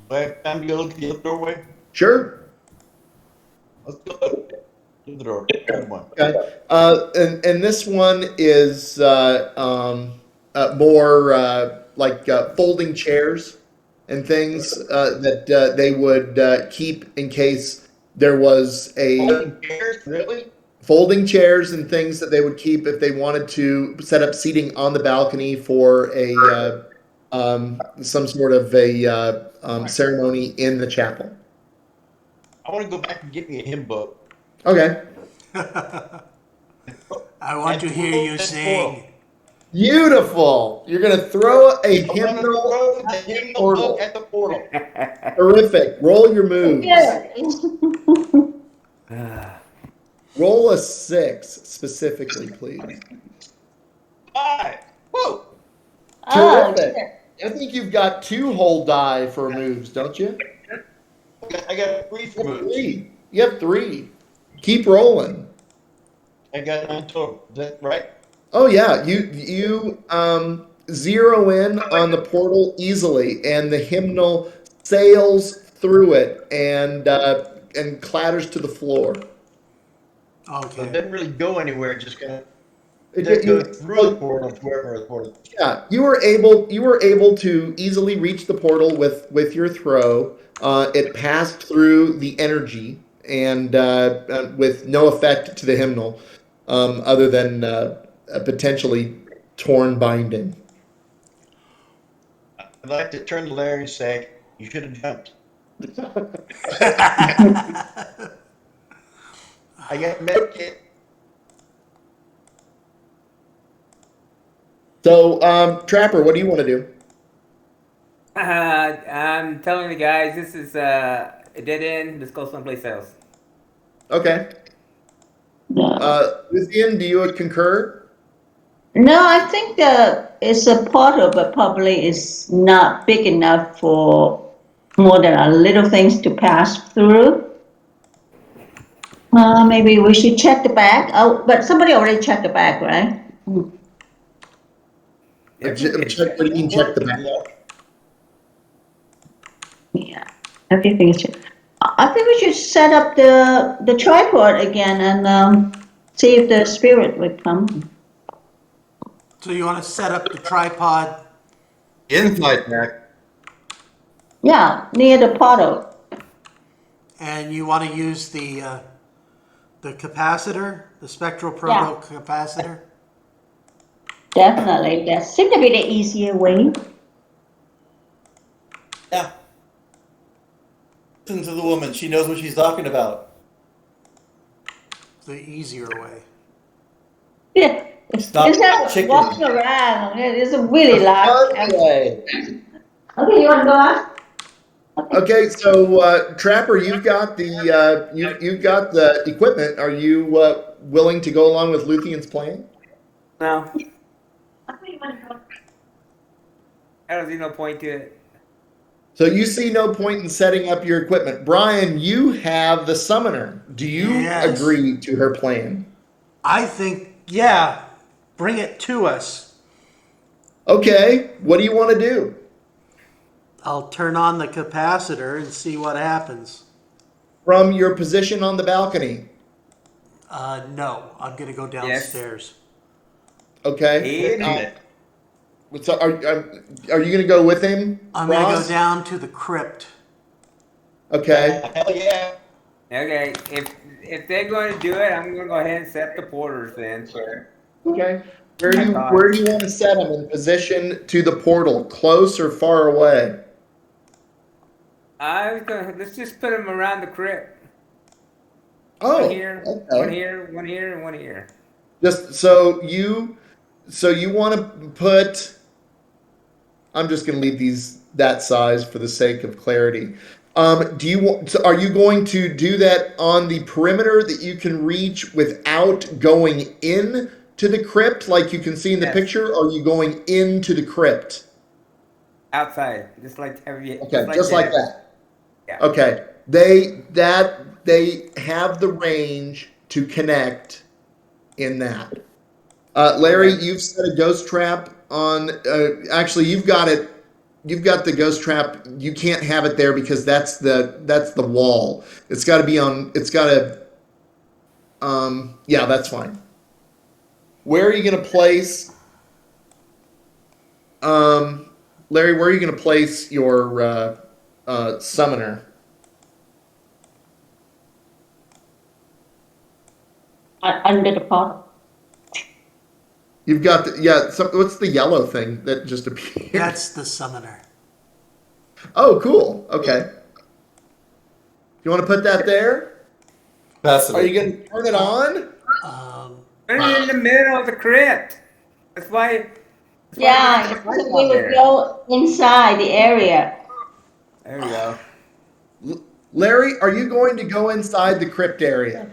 Do I have time to go look at the other doorway? Sure. Let's go to the door. Grab one. Okay. And this one is more like folding chairs and things that they would keep in case there was a Folding chairs? Really? folding chairs and things that they would keep if they wanted to set up seating on the balcony for a some sort of a ceremony in the chapel. I want to go back and get me a hymn book. Okay. I want to hear you sing. Beautiful. You're going to throw a I want to hymnal throw the hymnal book at the portal. Terrific. Roll your moves. Roll a 6 specifically, please. 5. Whoa. Terrific. I think you've got 2 whole die for moves, don't you? I got 3 for moves. 3. You have 3. Keep rolling. I got 9 total. Is that right? Oh yeah, you zero in on the portal easily, and the hymnal sails through it and clatters to the floor. So it Okay. didn't really go anywhere. It just kind of It- go you- through the portal to wherever the portal. Yeah, you were able to easily reach the portal with your throw. It passed through the energy and with no effect to the hymnal, other than a potentially torn binding. I'd like to turn to Larry and say, "You should have jumped." I got medkit. So, Trapper, what do you want to do? I'm telling the guys this is a dead end. Let's go someplace else. Okay. Lucian, do you concur? No, I think it's a portal, but probably it's not big enough for more than a little things to pass through. Maybe we should check the bag. Oh, but somebody already checked the bag, right? Check, what do you mean check the bag? Yeah, everything is checked. I think we should set up the tripod again and see if the spirit would come. So you want to set up the tripod? Inside back. Yeah, near the portal. And you want to use the capacitor, the spectral proto capacitor? Definitely, that seems to be the easier way. Yeah. Listen to the woman. She knows what she's talking about. The easier way. Yeah, Stop it's not chicken. walking around. It's a really large. Okay. Okay, you want to go out? Okay, so Trapper, you've got the you've got the equipment. Are you willing to go along with Luthion's plan? No, I don't see no point to it. So you see no point in setting up your equipment. Brian, you have the summoner. Do you Yes. agree to her plan? I think, yeah, bring it to us. Okay, what do you want to do? I'll turn on the capacitor and see what happens. From your position on the balcony. No, I'm going to go downstairs. Okay. Yeah. So are you going to go with him? I'm going to Ross? go down to the crypt. Okay. Hell yeah. Okay, if they're going to do it, I'm going to go ahead and set the porters then. Okay. Where do you want to set him in position to the portal? Close or far away? Let's just put them around the crypt. Oh, One here, okay. one here, one here, and one here. Just so you want to put. I'm just going to leave these that size for the sake of clarity. Do you want? So are you going to do that on the perimeter that you can reach without going in to the crypt, like you can see in the Yes. picture? Or are you going into the crypt? Outside, just like every. Okay, just like that. Yeah. Okay, they have the range to connect in that. Larry, Okay. you've set a ghost trap on. Actually, you've got it. You've got the ghost trap. You can't have it there because that's the wall. It's got to be on. It's got to. Yeah, that's fine. Where are you going to place? Larry, where are you going to place your summoner? Under the portal. You've got what's the yellow thing that just appeared? That's the summoner. Oh, cool. Okay. You want to put that there? Passive. Are you going to turn it on? Put it in the middle of the crypt. That's why. Yeah, that's why we it's would there. go inside the area. There we go. Larry, are you going to go inside the crypt area?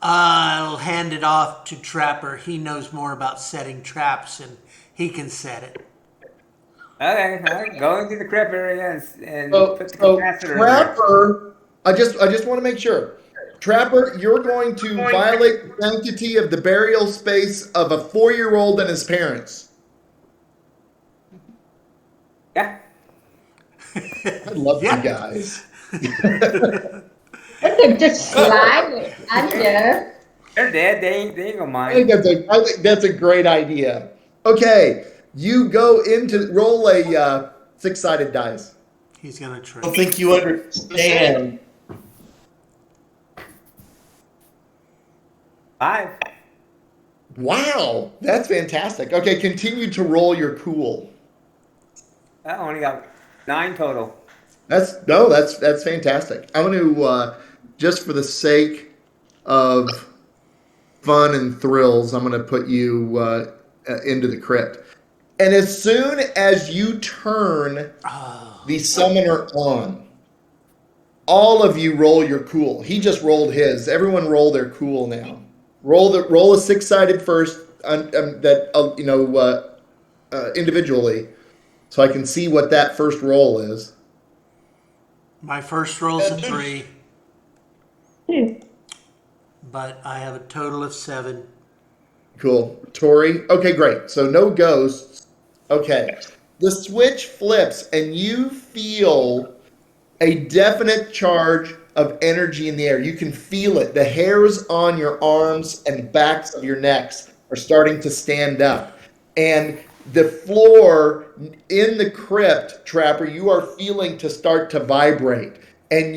I'll hand it off to Trapper. He knows more about setting traps and he can set it. Okay, all right, go into the crypt area and So, put the so capacitor in there. Trapper, I just want to make sure. Trapper, you're going to violate the sanctity of the burial space of a 4-year-old and his parents. Yeah. I love Yeah. you guys. We could just slide it under. They're dead. They ain't gonna I mind. think that's a great idea. Okay, you go into roll a 6-sided dice. He's going to I try. don't think you understand. 5. Wow, that's fantastic. Okay, continue to roll your cool. I only got 9 total. That's fantastic. I'm going to just for the sake of fun and thrills, I'm going to put you into the crypt. And as soon as you turn the summoner on, all of you roll your cool. He just rolled his. Everyone roll their cool now. Roll a 6-sided first, individually, so I can see what that first roll is. My first roll's a 3, but I have a total of 7. Cool. Tori? Okay, great. So no ghosts. Okay. The switch flips and you feel a definite charge of energy in the air. You can feel it. The hairs on your arms and backs of your necks are starting to stand up. And the floor in the crypt, Trapper, you are feeling to start to vibrate. And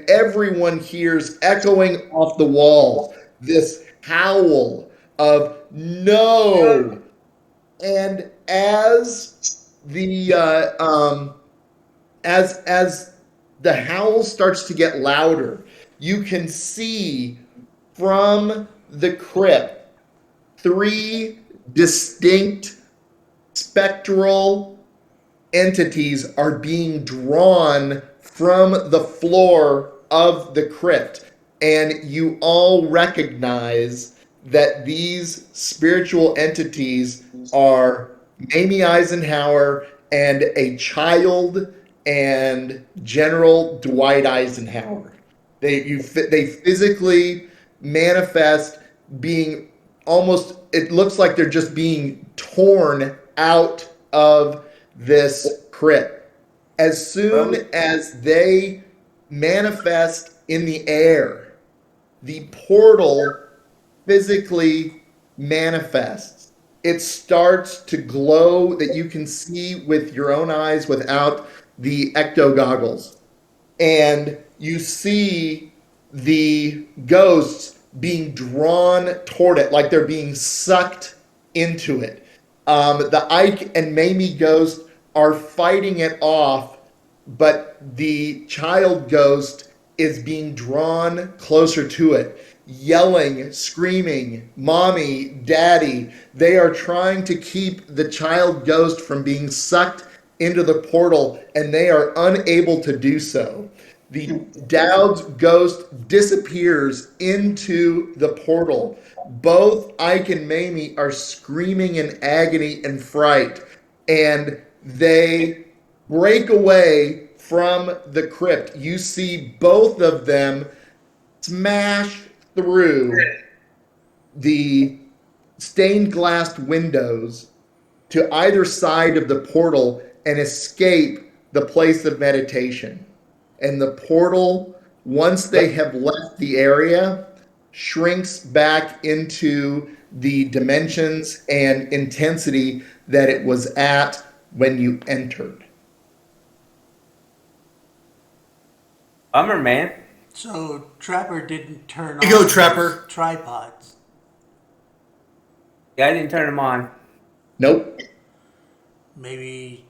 everyone hears echoing off the walls this howl of no. And as the as the howl starts to get louder, you can see from the crypt 3 distinct spectral entities are being drawn from the floor of the crypt. And you all recognize that these spiritual entities are Mamie Eisenhower and a child and General Dwight Eisenhower. They physically manifest being almost, it looks like they're just being torn out of this crypt. As soon as they manifest in the air, the portal physically manifests. It starts to glow that you can see with your own eyes without the ecto goggles. And you see the ghosts being drawn toward it, like they're being sucked into it. The Ike and Mamie ghost are fighting it off, but the child ghost is being drawn closer to it, yelling, screaming, "Mommy, Daddy." They are trying to keep the child ghost from being sucked into the portal, and they are unable to do so. The Dowd's ghost disappears into the portal. Both Ike and Mamie are screaming in agony and fright, and they break away from the crypt. You see both of them smash through the stained glass windows to either side of the portal and escape the place of meditation. And the portal, once they have left the area, shrinks back into the dimensions and intensity that it was at when you entered. Bummer, man. So Trapper didn't turn Here you on go, Trapper. those tripods. Yeah, I didn't turn them on. Nope. Maybe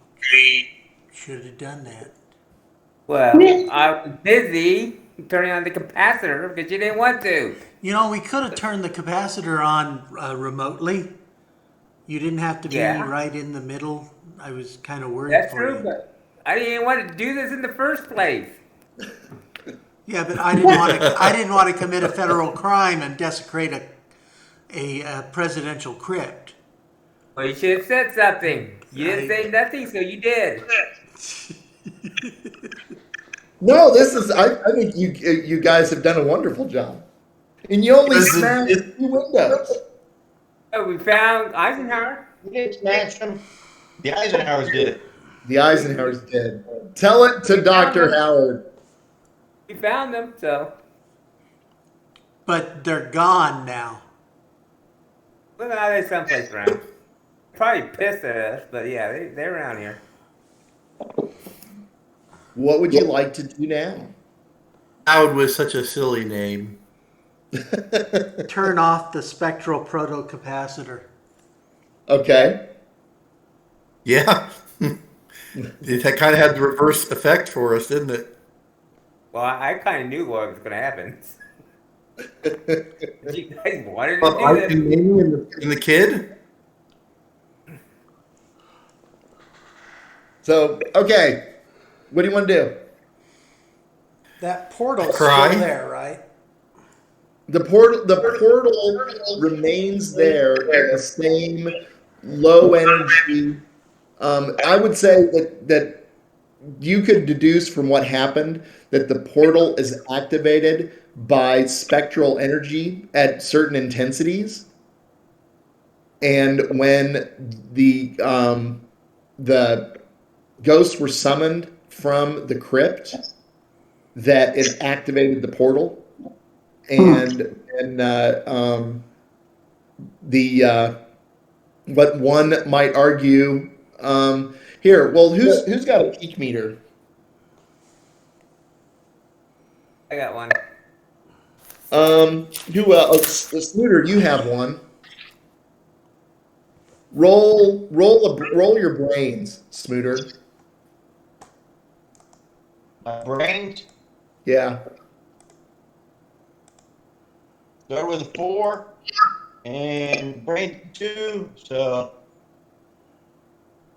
should have done that. Well, I was busy turning on the capacitor because you didn't want to. You know, we could have turned the capacitor on remotely. You didn't have to be right in the middle. I was kind of worried That's for true, you. but I didn't want to do this in the first place. Yeah, but I didn't want to. I didn't want to commit a federal crime and desecrate a presidential crypt. Well, you should have said something. You didn't say nothing, so you did. No, this is. I think you guys have done a wonderful job, and you only Listen, smashed 2 windows. Oh, we found Eisenhower. We didn't smash them. The Eisenhowers did it. The Eisenhower's dead. Tell it to Dr. Howard. We found them, so But they're gone now. look out there someplace around. Probably pissed at us, but yeah, they're around here. What would you like to do now? Howard was such a silly name. Turn off the spectral protocapacitor. Okay. Yeah. It kind of had the reverse effect for us, didn't it? Well, I kind of knew what was going to happen. You guys wanted Up to Ike do and Mamie and the kid? So, okay. What do you want to do? That portal's Cry. still there, right? The portal remains there at the same low energy. I would say that you could deduce from what happened that the portal is activated by spectral energy at certain intensities, and when the ghosts were summoned from the crypt, that it activated the portal, and the what one might argue here. Well, who's got a peak meter? I got one. Who else? Snooter, you have one. Roll your brains, Snooter. My brains Yeah. start with a 4 and brain 2, so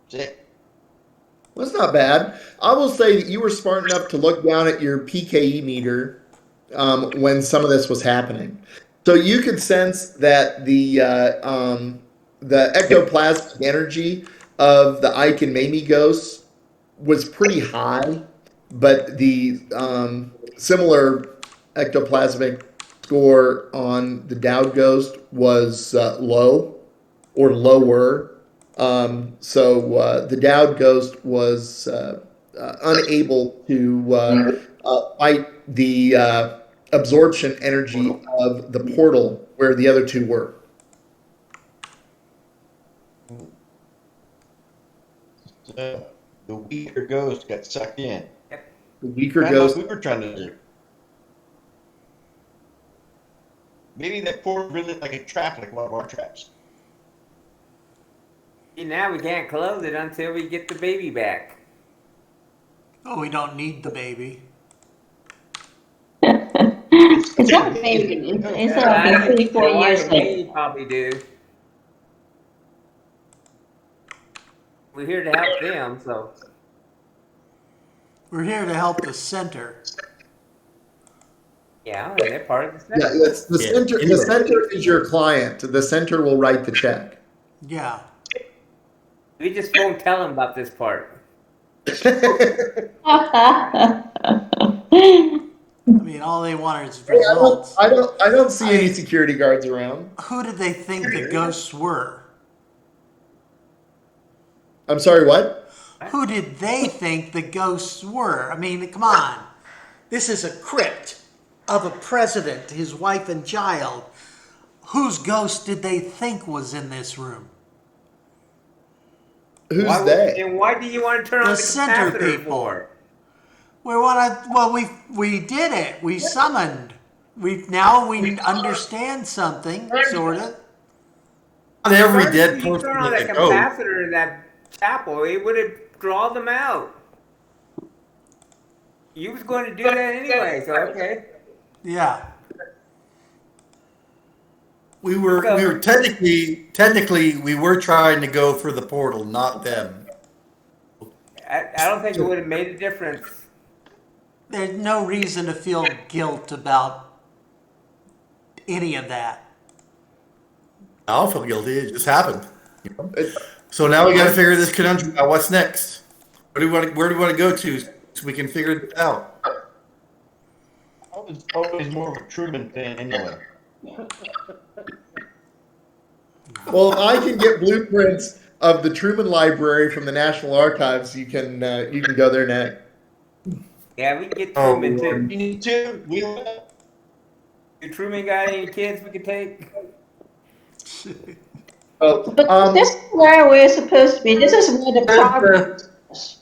6. Well, that's not bad. I will say that you were smart enough to look down at your PKE meter when some of this was happening. So you could sense that the ectoplasmic energy of the Ike and Mamie ghosts was pretty high, but the similar ectoplasmic score on the Dowd ghost was low or lower. So the Dowd ghost was unable to fight the absorption energy of the portal where the other two were. So the weaker ghost got sucked in. The weaker Kind of ghost. what we were trying to do. Maybe that portal really like a trap, like one of our traps. See, now we can't close it until we get the baby back. Oh, we don't need the baby. It's not maybe, it's not been 34 years later. We probably do. We're here to help them, so. We're here to help the center. Yeah, they're part of the Yeah, center. it's the Yeah, center. The anyway. center is your client. The center will write the check. Yeah. We just won't tell them about this part. I mean, all they want is results. I don't see any security guards around. Who did they think the ghosts were? I'm sorry, what? Who did they think the ghosts were? I mean, come on. This is a crypt of a president, his wife and child. Whose ghost did they think was in this room? Who's Why they? And why do you want to turn on The the center capacitor people. for? We did it. We summoned. We understand something, sort of. Not every First, dead you person turn on is that a ghost. capacitor in that chapel, it would have drawn them out. You was going to do that anyway, so okay. Yeah. We were technically we were trying to go for the portal, not them. I don't think it would have made a difference. There's no reason to feel guilt about any of that. I don't feel guilty. It just happened. You know? So now we got to figure this conundrum out. What's next? Where do we want to go to so we can figure it out? I was always more of a Truman fan anyway. Well, if I can get blueprints of the Truman Library from the National Archives, you can go there next. Yeah, we can get Oh, Truman too. Lord. You need to. We will. You Truman got any kids we could take? Oh, But this is where we're supposed to be. This is where the problem is.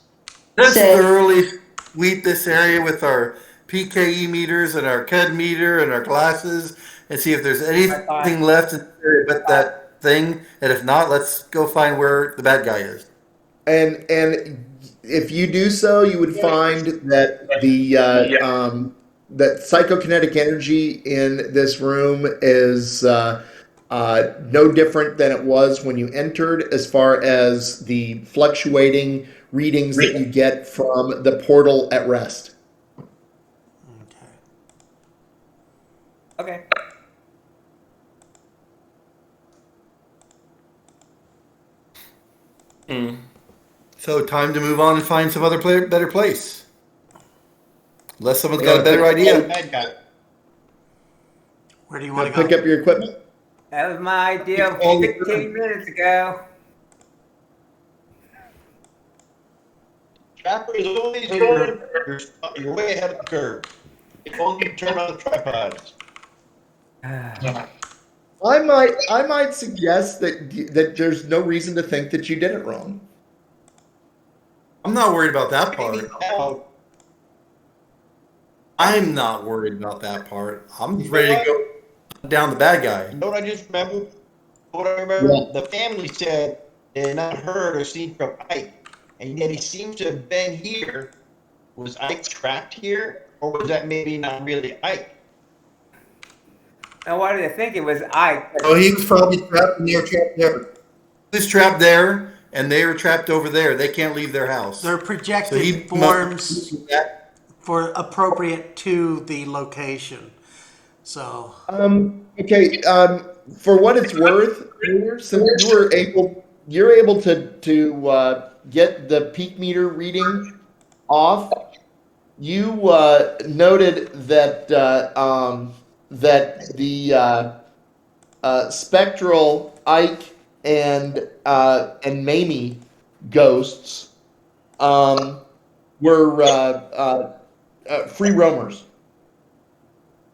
Let's So- thoroughly sweep this area with our PKE meters and our KED meter and our glasses and see if there's anything left in the area but that thing. And if not, let's go find where the bad guy is. and if you do so, you would find that that psychokinetic energy in this room is no different than it was when you entered, as far as the fluctuating readings that you get from the portal at rest. Okay. Okay. So time to move on and find some other better place. Unless someone's got a better idea. Bad guy. Where do you want to Pick go? up your equipment. That was my idea All the 15 minutes ago. Trapper is always you're way ahead of the curve. If only you turn on the tripods. I might suggest that there's no reason to think that you did it wrong. I'm not worried about that part. Now, I'm not worried about that part. I'm ready to go down the bad guy. you know what I just remembered? What I remember? Yeah. The family said they had not heard or seen from Ike, and yet he seems to have been here. Was Ike trapped here, or was that maybe not really Ike? And why did I think it was Ike? Oh, he was probably trapped and they were trapped there. He was trapped there and they were trapped over there. They can't leave their house. They're So projected he forms for appropriate to the location. So Okay. For what it's worth, since you're able to get the peak meter reading off. You noted that that the spectral Ike and Mamie ghosts were free roamers.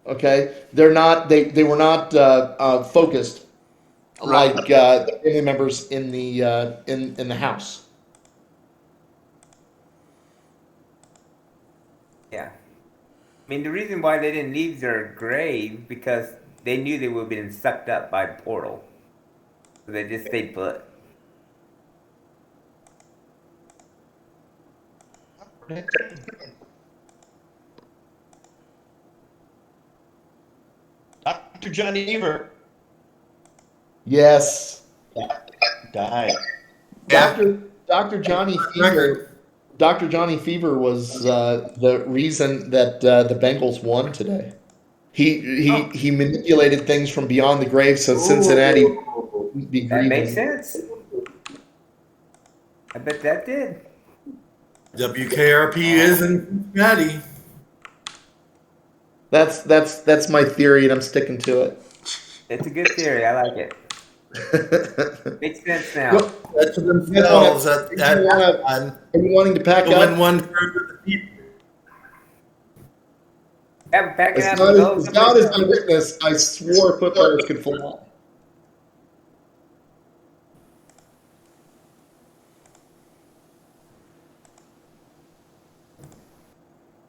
Okay, they're not. They were not focused like family members in the house. Yeah. I mean, the reason why they didn't leave their grave because they knew they would have been sucked up by the portal. So they just stayed put. Dr. Johnny Ever Yes, died. Dr. Johnny Fever. Dr. Johnny Fever was the reason that the Bengals won today. He manipulated things from beyond the grave, so Cincinnati wouldn't be That makes grieving. sense. I bet that did. WKRP is in Cincinnati. That's my theory, and I'm sticking to it. It's a good theory. I like it. Makes sense now. Well, That's for themselves. Are you wanting to pack Win up? one for the people. Yeah, packing As up God and is, go as God is someplace my else. witness, I swore footballers could fly.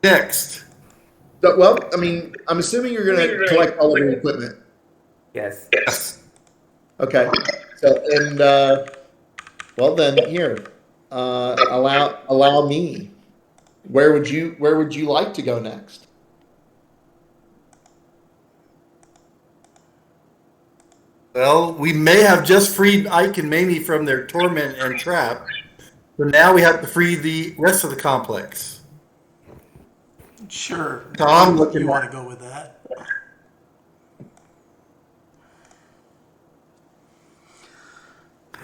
Next. So, well, I mean, I'm assuming you're going to collect all of your equipment. Yes. Yes. Okay. So, and well then, here, allow me. Where would you like to go next? Well, we may have just freed Ike and Mamie from their torment and trap, but now we have to free the rest of the complex. sure, So I'm looking you at- want to go with that.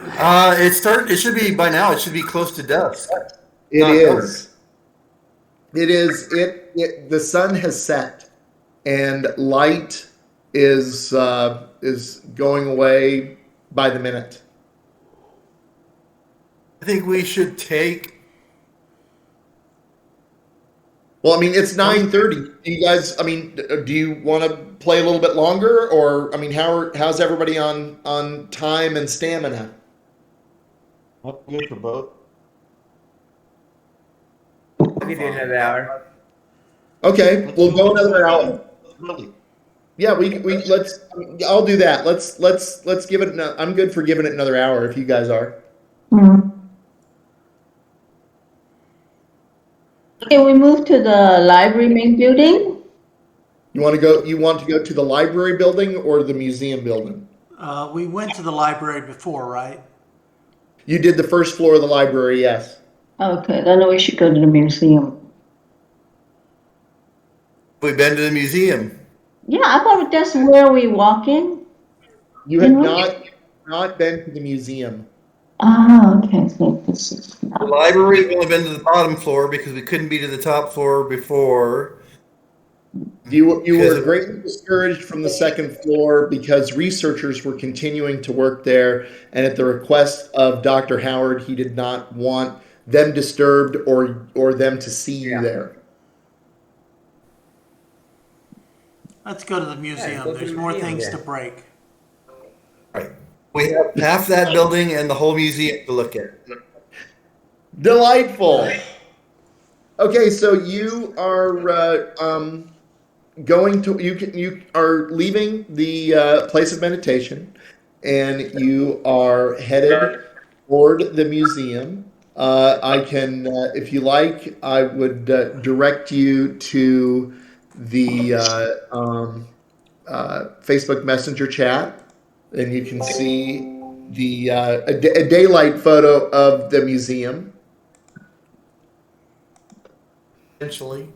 It should be by now. It should be close to dusk. It Not is. It is. The sun has set, and light is going away by the minute. I think we should take. Well, I mean, it's 9:30. Do you guys? I mean, do you want to play a little bit longer, or I mean, how's everybody on time and stamina? I'm good for both. We do another hour. Okay, we'll go another hour. Really? Yeah, we let's. I'll do that. Let's give it. I'm good for giving it another hour if you guys are. Okay, we move to the library main building. You want to go? You want to go to the library building or the museum building? We went to the library before, right? You did the first floor of the library, yes. Okay, then we should go to the museum. We've been to the museum. Yeah, I thought that's where we walk in. You have Mhm. not been to the museum. Ah, okay, so this is The not. library, we've only been to the bottom floor because we couldn't be to the top floor before. You Because were of- greatly discouraged from the second floor because researchers were continuing to work there, and at the request of Dr. Howard, he did not want them disturbed or them to see you there. Let's go to the museum. go to There's the more museum things then. to break. Right. We have half that building and the whole museum to look at. Delightful. Okay, so you are going to you are leaving the place of meditation, and you are headed toward the museum. I can, if you like, I would direct you to the Facebook Messenger chat, and you can see the a daylight photo of the museum. Essentially.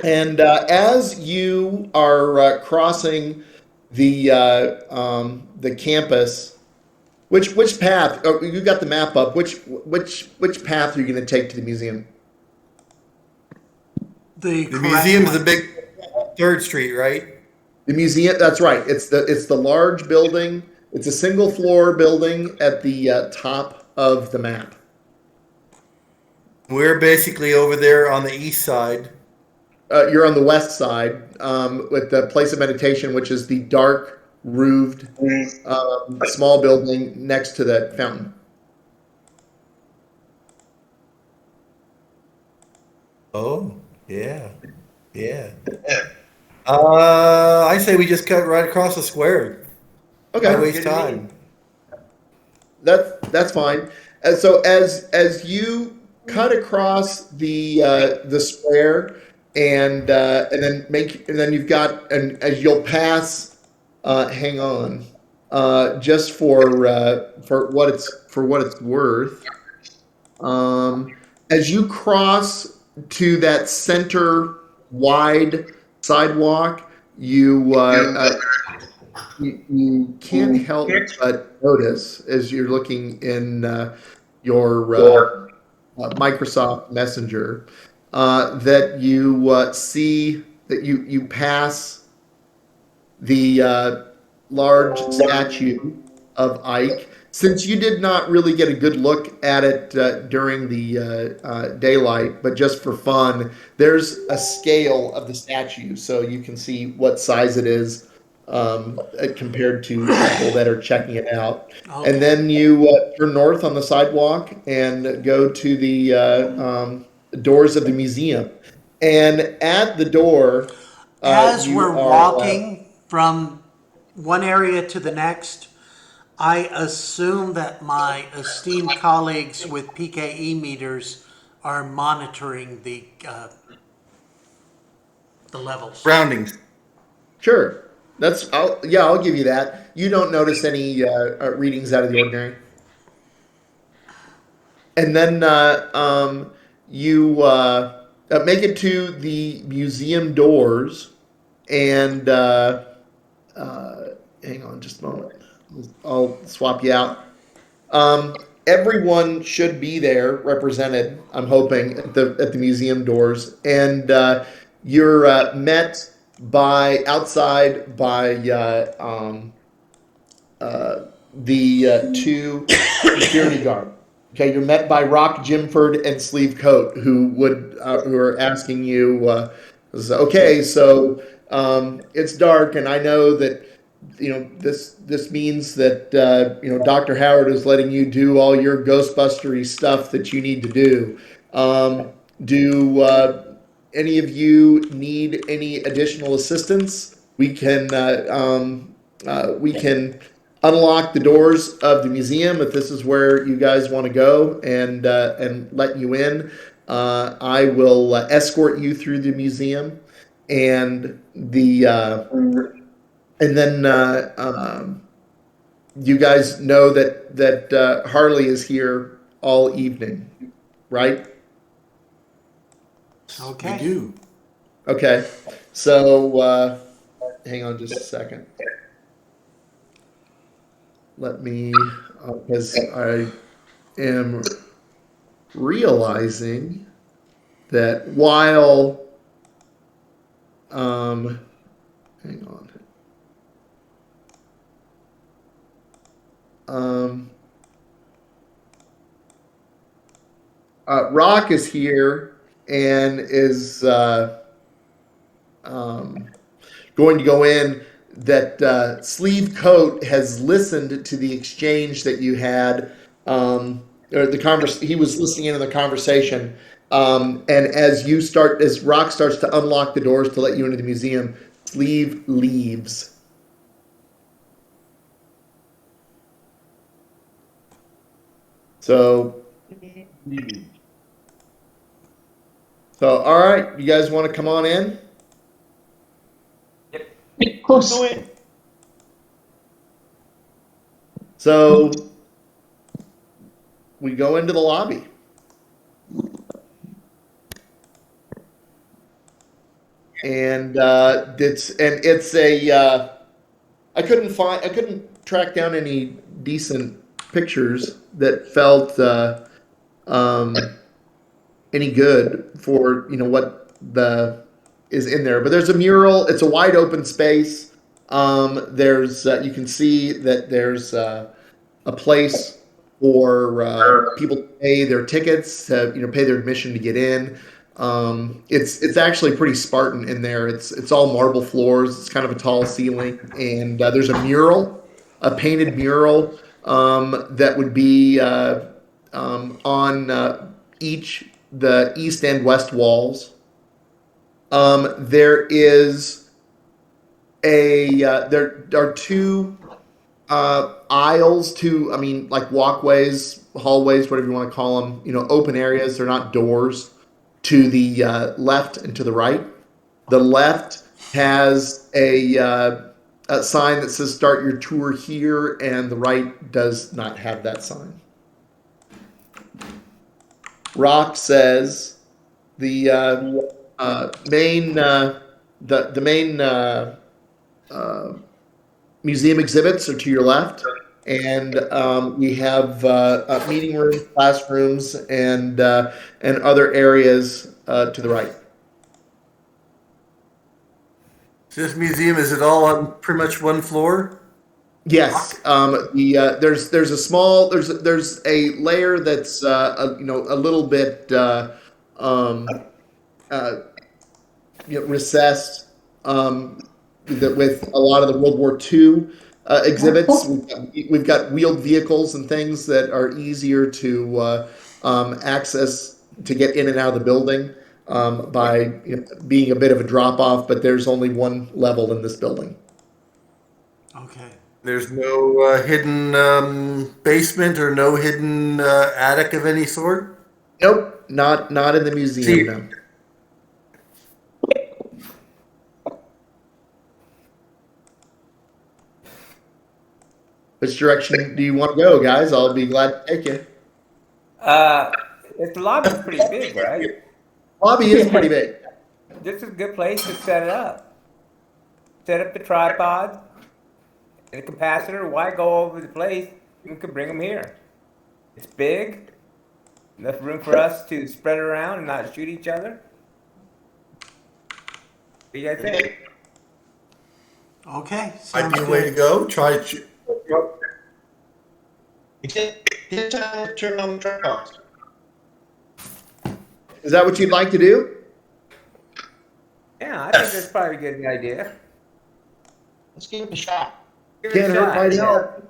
And as you are crossing the campus, which path? Oh, you got the map up. Which path are you going to take to the museum? The The correct museum's one. the big 3rd Street, right? The museum. That's right. It's the large building. It's a single floor building at the top of the map. We're basically over there on the east side. You're on the west side with the place of meditation, which is the dark roofed small building next to the fountain. Oh, yeah. Yeah. I say we just cut right across the square. Okay. Why waste Good to me. time? That's fine. And so as you cut across the square and then you've got, and as you'll pass, hang on, just for what it's worth. As you cross to that center wide sidewalk, you can't help but notice as you're looking in your Microsoft Messenger that you see that you pass the large statue of Ike. Since you did not really get a good look at it during the daylight, but just for fun, there's a scale of the statue so you can see what size it is compared to people that are checking it out. Okay. And then you turn north on the sidewalk and go to the doors of the museum. And at the door, As you we're are, walking from one area to the next, I assume that my esteemed colleagues with PKE meters are monitoring the levels. Surroundings. sure. I'll give you that. You don't notice any readings out of the ordinary. And then you make it to the museum doors, and hang on just a moment. I'll swap you out. Everyone should be there represented, I'm hoping, at the museum doors, and you're met outside by the two security guards. Okay, you're met by Rock Jimford and Sleeve Coat, who are asking you. Okay, so it's dark, and I know that this means that Dr. Howard is letting you do all your Ghostbustery stuff that you need to do. Do any of you need any additional assistance? We can unlock the doors of the museum if this is where you guys want to go, and let you in. I will escort you through the museum, and then you guys know that Harley is here all evening, right? Okay. We do. Okay, so hang on just a second. Let me, because I am realizing that while, hang on. Rock is here and is going to go in. That Sleeve Coat has listened to the exchange that you had, or he was listening in on the conversation. And as Rock starts to unlock the doors to let you into the museum, Sleeve leaves. So, all right, you guys want to come on in? Of course. Go in. So we go into the lobby. And it's a I couldn't track down any decent pictures that felt any good for what is in there. But there's a mural. It's a wide open space. There's you can see that there's a place for people to pay their tickets, to pay their admission to get in. It's actually pretty Spartan in there. It's all marble floors. It's kind of a tall ceiling, and there's a painted mural that would be on the east and west walls. There is there are two aisles, like walkways, hallways, whatever you want to call them, open areas. They're not doors, to the left and to the right. The left has a sign that says "Start your tour here," and the right does not have that sign. Rock says the main museum exhibits are to your left, and we have meeting rooms, classrooms, and other areas to the right. This museum, is it all on pretty much one floor? Yes, there's a layer that's a little bit recessed, with a lot of the World War II exhibits. We've got wheeled vehicles and things that are easier to access to get in and out of the building by being a bit of a drop off. But there's only one level in this building. Okay. There's no hidden basement or no hidden attic of any sort? Nope, not in the museum. See- No. Which direction do you want to go, guys? I'll be glad to take you. The lobby's pretty big, right? Lobby is pretty big. This is a good place to set it up. Set up the tripod and the capacitor. Why go over the place? We could bring them here. It's big. Enough room for us to spread around and not shoot each other. What do you guys think? Okay. Might Sounds be a way to good. go. Try. Get time to turn on the tripods. Is that what you'd like to do? Yeah, I think that's probably a good idea. Let's give it a shot. Give it a Can't hurt, shot, might yeah. help.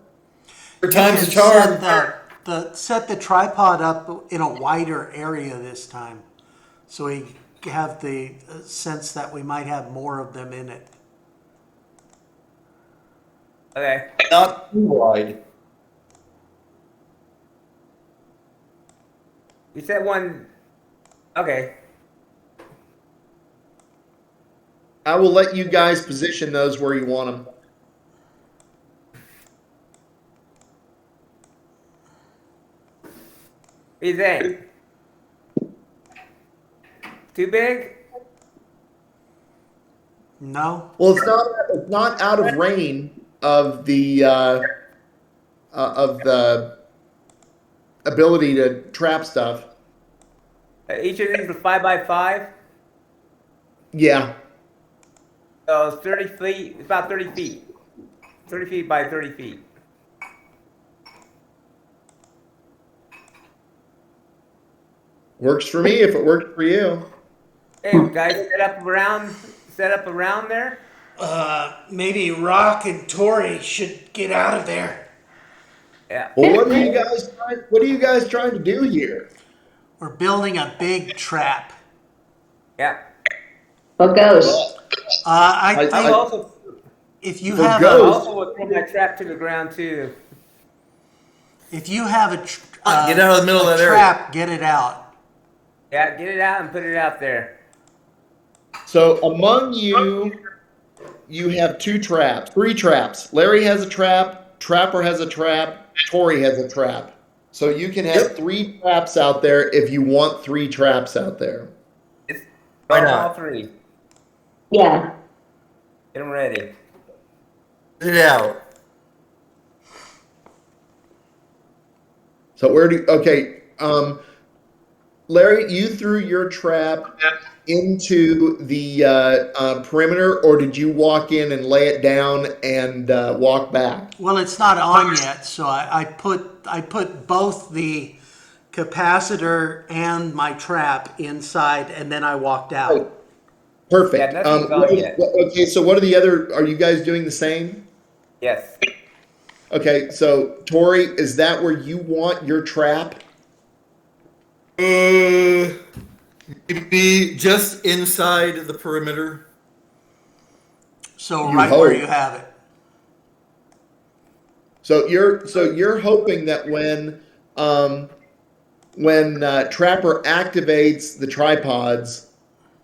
Third time's a And charm. set the tripod up in a wider area this time, so we have the sense that we might have more of them in it. Okay. Not too wide. You said one. Okay. I will let you guys position those where you want them. What do you think? Too big? No? Well, it's not out of range of the ability to trap stuff. Each of these is 5x5. Yeah. So it's 30 feet. It's about 30 feet. 30 feet by 30 feet. Works for me if it works for you. Hey, guys, set up around there. Maybe Rock and Tori should get out of there. Yeah. Well, what are you guys trying to do here? We're building a big trap. Yeah. For ghosts. I I- think I also, if you For have I ghosts. also would throw my trap to the ground too. if you have Get out of the middle of that area. trap, get it out. Yeah, get it out and put it out there. So among you, you have three traps. Larry has a trap, Trapper has a trap, Tori has a trap. So you can have 3 traps out there if you want 3 traps out there. Why Throw not? all 3. Yeah. Get them ready. Get it out. So Larry, you threw your trap into the perimeter, or did you walk in and lay it down and walk back? Well, it's not on yet, so I put both the capacitor and my trap inside, and then I walked out. Perfect. Yeah, nothing's on yet. Okay, so what are the other? Are you guys doing the same? Yes. Okay, so Tori, is that where you want your trap? Maybe just inside the perimeter. So You right where hope. you have it. So you're hoping that when Trapper activates the tripods,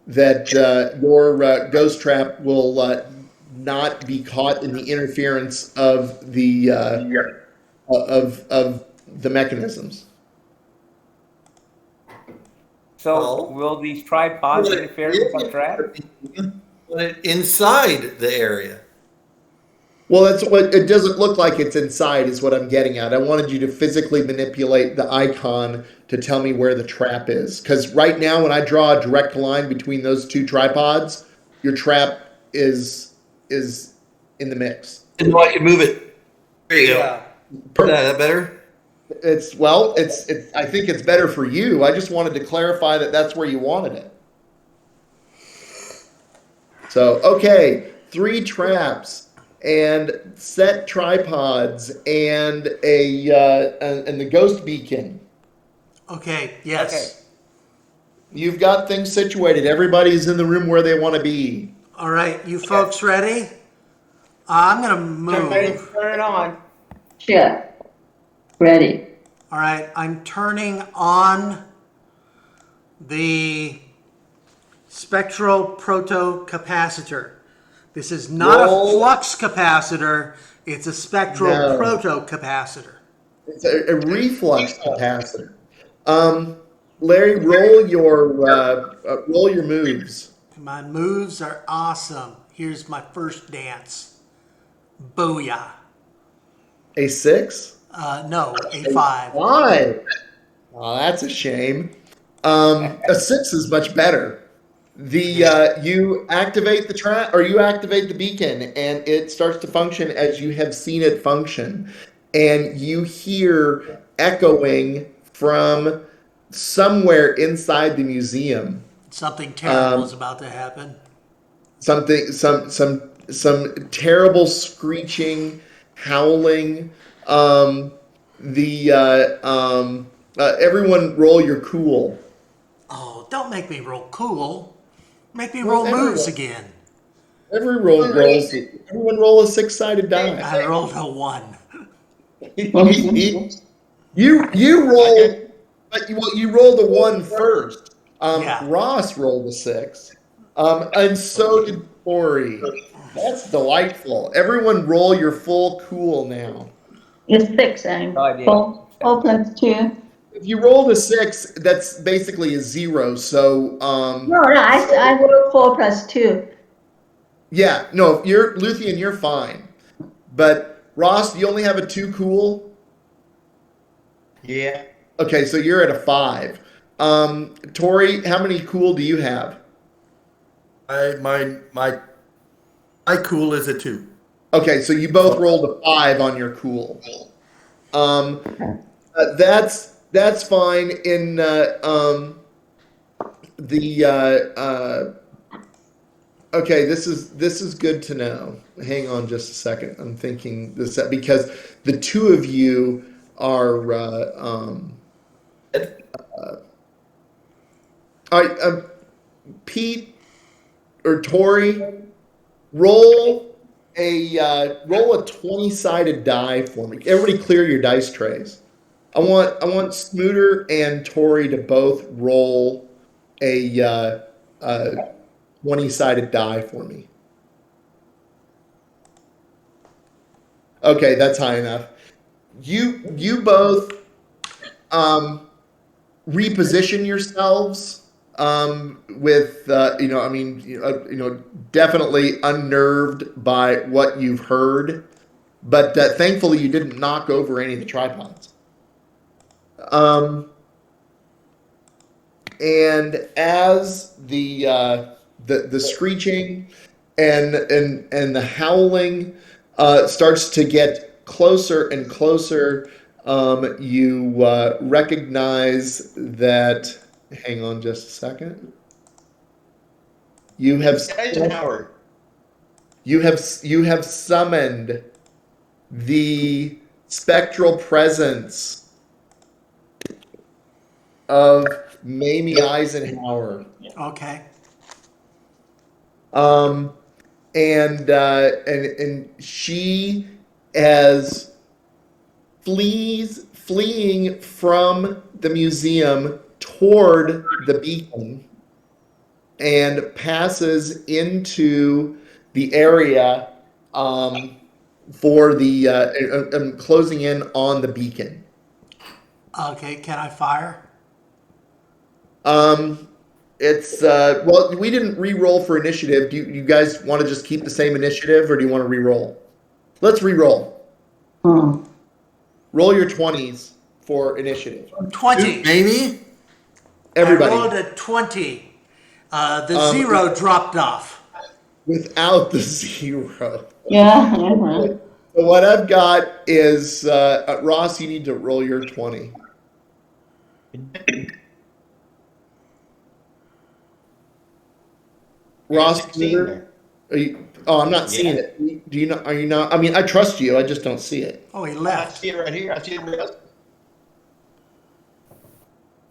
that your ghost trap will not be caught in the interference of the of the mechanisms. So Well, will these tripods interfere with my trap? Put it inside the area. Well, that's what it doesn't look like it's inside, is what I'm getting at. I wanted you to physically manipulate the icon to tell me where the trap is. Because right now, when I draw a direct line between those 2 tripods, your trap is in the mix. And why you move it? There you go. Yeah. Is that better? It's I think it's better for you. I just wanted to clarify that that's where you wanted it. So, okay, 3 traps and set tripods and and the ghost beacon. Okay. Yes. Okay. You've got things situated. Everybody's in the room where they want to be. All right. You folks ready? I'm gonna move. Turn it on. Sure. Ready. All right. I'm turning on the spectral proto capacitor. This is not Roll. a flux capacitor. It's a spectral No. proto capacitor. It's a reflux capacitor. Larry, roll your moves. My moves are awesome. Here's my first dance. Booyah. A 6? No, a 5. 5. Oh, that's a shame. A 6 is much better. You activate the trap, or you activate the beacon, and it starts to function as you have seen it function, and you hear echoing from somewhere inside the museum. Something terrible is about to happen. Some terrible screeching, howling. Everyone roll your cool. Oh, don't make me roll cool. Make me roll moves again. Everyone roll a 6-sided die. I rolled a 1. You rolled, but you rolled a 1 first. Yeah. Ross rolled a 6, and so Tori. That's delightful. Everyone roll your full cool now. It's 6, and No idea. 4 plus 2. If you rolled a 6, that's basically a 0. So, No, I rolled 4 plus 2. yeah, no, you're Luthien, you're fine. But Ross, you only have a 2 cool. Yeah. Okay, so you're at a 5. Tori, how many cool do you have? My cool is a 2. Okay, so you both rolled a 5 on your cool. That's fine. In okay, this is good to know. Hang on just a second. I'm thinking this because the two of you are Pete or Tori, roll a 20-sided die for me. Everybody clear your dice trays. I want Smooter and Tori to both roll a 20-sided die for me. Okay, that's high enough. You both reposition yourselves with definitely unnerved by what you've heard, but thankfully you didn't knock over any of the tripods. And as the screeching and the howling starts to get closer and closer, you recognize that. Hang on just a second. You have Eisenhower. You have summoned the spectral presence of Mamie Eisenhower. Okay. And she has fleeing from the museum toward the beacon and passes into the area for the closing in on the beacon. Okay, can I fire? It's well, we didn't re-roll for initiative. Do you guys want to just keep the same initiative, or do you want to re-roll? Let's re-roll. Roll your 20s for initiative. 20. Maybe? Everybody. I rolled a 20. The 0 dropped off. Without the 0. Yeah. So what I've got is Ross. You need to roll your 20. Ross, are you? Oh, I'm not seeing it. Do you know? Are you not? I mean, I trust you. I just don't see it. Oh, he I left. see it right here. I see it right.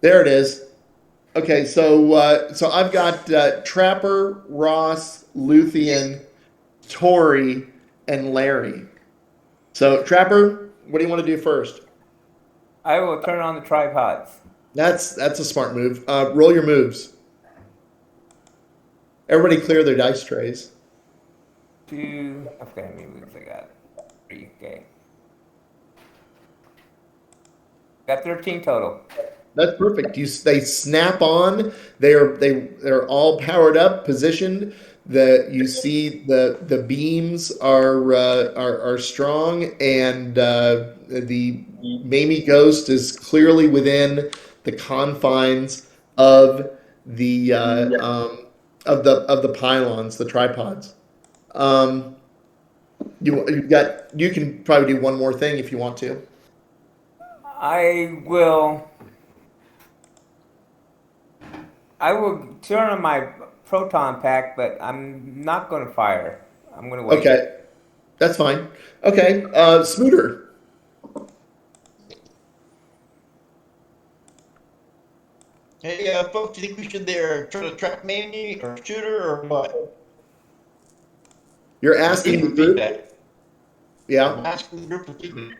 There it is. Okay, so I've got Trapper, Ross, Luthien, Tori, and Larry. So Trapper, what do you want to do first? I will turn on the tripods. That's a smart move. Roll your moves. Everybody clear their dice trays. 2. Okay, how many moves I got? 3. Okay. Got 13 total. That's perfect. They snap on. They're all powered up, positioned. You see the beams are strong, and the Mamie Ghost is clearly within the confines of the pylons, the tripods. You can probably do one more thing if you want to. I will turn on my proton pack, but I'm not going to fire. I'm going to wait. Okay, that's fine. Okay, Smooter. Hey, folks, do you think we should try to trap Mamie or shoot her or what? You're asking the group? I'm Yeah. asking the group for feedback.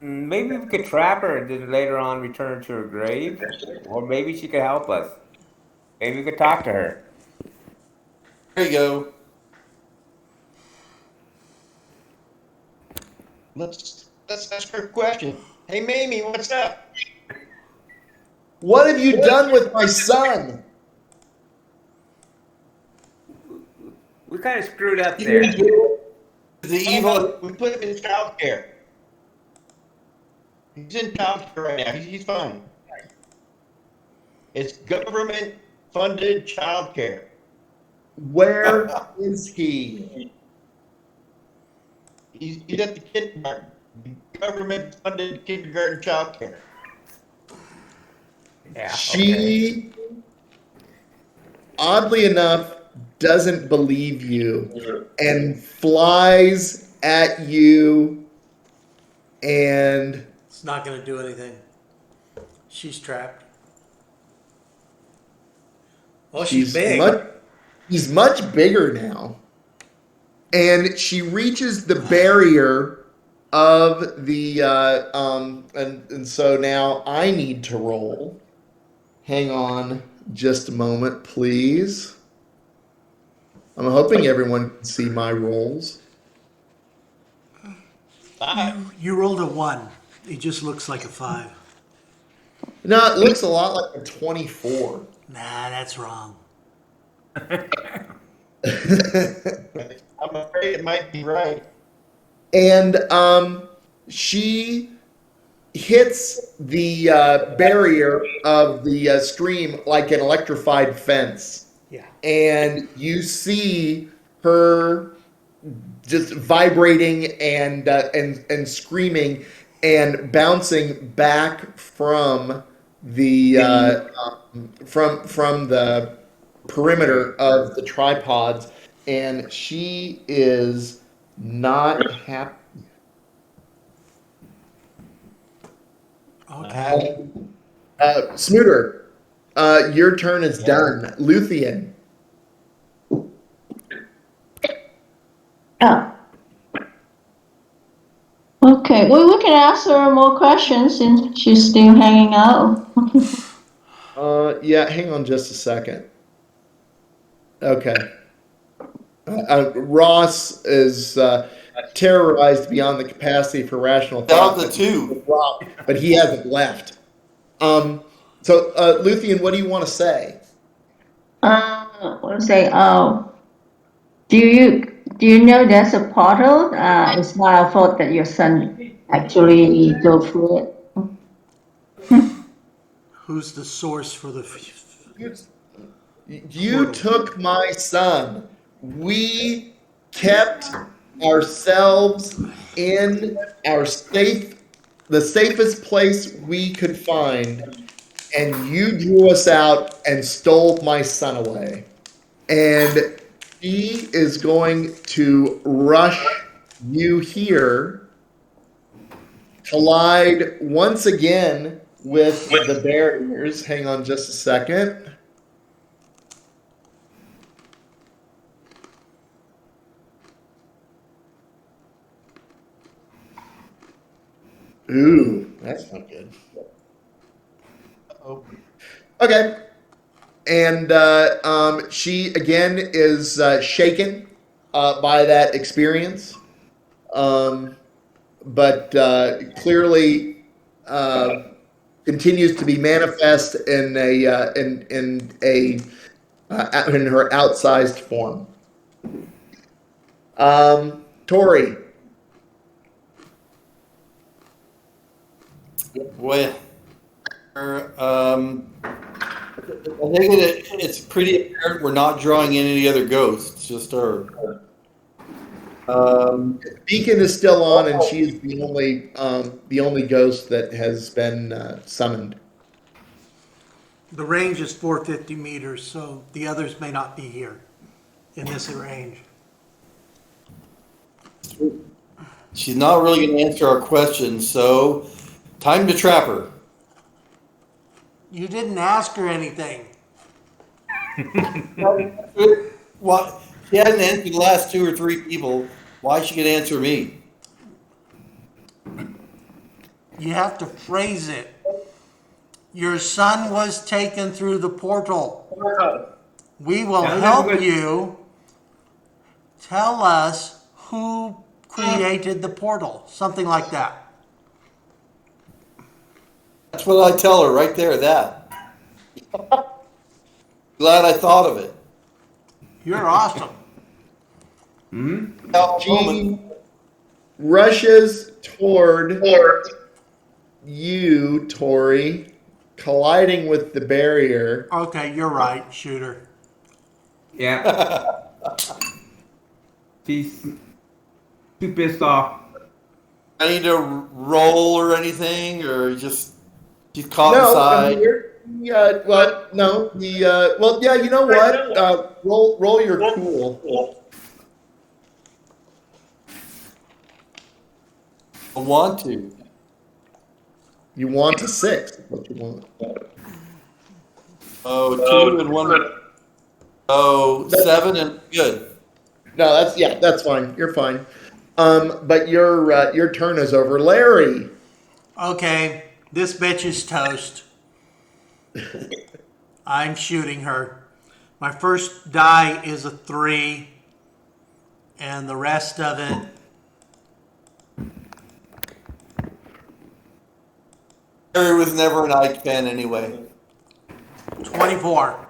Maybe we could trap her and then later on return her to her grave. Or maybe she could help us. Maybe we could talk to her. There you go. Let's ask her a question. Hey, Mamie, what's up? What have you done with my son? We kind of screwed up there. The evil. We put him in child care. He's in child care right now. He's fine. It's government-funded child care. Where is he? He's at the kindergarten. Government-funded kindergarten child care. Yeah. Okay. She, oddly enough, doesn't believe you and flies at you, and It's not going to do anything. She's trapped. Oh, she's big. She's much bigger now. And she reaches the barrier of the and so now I need to roll. Hang on just a moment, please. I'm hoping everyone can see my rolls. You rolled a 1. It just looks like a 5. No, it looks a lot like a 24. Nah, that's wrong. I'm afraid it might be right. And she hits the barrier of the stream like an electrified fence. Yeah. And you see her just vibrating and screaming and bouncing back from the from the perimeter of the tripods, and she is not happy. Okay. Snooter, your turn is done. Luthien. Oh. Okay, well, we can ask her more questions since she's still hanging out. Yeah, hang on just a second. Okay. Ross is terrorized beyond the capacity for rational thought. Down to 2. But he hasn't left. So, Luthien, what do you want to say? What to say? Oh, do you know there's a portal? It's not our fault that your son actually go through it. Who's the source for the... You took my son. We kept ourselves in the safest place we could find, and you drew us out and stole my son away. And he is going to rush you here, collide once again with the barriers. Hang on just a second. Ooh, that's not good. Oh, Okay. And she, again, is shaken by that experience. But clearly continues to be manifest in her outsized form. Tori. Well, I think it's pretty apparent we're not drawing in any other ghosts, just her. Beacon is still on, and she is the only ghost that has been summoned. The range is 450 meters, so the others may not be here in this range. She's not really going to answer our questions, so time to trap her. You didn't ask her anything. What? She hasn't answered the last 2 or 3 people. Why she could answer me? You have to phrase it. Your son was taken through the portal. We will help you, tell us who created the portal. Something like that. That's what I tell her right there, that. Glad I thought of it. You're awesome. She rushes toward you, Tori, colliding with the barrier. Okay, you're right, shooter. Yeah. She's too pissed off. I need to roll or anything, or just she's caught No, inside. well, no, well, yeah, you know what? Roll your cool. I want to. You want a 6. Is what you want. Oh, 2 and 1. Oh, 7 and good. No, that's fine. You're fine. But your turn is over, Larry. Okay, this bitch is toast. I'm shooting her. My first die is a 3, and the rest of it. Harry was never an Ike fan anyway. 24.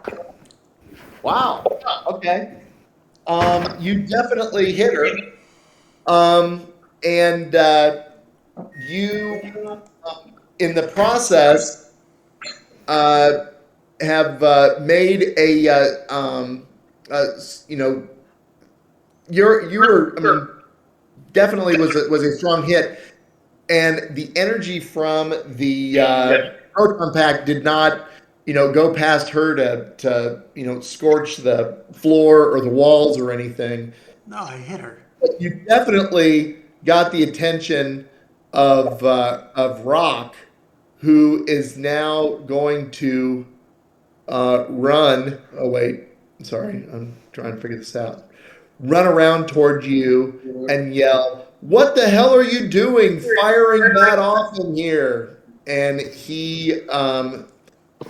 Wow. Okay. You definitely hit her. And you, in the process, have made you were, I mean, definitely was a strong hit, and the energy from the proton pack did not, go past her to scorch the floor or the walls or anything. No, I hit her. You definitely got the attention of Rock, who is now going to run. Oh wait, sorry, I'm trying to figure this out. Run around towards you and yell, "What the hell are you doing? Firing that off in here!" And he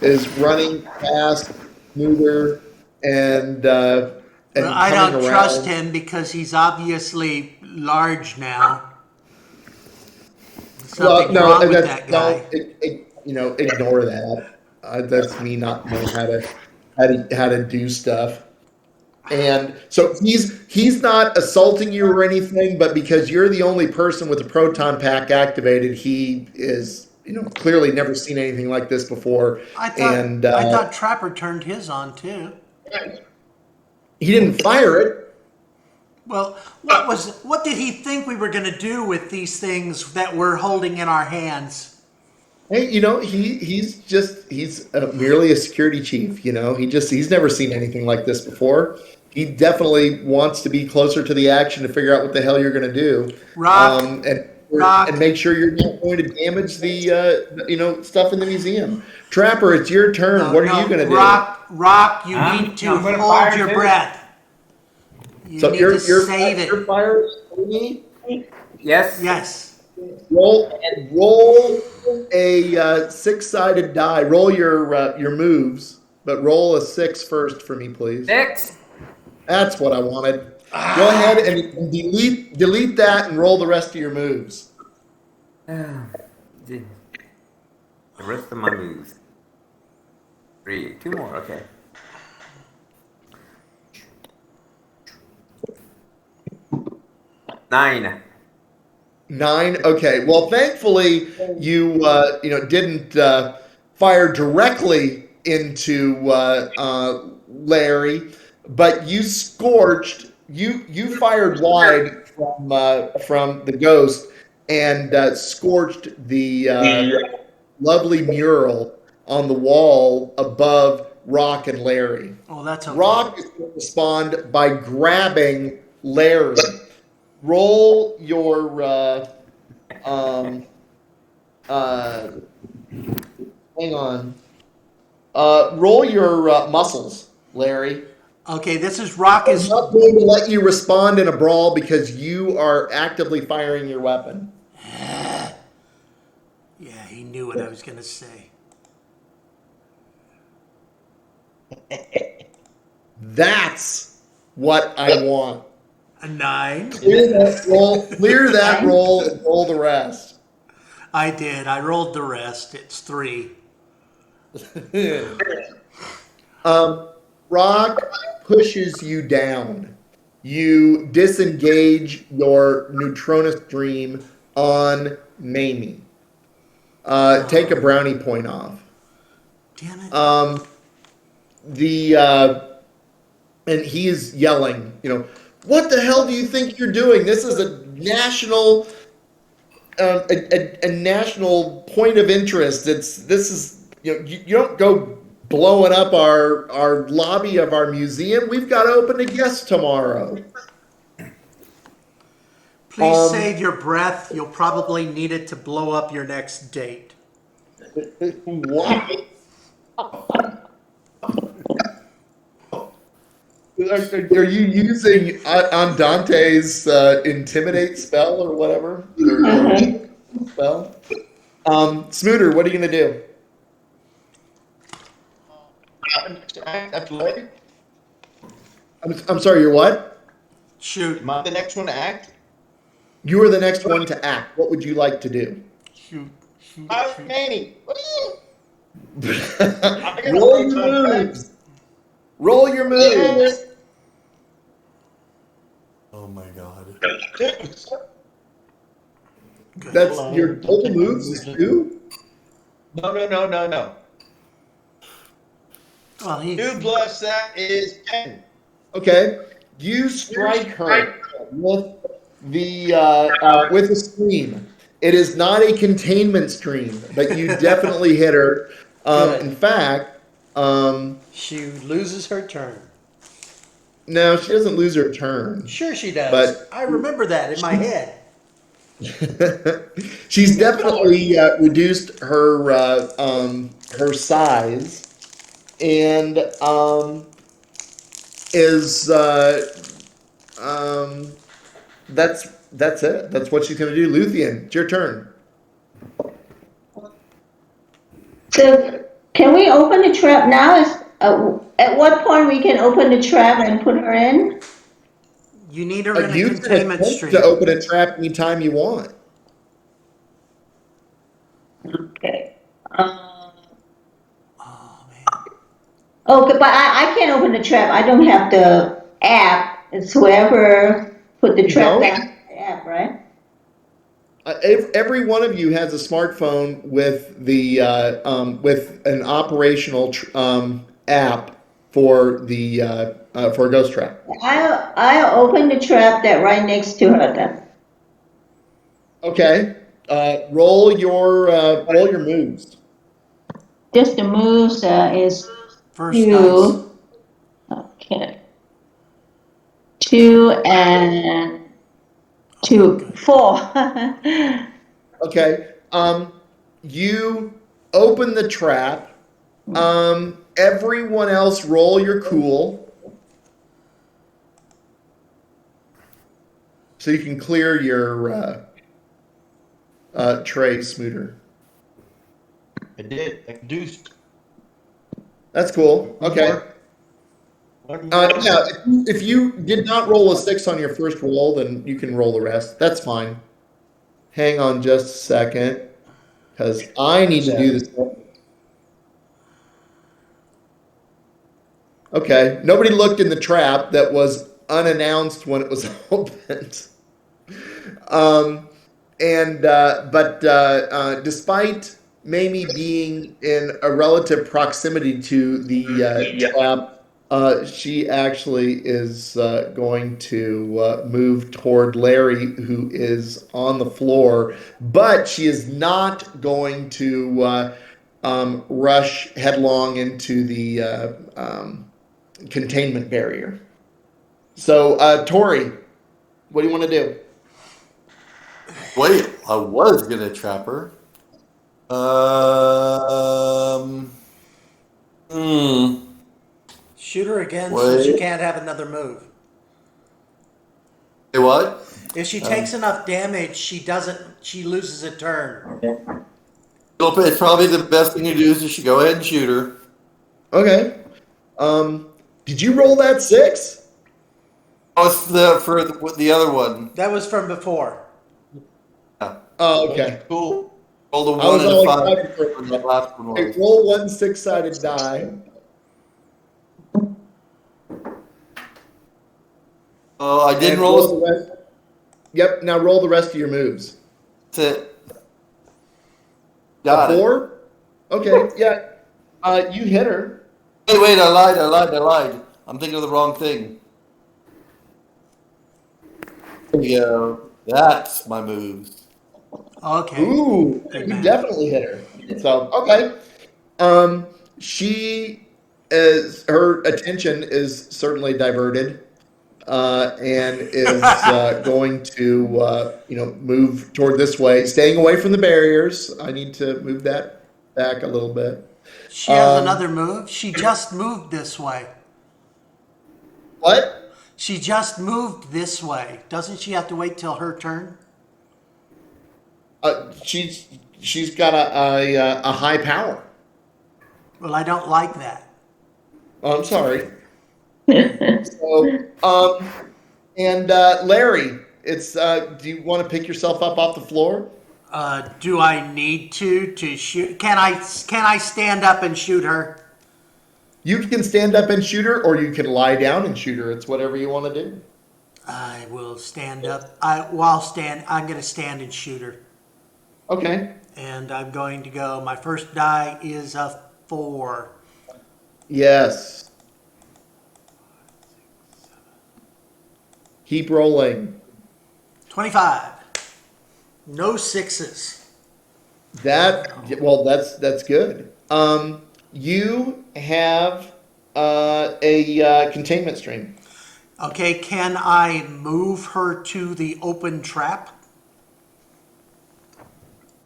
is running fast, smoother, and Well, I coming don't around. trust him because he's obviously large now. Something wrong with that guy. Ignore that. That's me not knowing how to do stuff. And so he's not assaulting you or anything, but because you're the only person with the proton pack activated, he is clearly never seen anything like this before. I thought And I thought Trapper turned his on too. he didn't fire it. Well, what did he think we were going to do with these things that we're holding in our hands? Hey, he's merely a security chief. He's never seen anything like this before. He definitely wants to be closer to the action to figure out what the hell you're going to do. Rock, And make sure you're not going to damage the stuff in the museum. Trapper, it's your turn. What are you going to do? Rock, you I'm need to gonna hold fire your too. breath. You So need your to save it. your fire is me. Yes. Yes. Roll a 6-sided die. Roll your moves, but roll a 6 first for me, please. 6. That's what I wanted. Go ahead and delete that and roll the rest of your moves. The rest of my moves. 3. 2 more. Okay. Nine. 9. Okay. Well, thankfully you didn't fire directly into Larry, but you scorched. You fired wide from the ghost and scorched the lovely mural on the wall above Rock and Larry. Oh, that's okay. Rock is going to respond by grabbing Larry. Roll your hang on. Roll your muscles, Larry. Okay, this is Rock I'm is. not going to let you respond in a brawl because you are actively firing your weapon. Yeah, he knew what I was going to say. That's what I want. A 9. Clear that roll and roll the rest. I did. I rolled the rest. It's 3. Rock pushes you down. You disengage your Neutronus stream on Mamie. Take a brownie point off. Damn it. And he is yelling, what the hell do you think you're doing? This is a national a national point of interest. You don't go blowing up our lobby of our museum. We've got to open to guests tomorrow. Please save your breath. You'll probably need it to blow up your next date. What? Are you using Andante's intimidate spell or whatever? Spell? Smooter, what are you going to do? I'm sorry, you're what? Shoot. Am I the next one to act? You are the next one to act. What would you like to do? Shoot. Manny. Roll your moves. Roll your moves. Oh my god. That's your total moves is 2? No. Well, 2 plus that is 10. Okay. You strike her with a stream. It is not a containment stream, but you definitely hit her. In fact, she loses her turn. no, she doesn't lose her turn. Sure she does. But I remember that in my head. She's definitely reduced her size, and that's it. That's what she's going to do. Luthien, it's your turn. So can we open the trap now? At what point we can open the trap and put her in? You need her in a You can containment attempt stream. to open a trap anytime you want. Okay. Oh, man. Okay, but I can't open the trap. I don't have the app. It's whoever put the trap don't? down the app, right? Every one of you has a smartphone with with an operational app for for a ghost trap. I'll open the trap that right next to her then. Okay. Roll your moves. Just the moves is First dice. 2. Okay. 2 and 2, 4. Okay. You open the trap. Everyone else roll your cool. So you can clear your tray, Smooter. I did. I deuced. That's cool. Okay. Yeah, if you did not roll a 6 on your first roll, then you can roll the rest. That's fine. Hang on just a second, because I need to do this. Okay. Nobody looked in the trap that was unannounced when it was opened. But despite Mamie being in a relative proximity to the trap, she actually is going to move toward Larry, who is on the floor, but she is not going to rush headlong into the containment barrier. So, Tori, what do you want to do? Wait, I was gonna trap her. Shoot her again so she can't have another move. Hey, what? If she takes enough damage, she loses a turn. It's probably the best thing to do is just go ahead and shoot her. Okay. Did you roll that 6? Oh, it's for the other one. That was from before. Oh, okay. Cool. Roll the I one was and a all five. excited for For that last one Okay, was. roll one six-sided die. Oh, I didn't and roll. the rest. Yep. Now roll the rest of your moves. That's it. Got A it. 4? Okay. Yeah. You hit her. Wait, I lied. I'm thinking of the wrong thing. There we go. That's my moves. Okay. Ooh, Good you man. definitely hit her. So okay. She is her attention is certainly diverted, and is going to move toward this way, staying away from the barriers. I need to move that back a little bit. She has another move. She just moved this way. What? She just moved this way. Doesn't she have to wait till her turn? She's got a high power. Well, I don't like that. Oh, I'm sorry. So, and Larry, it's do you want to pick yourself up off the floor? Do I need to shoot? Can I stand up and shoot her? You can stand up and shoot her, or you can lie down and shoot her. It's whatever you want to do. I will stand up. I'm going to stand and shoot her. Okay. And I'm going to go. My first die is a 4. Yes. Keep rolling. 25. No 6s. That's good. You have a containment stream. Okay, can I move her to the open trap?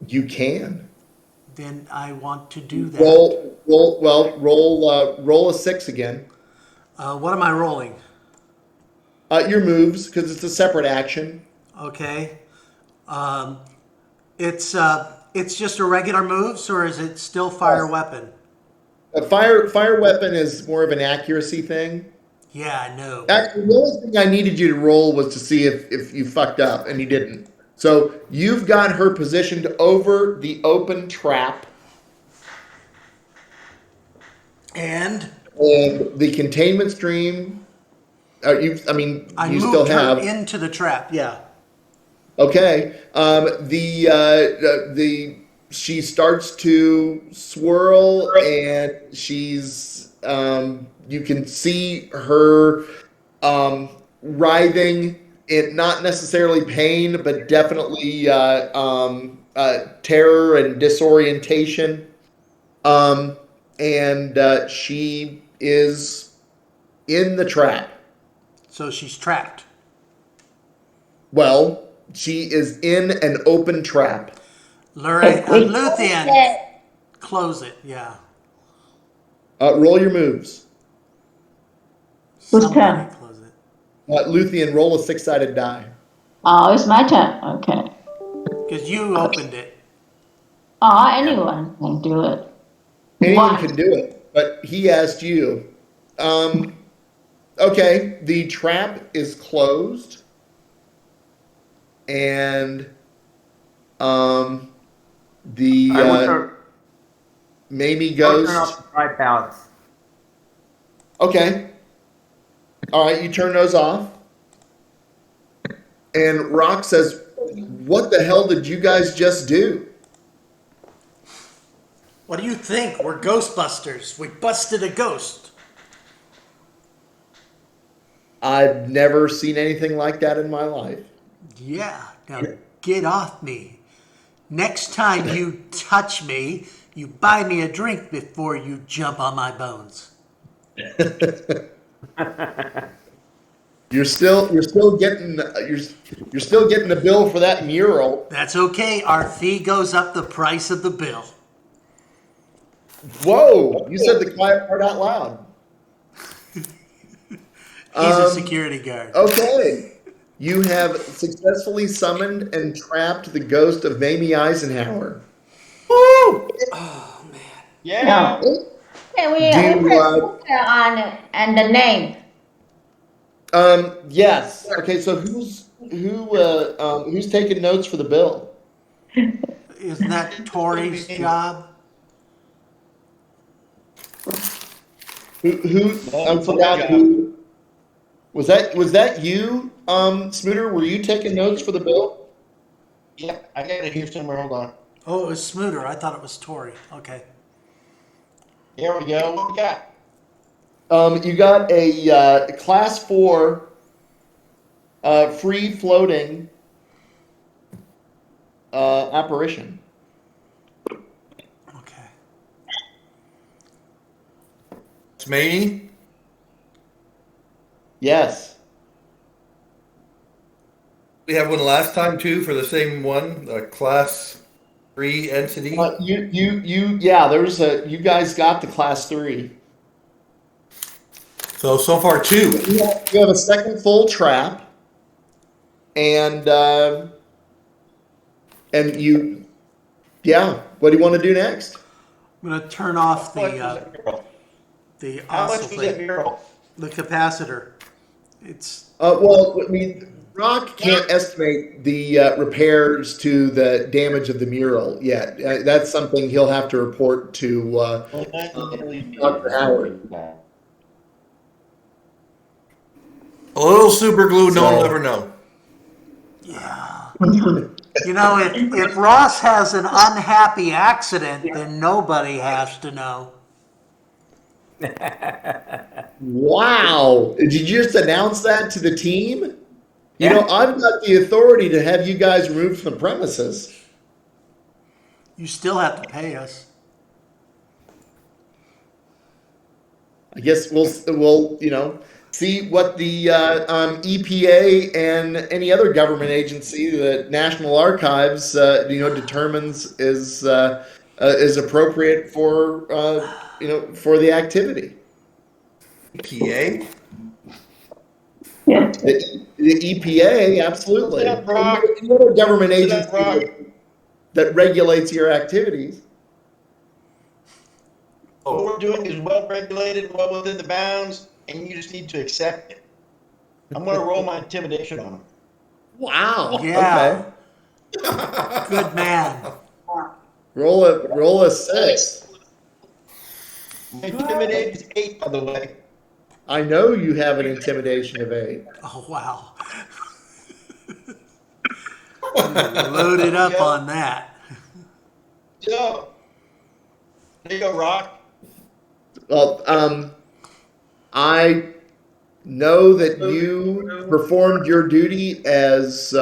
You can Then I want to do that. roll a 6 again. What am I rolling? Your moves, because it's a separate action. Okay. It's just a regular moves, or is it still fire weapon? A fire weapon is more of an accuracy thing. Yeah, I know. Actually, the only thing I needed you to roll was to see if you fucked up, and you didn't. So you've got her positioned over the open trap, And the containment stream. I You moved still her have. into the trap. Yeah. Okay. She starts to swirl, and she's you can see her writhing in not necessarily pain, but definitely terror and disorientation. And she is in the trap. So she's trapped. Well, she is in an open trap. Lorraine, Luthien, close it. Yeah. Roll your moves. Whose Somebody turn? close it. Luthien, roll a 6-sided die. Oh, it's my turn. Okay. Because you opened it. Oh, anyone can do it. Anyone One. can do it, but he asked you. Okay, the trap is closed, and the I will turn, Mamie I'll Ghost. turn off the tripods. Okay. All right, you turn those off. And Rock says, "What the hell did you guys just do?" What do you think? We're Ghostbusters. We busted a ghost. I've never seen anything like that in my life. Yeah. Now get off me. Next time you touch me, you buy me a drink before you jump on my bones. You're still getting you're still getting the bill for that mural. That's okay. Our fee goes up the price of the bill. Whoa! You said the quiet part out loud. He's a security guard. Okay. You have successfully summoned and trapped the ghost of Mamie Eisenhower. Oh man. Yeah. Can we Do, put on and the name? Yes. Okay. So who's taking notes for the bill? Isn't that Tori's job? Who? No, I it's my forgot job. who. Was that you, Smooter? Were you taking notes for the bill? Yeah, I got it here somewhere. Hold on. Oh, it was Smooter. I thought it was Tori. Okay. Here we go. What we got? You got a class 4 free floating apparition. Okay. It's Maney. Yes. We had one last time too for the same one, a class 3 entity. Yeah. You guys got the class 3. So far 2. You have a second full trap, and you, yeah. What do you want to do next? I'm going to turn off How much was that mural? the How much was that oscillator, mural? the capacitor. It's Well, I mean, Rock can't estimate the repairs to the damage of the mural yet. That's something he'll have to report to Dr. Howard. A little super glue, no one will So- ever know. yeah. You know, if Ross has an unhappy accident, then nobody has to know. Wow! Did you just announce that to the team? You Yeah. know, I've got the authority to have you guys removed from the premises. You still have to pay us. I guess we'll see what the EPA and any other government agency, the National Archives, determines is appropriate for for the activity. EPA? Yeah. The EPA, absolutely. Sit up, Rock. Any other government Sit up, agency Rock. that regulates your activities. What we're doing is well regulated, well within the bounds, and you just need to accept it. I'm going to roll my intimidation on him. Wow. Yeah. Good man. Okay. Roll a 6. My intimidate is 8, by the way. I know you have an intimidation of 8. Oh, wow. Loaded up on that. So, there you go, Rock. Well, I know that you performed your duty as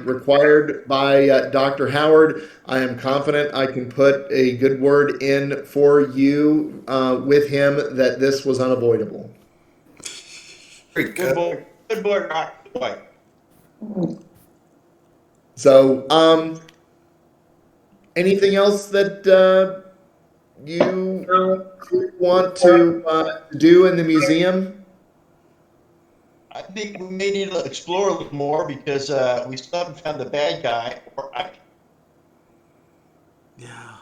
required by Dr. Howard. I am confident I can put a good word in for you with him that this was unavoidable. Very Good good. boy. Good boy, Rock. Good boy. So, anything else that you want to do in the museum? I think we may need to explore a little more because we still haven't found the bad guy. Yeah.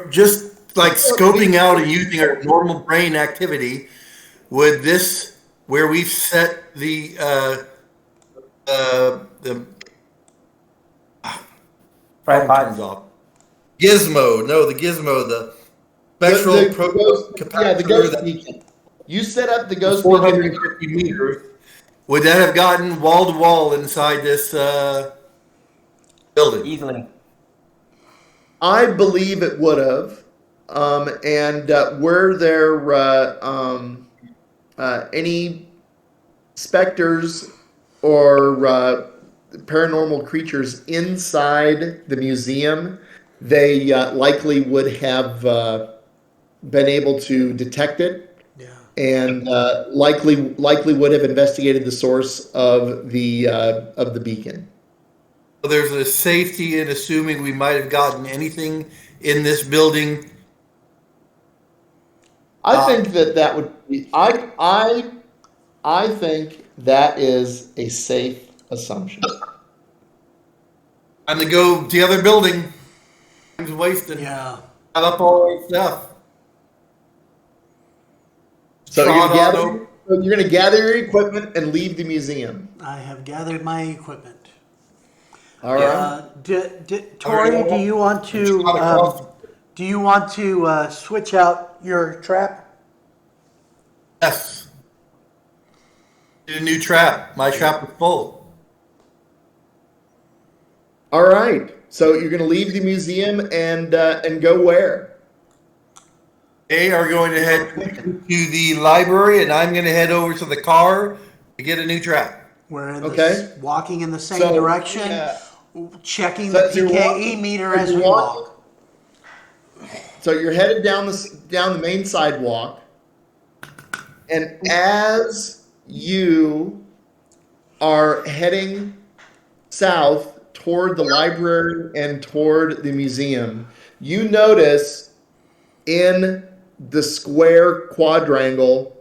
Just like scoping out and using our normal brain activity, would this, where we've set the Tripod. turns off. Gizmo, the spectral The proton ghost capacitor that beacon. You set up the ghost beacon. 450 meters. Would that have gotten wall to wall inside this building? Easily. I believe it would have. And were there any specters or paranormal creatures inside the museum, they likely would have been able to detect it, Yeah. and likely would have investigated the source of the beacon. There's a safety in assuming we might have gotten anything in this building. I think that would be. I think that is a safe assumption. I'm to go to the other building. Time's wasted. Yeah. Have up all our stuff. So Trot on over. you're gonna gather your equipment and leave the museum. I have gathered my equipment. All right. Tori, do you want to Trot across. switch out your trap? Yes. Get a new trap. My trap is full. All right. So you're gonna leave the museum and go where? They are going to head to the library, and I'm going to head over to the car to get a new trap. We're in Okay. walking in the same So- direction, Yeah. checking So the as you're PKE walking- meter as as you're we walking- walk. So you're headed down the main sidewalk, and as you are heading south toward the library and toward the museum, you notice in the square quadrangle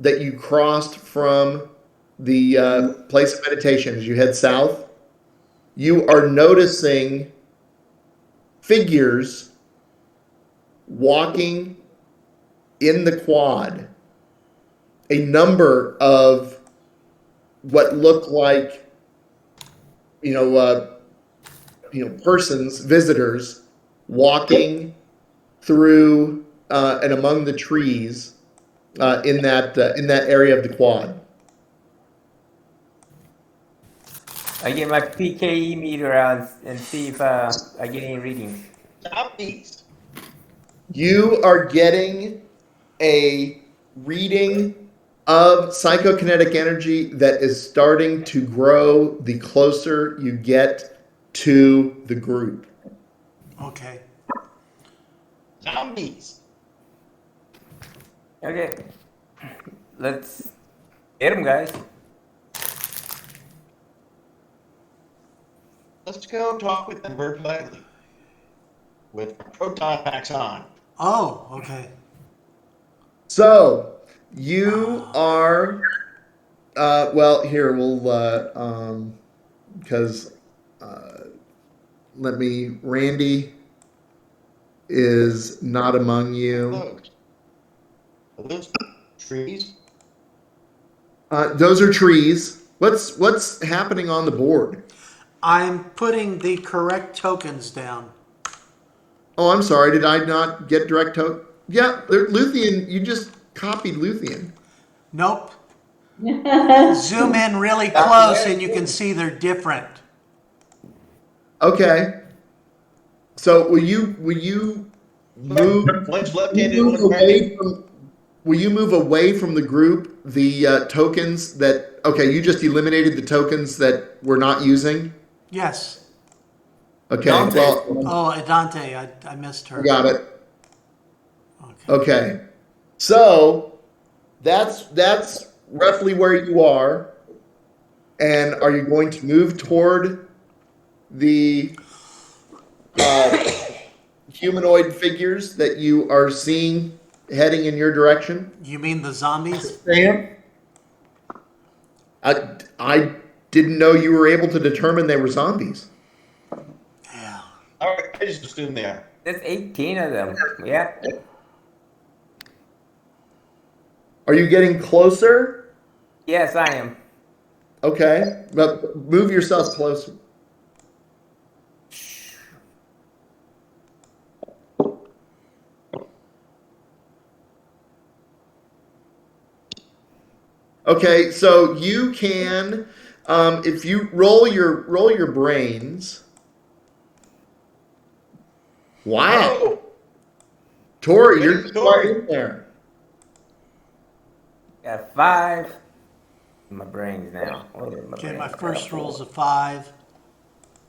that you crossed from the place of meditation as you head south, you are noticing figures walking in the quad. A number of what look like, persons, visitors, walking through and among the trees in that area of the quad. I get my PKE meter out and see if I get any readings. Zombies. You are getting a reading of psychokinetic energy that is starting to grow the closer you get to the group. Okay. Zombies. Okay, let's get them, guys. Let's go talk with them very politely. With proton packs on. Oh, okay. So you are, here we'll, because Randy is not among you. Look. Are those trees? Those are trees. What's happening on the board? I'm putting the correct tokens down. Oh, I'm sorry. Did I not get direct token? Yeah, Luthien. You just copied Luthien. Nope. Zoom in really close and you can see they're different. Okay. So will you move? One's Will left-handed, you one's move right-handed. away from? Will you move away from the group the tokens that? Okay, you just eliminated the tokens that we're not using. Yes. Okay. Dante. Well, Oh, Dante, I missed her. got it. Okay. Okay. So that's roughly where you are. And are you going to move toward the humanoid figures that you are seeing heading in your direction? You mean the zombies? Sam? I didn't know you were able to determine they were zombies. Yeah. All right, I just assume they are. There's 18 of them. Yeah. Are you getting closer? Yes, I am. Okay. But move yourself closer. Okay, so you can, if you roll your brains. Wow, Oh, Tori, you're Hey, Tori. right in there. Got 5 in my brains now. Where did my Okay, my brains first go? roll's a 5.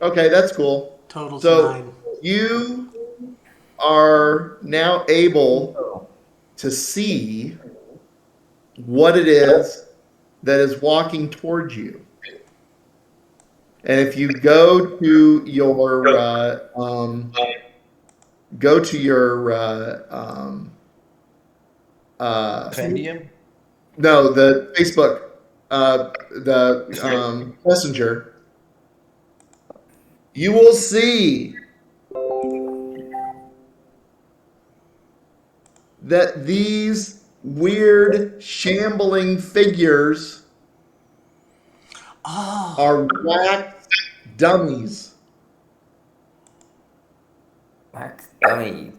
Okay, that's cool. Total's So 9. you are now able to see what it is that is walking towards you. And if you go to your Compendium. no, the Facebook, Messenger, you will see that these weird, shambling figures Oh, are wax dummies. Wax dummy.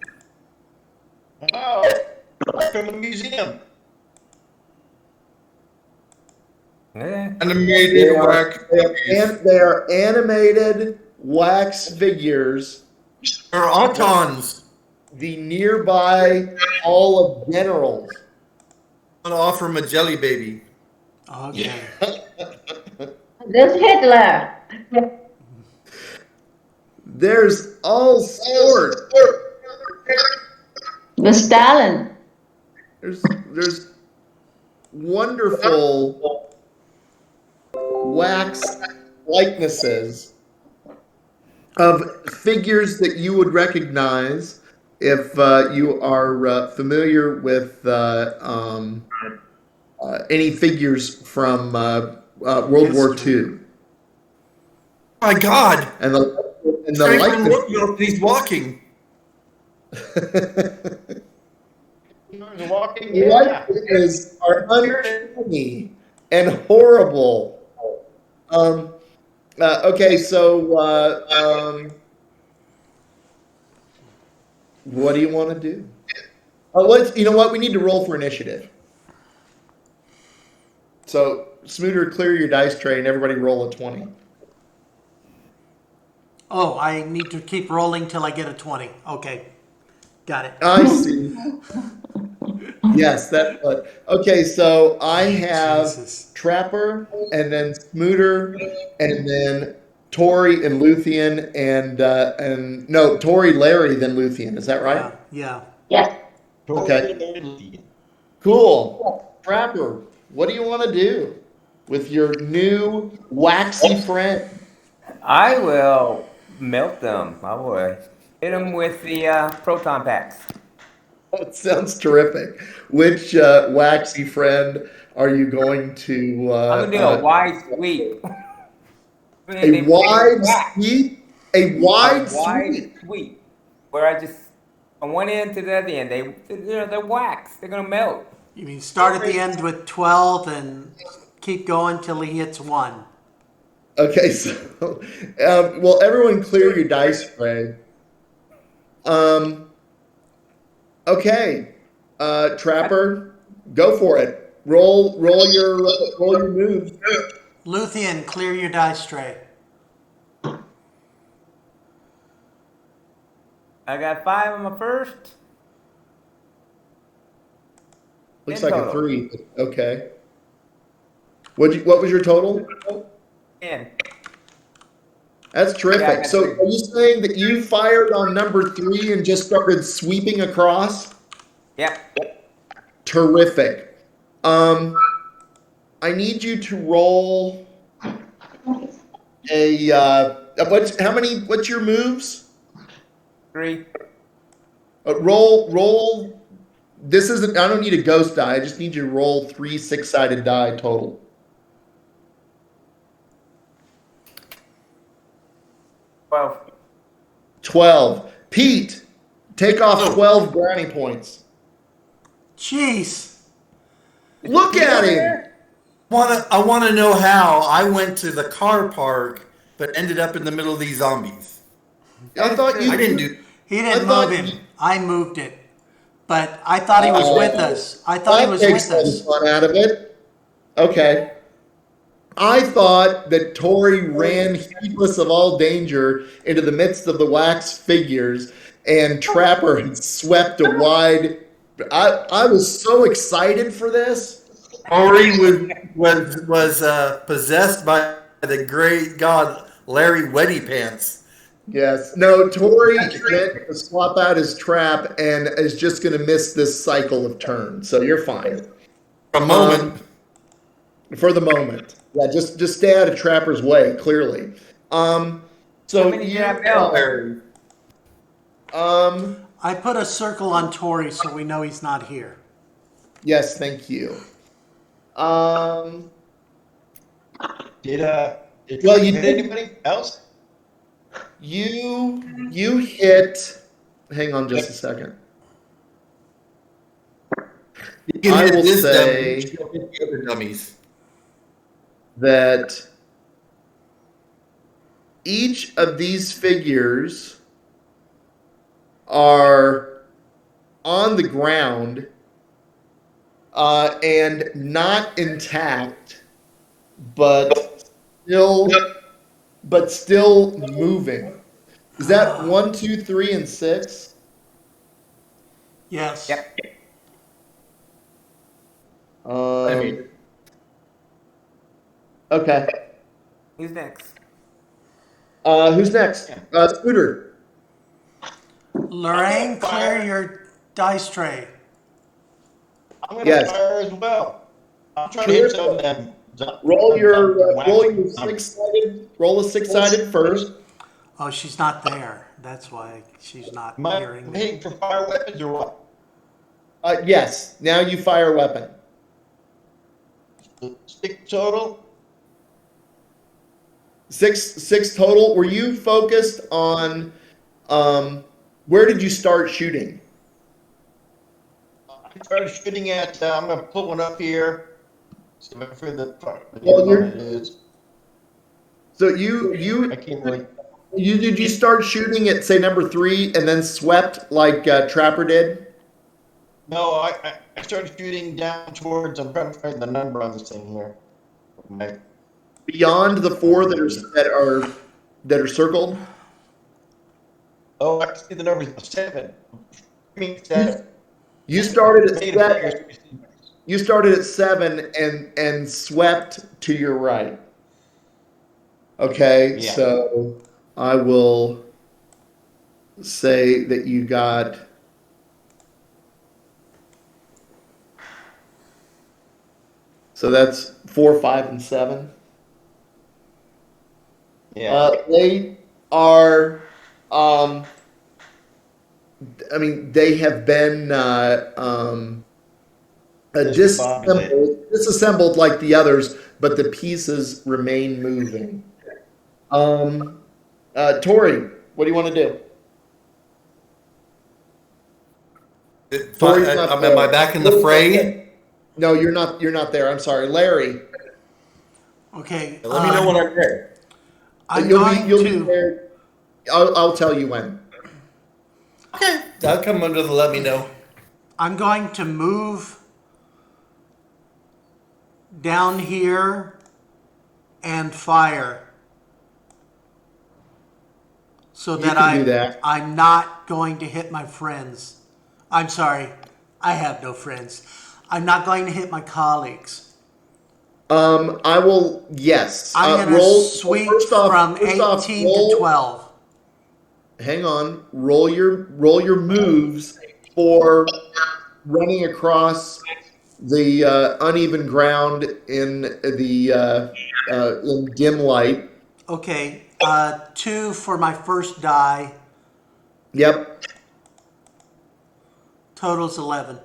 Wow. Like from a museum. Yeah. Animated wax. They are animated wax figures. Or autons. The nearby Hall of Generals. I'm gonna offer him a jelly baby. okay. There's Hitler. There's all sorts. The Stalin. There's wonderful wax likenesses of figures that you would recognize if you are familiar with any figures from World War II. Oh my God! And the Franklin likeness. Roosevelt, he's walking. The walking, The yeah. likenesses are uncanny and horrible. Okay, so what do you want to do? You know what? We need to roll for initiative. So, Smooter, clear your dice tray and everybody roll a 20. Oh, I need to keep rolling till I get a 20. Okay. Got it. I see. Yes, that's what. Okay, so I have Jesus. Trapper, and then Smooter, and then Tori and Luthien, and no, Tori, Larry, then Luthien. Is that right? Yeah. Yes. Okay. Cool. Trapper, what do you want to do with your new waxy friend? I will melt them. I will hit them with the proton packs. That sounds terrific. Which waxy friend are you going to? I'm gonna do a wide sweep. a wide sweep. A wide sweep. sweep, where I just from one end to the other end. They're wax. They're gonna melt. You mean start at the end with 12 and keep going till he hits 1. Okay, so well, everyone, clear your dice tray. Okay, Trapper, go for it. Roll your moves. Luthien, clear your dice tray. I got 5 on my first. Looks 10 like a total. 3. Okay. What was your total? 10. That's terrific. Yeah, I got So, 3. are you saying that you fired on number 3 and just started sweeping across? Yep. Terrific. I need you to roll a what's your moves? 3. Roll. This isn't. I don't need a ghost die. I just need you to roll 3 6-sided die total. 12. Pete, take off 12 brownie points. Jeez. Look at him. I want to know how I went to the car park, but ended up in the middle of these zombies. I thought you. I didn't do. He didn't thought move him. you- I moved it. But I thought he was with us. I thought he was That takes with some us. fun out of it. Okay. I thought that Tori ran heedless of all danger into the midst of the wax figures, and Trapper had swept a wide. I was so excited for this. Ori was possessed by the great god Larry Weddy Pants. Yes. No, Tori meant to swap out his trap and is just going to miss this cycle of turns. So you're fine. For a moment. For the moment. Yeah, just stay out of Trapper's way, clearly. So How many you, grab Larry? I put a circle on Tori so we know he's not here. yes, thank you. Did Well, you hit did- anybody else? You hit. Hang on just a second. You can I hit will this say- dummy. She'll hit the other dummies. that each of these figures are on the ground and not intact, but still moving. Is that 1, 2, 3, and 6? Yes. Yep. Okay. Who's next? Who's next? Scooter. Lorraine, clear your dice tray. I'm gonna Yes. fire as well. I'm trying to Sure. hit some of them. Roll your numbers. six-sided. Roll a six-sided first. Oh, she's not there. That's why she's not Am I hearing me. hitting for fire weapons or what? Yes. Now you fire a weapon. 6 total? Six total. Were you focused on? Where did you start shooting? I started shooting at, I'm gonna put one up here. See if I can figure the Well, one it is. So I can't really. did you start shooting at say number 3 and then swept like Trapper did? No, I started shooting down towards, I'm trying to find the number on this thing here. My- Beyond the 4 that are circled. Oh, I can see the numbers, 7. I mean, 7. You started at Made 7. a figure. You started at 7 and swept to your right. Okay, Yeah. so I will say that you got. So that's 4, 5, and 7. Yeah. They are. I mean, they have been disassembled like the others, but the pieces remain moving. Tori, what do you want to do? Tori's not Am I back in the fray? No, you're not. You're not there. I'm sorry, Larry. Okay. Let me know when I'm there. I'm you'll going be, you'll to. be there. I'll tell you when. Okay. I'll come under the let me know. I'm going to move down here and fire so You that can do that. I'm not going to hit my friends. I'm sorry, I have no friends. I'm not going to hit my colleagues. I will. Yes. I'm going to sweep from 18 to 12. Hang on. Roll your moves for running across the uneven ground in the in dim light. Okay, 2 for my first die. Yep, Total's 11.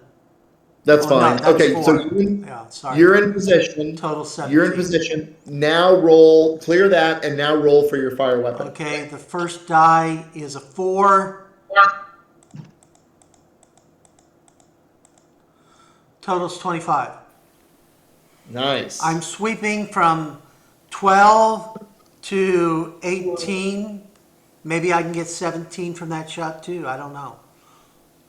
that's Oh, no, fine. that's Okay, 4. so Yeah, sorry. you're in position. Total 17. You're in position. Now roll. Clear that, and now roll for your fire weapon. Okay, the first die is a 4. Total's 25. Nice. I'm sweeping from 12 to 18. Maybe I can get 17 from that shot too. I don't know.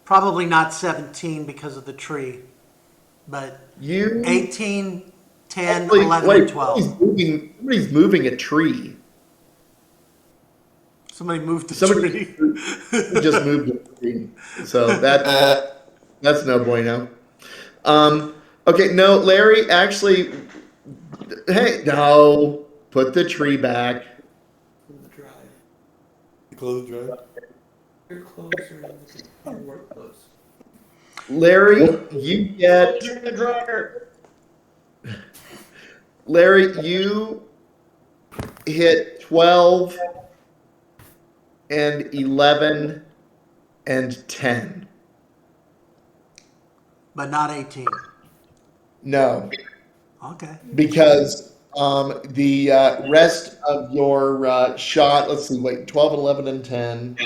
Probably not 17 because of the tree, but you 18, 10, wait, 11, wait, and 12. somebody's moving a tree. Somebody moved the Somebody tree. just moved a tree. So that's no bueno. Okay, no, Larry, actually, hey, no, put the tree back. From the drive. Close drive. You're closer than your work clothes. Larry, you get, The dryer. Larry, you hit 12 and 11 and 10. But not 18. No, Okay. because the rest of your shot, let's see, wait, 12, 11, and 10.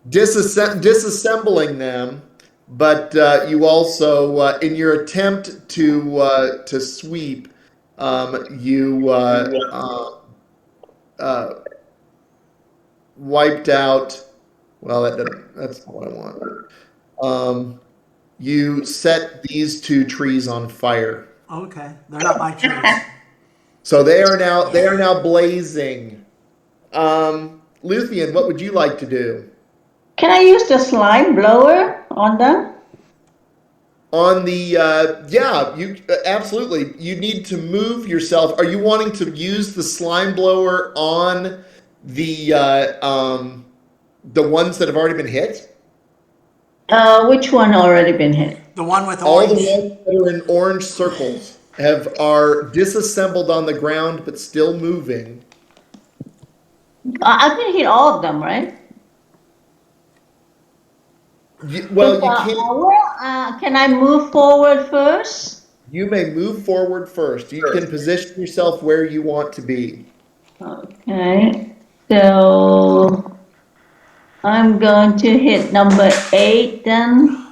disassembling them, but you also, in your attempt to sweep, you wiped out. Well, that's not what I want. You set these two trees on fire, Okay, they're not my trees. so they are now blazing. Luthien, what would you like to do? Can I use the slime blower on them? On the you absolutely. You need to move yourself. Are you wanting to use the slime blower on the ones that have already been hit? Which one already been hit? The one with All the orange. ones that are in orange circles are disassembled on the ground but still moving. I can hit all of them, right? Well, you can't. Can I move forward first? You may move forward first. You can position yourself where you want to be. Okay, so I'm going to hit number 8 then.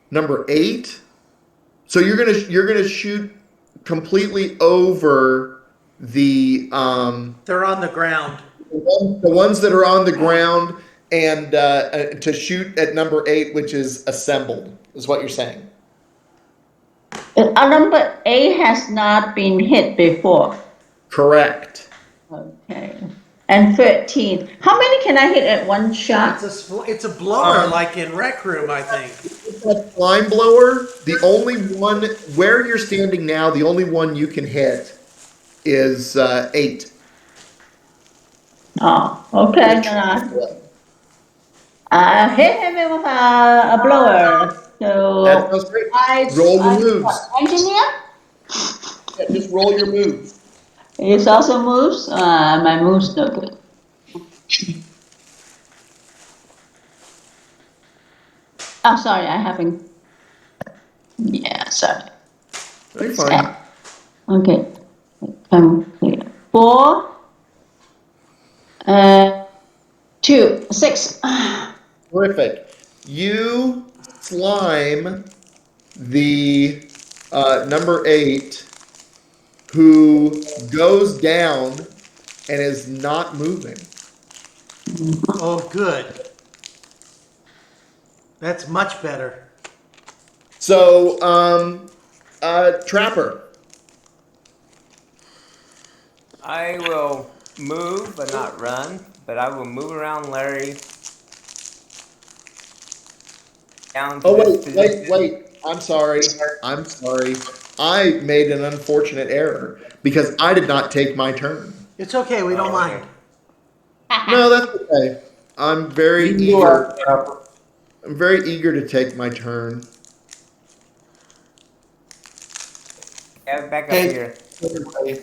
Number 8. So you're gonna shoot completely over the They're on the ground. the ones that are on the ground, and to shoot at number 8, which is assembled, is what you're saying. Number 8 has not been hit before. Correct. Okay. And 13. How many can I hit at one shot? It's a blower like in Rec Room, I think. That slime blower, the only one where you're standing now, the only one you can hit is 8. Oh, okay. Then I hit him with a blower. So That sounds great. Roll your moves. Engineer? Yeah, just roll your moves. It also moves. My move's no good. Oh, sorry, I haven't. Yeah, sorry. You're fine. Okay. Come here. 4, 2, 6. Terrific. You slime the number 8 who goes down and is not moving. Oh, good. That's much better. So, Trapper. I will move, but not run. But I will move around Larry. Down to Oh, this position. wait. I'm sorry. I made an unfortunate error because I did not take my turn. It's okay, we don't Oh, mind. okay. No, that's okay. I'm very You can go eager. after Trapper. I'm very eager to take my turn. Yeah, back up Okay. here. Everybody.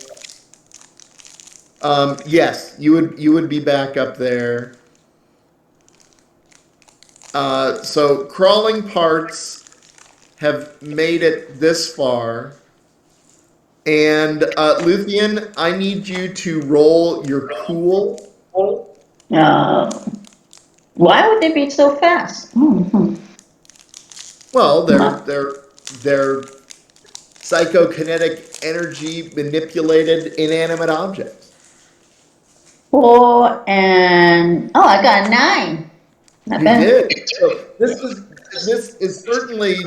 Yes, you would be back up there. So crawling parts have made it this far. And Luthien, I need you to roll your cool. Why would they be so fast? Well, they're psychokinetic energy manipulated inanimate objects. 4 and I got a 9. Not You bad. did. So this is certainly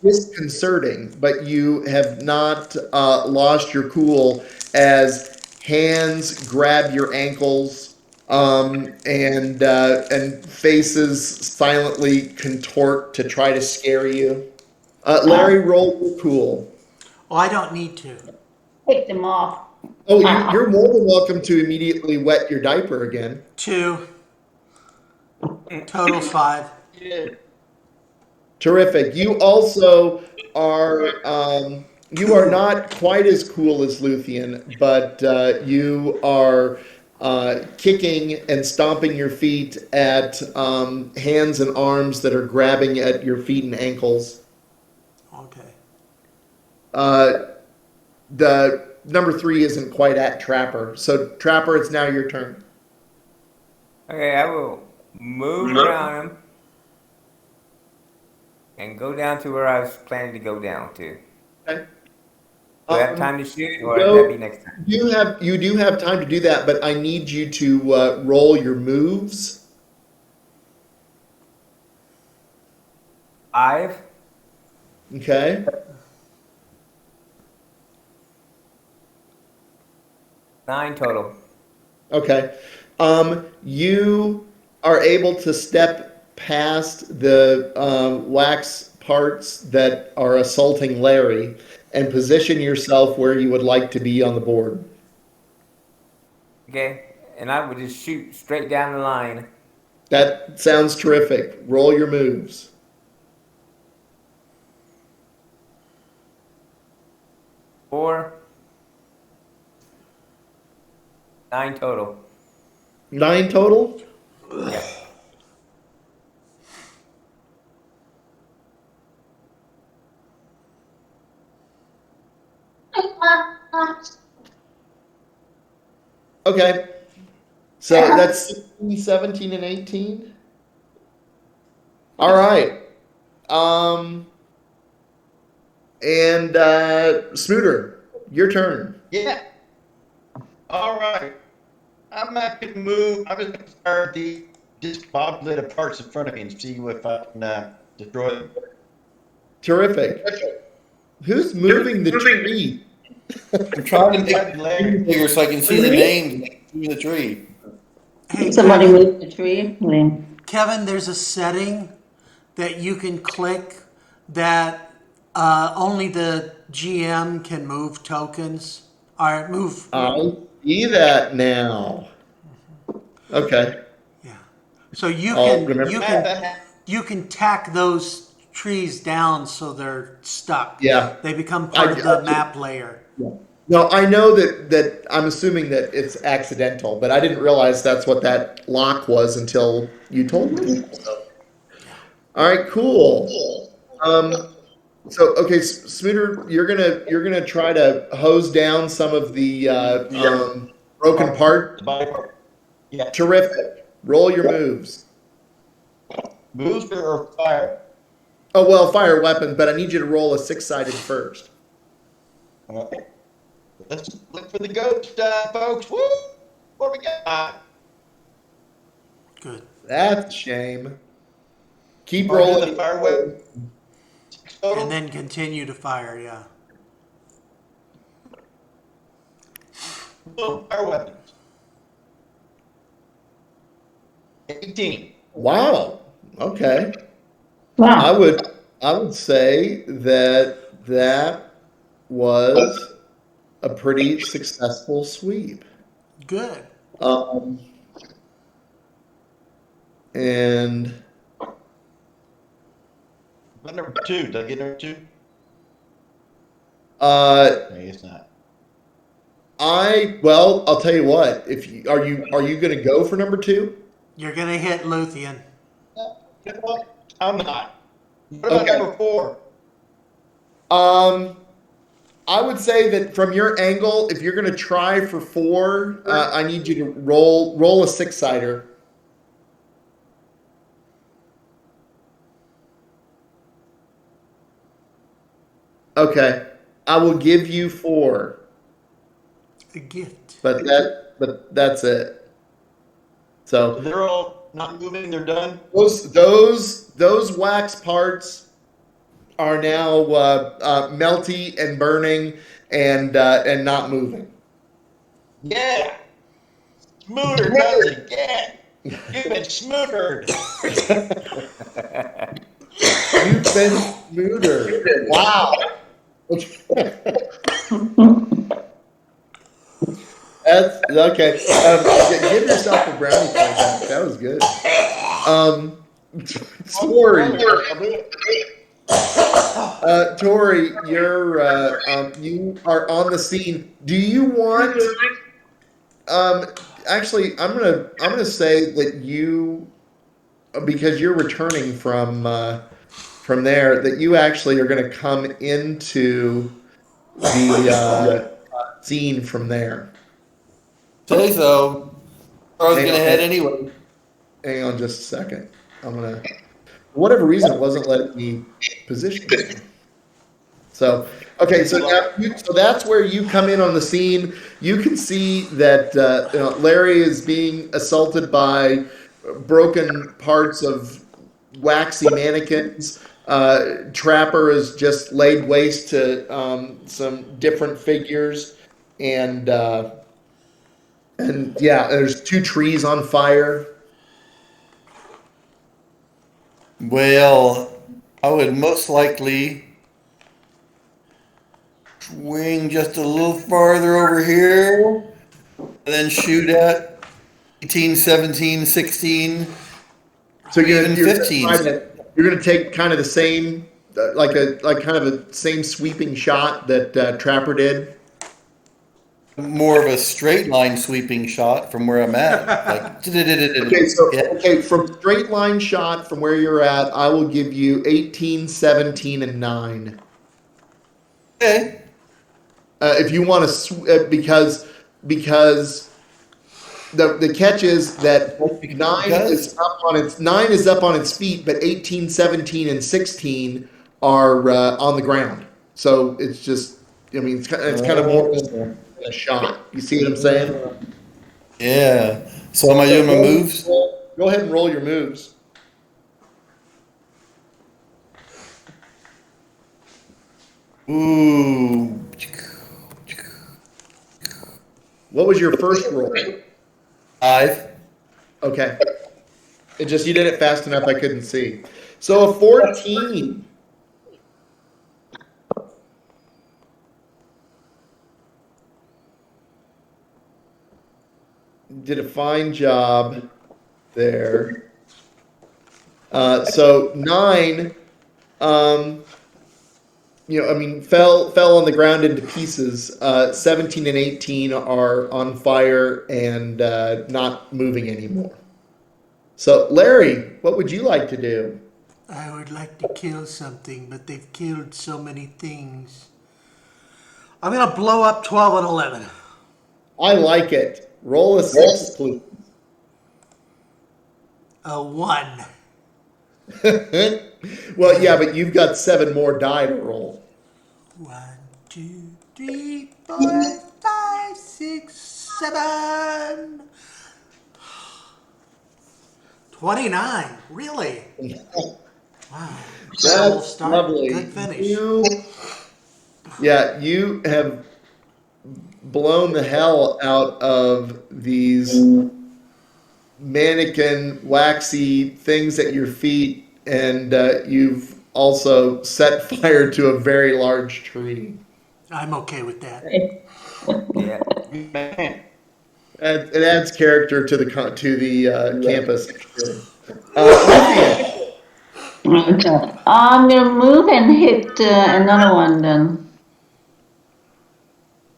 disconcerting, but you have not lost your cool as hands grab your ankles, and faces silently contort to try to scare you. Larry, roll your cool. Oh, I don't need to. Take them off. Oh, you're more than welcome to immediately wet your diaper again. 2. Total's 5. Terrific. You also are you are not quite as cool as Luthien, but you are kicking and stomping your feet at hands and arms that are grabbing at your feet and ankles. Okay. The number 3 isn't quite at Trapper, so Trapper, it's now your turn. Okay, I will move around him, and go down to where I was planning to go down to. Okay. Do I have time to shoot, or no, will that be next time? You do have time to do that, but I need you to roll your moves. 5. Okay. Nine total. Okay. You are able to step past the wax parts that are assaulting Larry and position yourself where you would like to be on the board. Okay, and I would just shoot straight down the line. That sounds terrific. Roll your moves. 4. 9 total. 9 total? Yeah. Okay. So that's 16, 17, and 18. All right. And Snooter, your turn. Yeah. All right. I'm not going to move. I'm just going to fire the discombobulated parts in front of me and see if I can destroy them. Terrific. Who's moving the tree? I'm trying to make it bigger so I can see the names in the tree. Hey, Somebody Kevin, move the tree. Lynn. Kevin, there's a setting that you can click that only the GM can move tokens. Or move. I see that now. Okay. Yeah. So you I'll can remember. you can tack those trees down so they're stuck. Yeah. They become part of the map layer. No, I know that I'm assuming that it's accidental, but I didn't realize that's what that lock was until you told me. So. All right, cool. So okay, Smooter, you're gonna try to hose down some of the broken part. The body part. Yeah. Terrific. Roll your moves. Moves or fire? Oh well, fire weapon, but I need you to roll a 6-sided first. Okay. Let's look for the ghost, folks. Woo! What do we got? Good. That's a shame. Keep Or do rolling. the fire weapon. 6 total? And then continue to fire, yeah. Oh, fire weapons. 18. Wow. Okay. Wow. I would say that was a pretty successful sweep. Good. And What number 2? Did I get number 2? I No, it's not. I'll tell you what. If you are you going to go for number 2? You're gonna hit Luthien. You know what? I'm not. What about Okay. number 4? I would say that from your angle, if you're going to try for 4, I need you to roll a 6-sider. Okay, I will give you 4, A gift. but that's it. So They're all not moving. They're done. those wax parts are now melty and burning and not moving. Yeah. Smooter does it again. You've been smootered. You've been smoother. Wow. That's okay. Give yourself a brownie for that. That was good. Tori, you are on the scene. Do you want? Actually, I'm gonna say that you, because you're returning from there, that you actually are gonna come into the scene from there. Say so. I was gonna head anyway. hang on just a second. I'm gonna, for whatever reason, it wasn't letting me position him. So, okay, so now so that's where you come in on the scene. You can see that Larry is being assaulted by broken parts of waxy mannequins. Trapper is just laid waste to some different figures, and yeah, there's 2 trees on fire. Well, I would most likely swing just a little farther over here and then shoot at 18, 17, 16. So Even you're 15. you're gonna take kind of the same like kind of a same sweeping shot that Trapper did. More of a straight line sweeping shot from where I'm at. Like, Okay, so yeah. okay, from straight line shot from where you're at, I will give you 18, 17, and 9. Okay. If you want to, because the catch is that 9 is up on its feet, but 18, 17, and 16 are on the ground. So it's just, I mean, it's kind of more than a shot. You see what I'm saying? Yeah. So am I doing my moves? Go ahead and roll your moves. Ooh. What was your first roll? 5. Okay. It just, you did it fast enough I couldn't see. So a 14. Did a fine job there. So 9, I mean, fell on the ground into pieces. 17 and 18 are on fire and not moving anymore. So, Larry, what would you like to do? I would like to kill something, but they've killed so many things. I'm going to blow up 12 and 11. I like it. Roll a 6, please. A 1. Well, yeah, but you've got 7 more die to roll. 1, 2, 3, 4, 5, 6, 7. 29. Really? Wow. Terrible That's start. lovely. Good finish. You have blown the hell out of these mannequin waxy things at your feet, and you've also set fire to a very large tree. I'm okay with that. Yeah. Man. It adds character to the campus. Ruthie, Okay. I'm gonna move and hit another one then.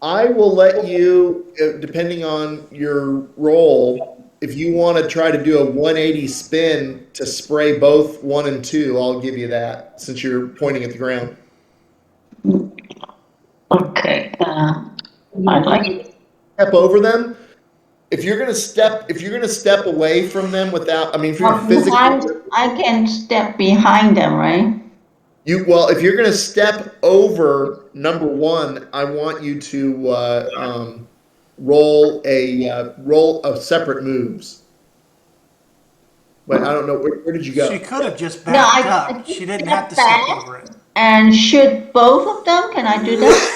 I will let you, depending on your role, if you want to try to do a 180 spin to spray both 1 and 2, I'll give you that since you're pointing at the ground. Okay. I'd like. Step over them. If you're gonna step away from them without, I mean, if you're physically, I can step behind them, right? if you're gonna step over number 1, I want you to roll a separate moves. Wait, I don't know where did you go? She could have just No, backed I up. just She didn't step have to step back. over it. And shoot both of them? Can I do that?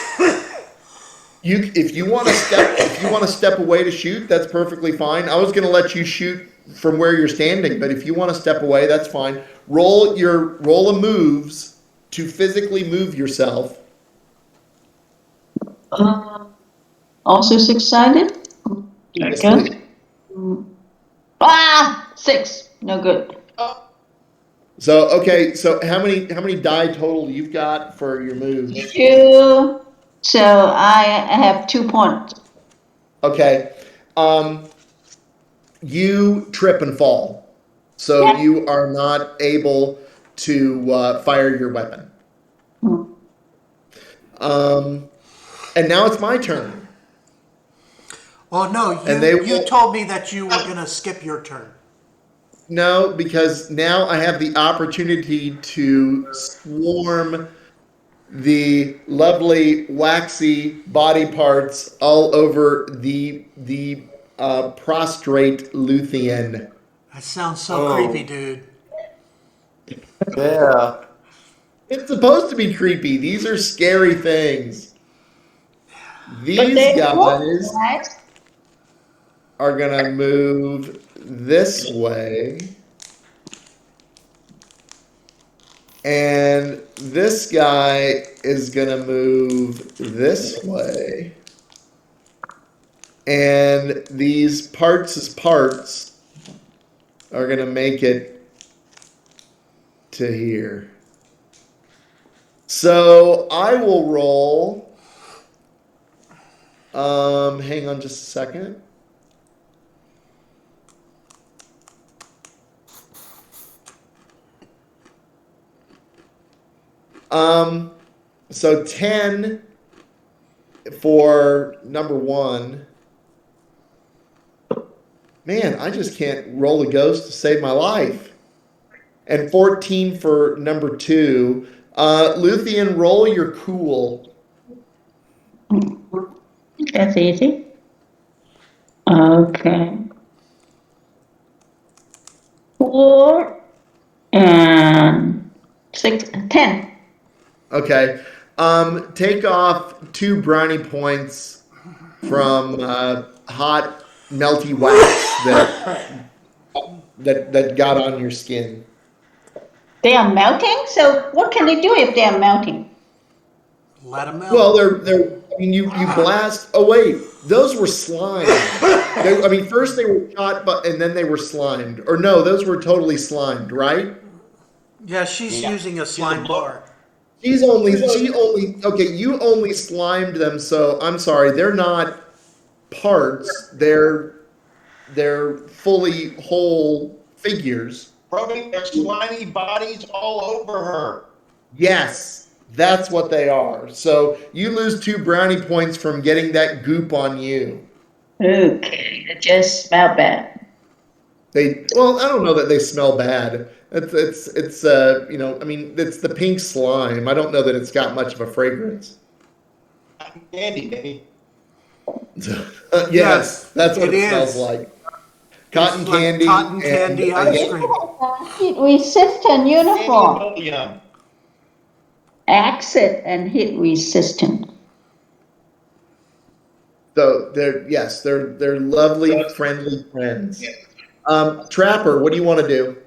If you want to step away to shoot, that's perfectly fine. I was going to let you shoot from where you're standing, but if you want to step away, that's fine. Roll of moves to physically move yourself. Also 6-sided? Yes, Okay. please. 6. No good. So okay, so how many die total you've got for your moves? 2. So I have 2 points. Okay. You trip and fall. So you are not able to fire your weapon. And now it's my turn. Oh, no. You told me that you were going to skip your turn. No, because now I have the opportunity to swarm the lovely waxy body parts all over the prostrate Luthien. That sounds so Oh. creepy, dude. Yeah. It's supposed to be creepy. These are scary things. But These they look guys nice. are gonna move this way. And this guy is gonna move this way. And these parts are gonna make it to here. So I will roll. Hang on just a second. So 10 for number 1. Man, I just can't roll a ghost to save my life. And 14 for number 2. Luthien, roll your cool. That's easy. Okay. 4 and 6, 10. Okay. Take off 2 brownie points from hot, melty wax that got on your skin. They are melting? So what can they do if they are melting? Let them melt. Well, they're. I mean, you blast. Oh wait, those were slimed. I mean, first they were shot, and then they were slimed. Or no, those were totally slimed, right? Yeah, she's using a slime bar. She only. Okay, you only slimed them. So I'm sorry, they're not parts. They're fully whole figures. Rubbing their slimy bodies all over her. Yes, that's what they are. So you lose 2 brownie points from getting that goop on you. Okay, they just smell bad. Well, I don't know that they smell bad. It's you know, I mean, it's the pink slime. I don't know that it's got much of a fragrance. Candy, baby. Yes, that's what it it smells is. like. Cotton It's like candy. cotton candy and, ice cream. Heat resistant uniform. Candy. Acid and heat resistant. So they're lovely, friendly friends. Trapper, what do you want to do?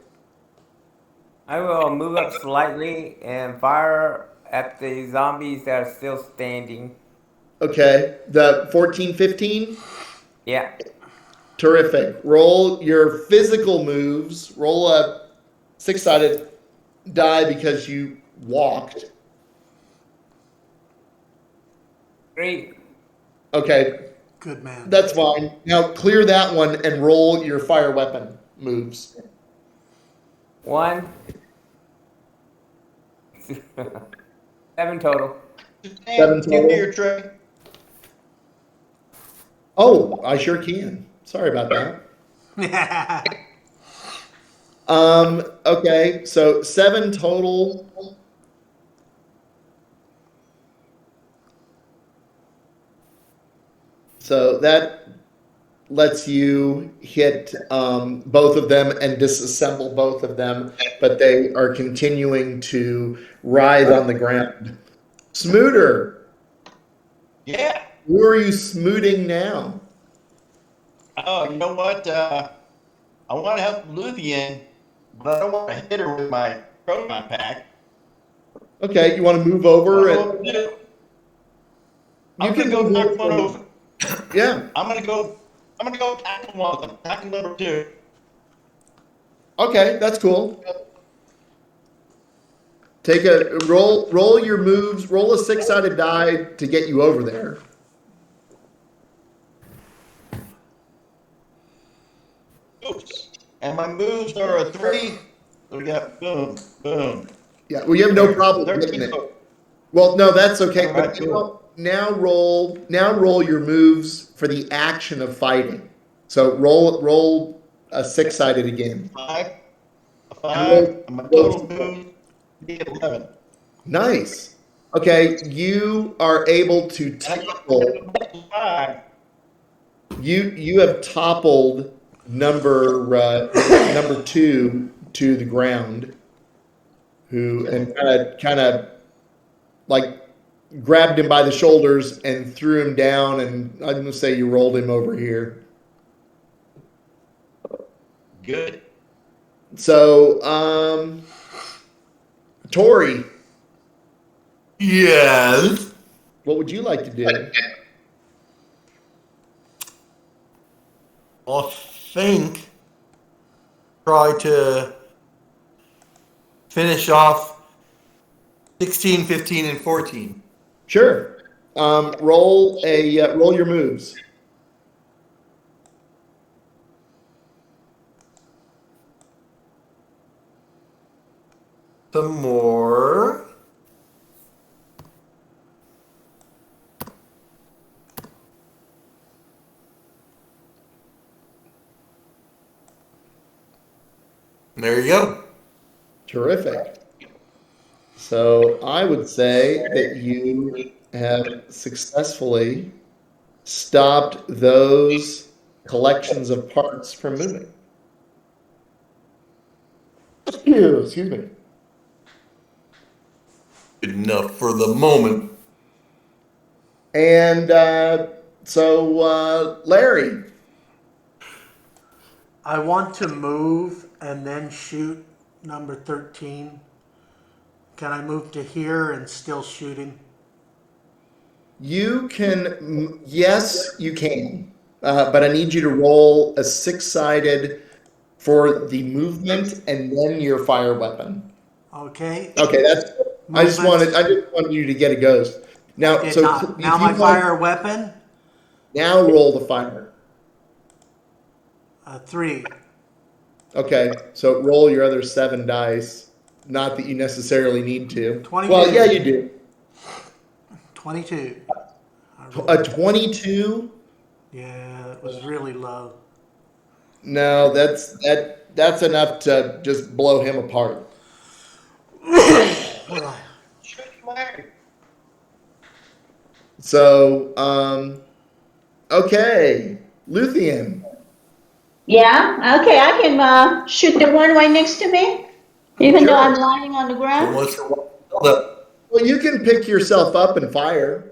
I will move up slightly and fire at the zombies that are still standing. Okay, the 14, 15? Yeah. Terrific. Roll your physical moves. Roll a 6-sided die because you walked. 3. Okay, Good man. that's fine. Now clear that one and roll your fire weapon moves. 1. 7 total. 7 Give me total. your tray. Oh, I sure can. Sorry about that. Okay, so 7 total. So that lets you hit both of them and disassemble both of them, but they are continuing to writhe on the ground. Smooter, Yeah. who are you smooting now? Oh, you know what? I want to help Luthien, but I don't want to hit her with my proton pack. Okay, you want to move over What and do I do? you I'm can gonna go move knock one over. over. Yeah. I'm gonna go tackle one of them. Tackle number 2. Okay, that's cool. Take a roll your moves. Roll a 6-sided die to get you over there. Oops. And my moves are a 3. So we got boom, boom. Yeah, well, you have no problem 13 hitting it. total. Well, no, that's okay. All But right, cool. now roll your moves for the action of fighting. So roll a six-sided again. A five. And my total move be 11. Nice. Okay, you are able to And I topple. got 5. You have toppled number two to the ground, and kind of like grabbed him by the shoulders and threw him down, and I'm gonna say you rolled him over here. Good. So, Tori, Yes. what would you like to do? I think try to finish off 16, 15, and 14. Sure. Roll your moves. Some more. There you go. Terrific. So I would say that you have successfully stopped those collections of parts from moving. Excuse me. Good enough for the moment. And so, Larry, I want to move and then shoot number 13. Can I move to here and still shoot him? you can, yes, you can, but I need you to roll a six-sided for the movement and then your fire weapon. Okay. Okay, that's. I just wanted you to get a ghost. Now, Did so not. if Now you my want- fire weapon, Now roll the fire. 3. Okay, so roll your other 7 dice. Not that you necessarily need to. 22. Well, yeah, you do. 22. A 22? Yeah, it was really low. No, that's enough to just blow him apart. Shoot Larry. So, okay, Luthien. Yeah, okay, I can shoot the one right next to me, even though Sure. I'm lying on the Who ground. wants to hold up? Well, you can pick yourself up and fire.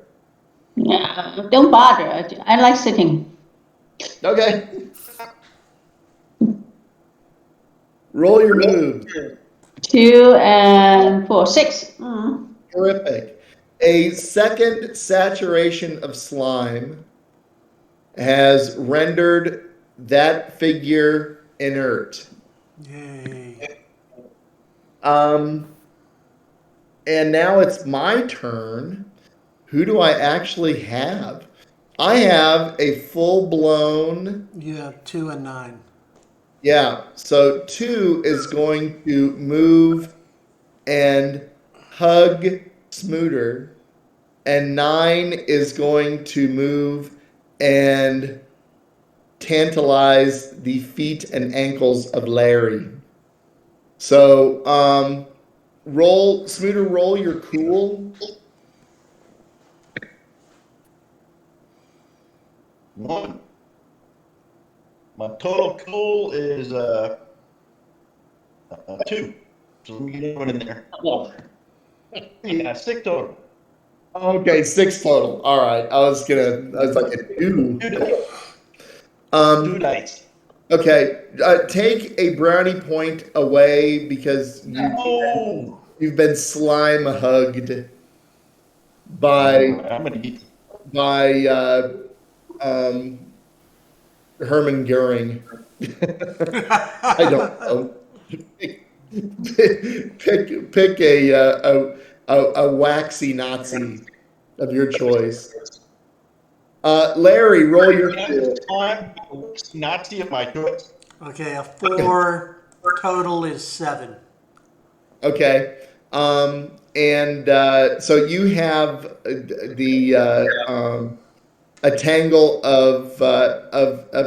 Yeah, don't bother. I like sitting. Okay. Roll your move. 2 and 4, 6. Terrific. A second saturation of slime has rendered that figure inert. Yay. And now it's my turn. Who do I actually have? I have a full-blown. You have 2 and 9. Yeah, so 2 is going to move and hug Smooter, and 9 is going to move and tantalize the feet and ankles of Larry. So, Smooter, roll your cool. 1. My total cool is 2. So let me get one in there. Yeah, 6 total. Okay, 6 total. All right, I was like a 2. 2 dice. Okay, take a brownie point away because Oh, you've been slime hugged by I'm gonna eat. Herman Goering. I don't know. Pick a waxy Nazi of your choice. Larry, roll your. Time Nazi of my choice. Okay, a 4 total is 7. Okay. And so you have the a tangle of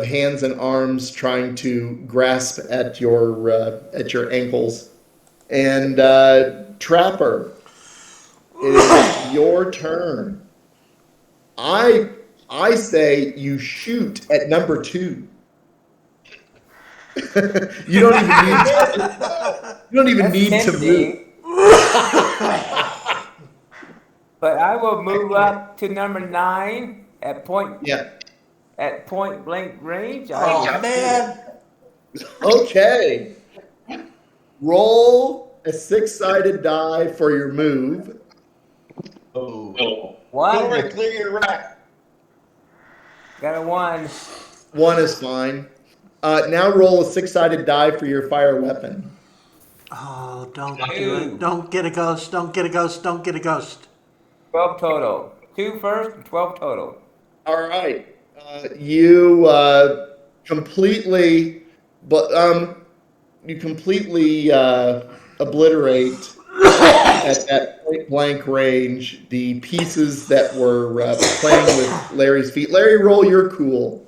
hands and arms trying to grasp at your ankles. And Trapper, it is your turn. I say you shoot at number 2. You don't even need to move. But I will move up to number 9 at point blank range. Oh, man. Okay. Roll a 6-sided die for your move. Oh. One. Clear your rack. Got a 1. 1 is fine. Now roll a 6-sided die for your fire weapon. Oh, don't do it. Don't get a ghost. Don't get a ghost. Don't get a ghost. 12 total. 2 first, 12 total. All right. You completely obliterate at that point blank range the pieces that were playing with Larry's feet. Larry, roll your cool.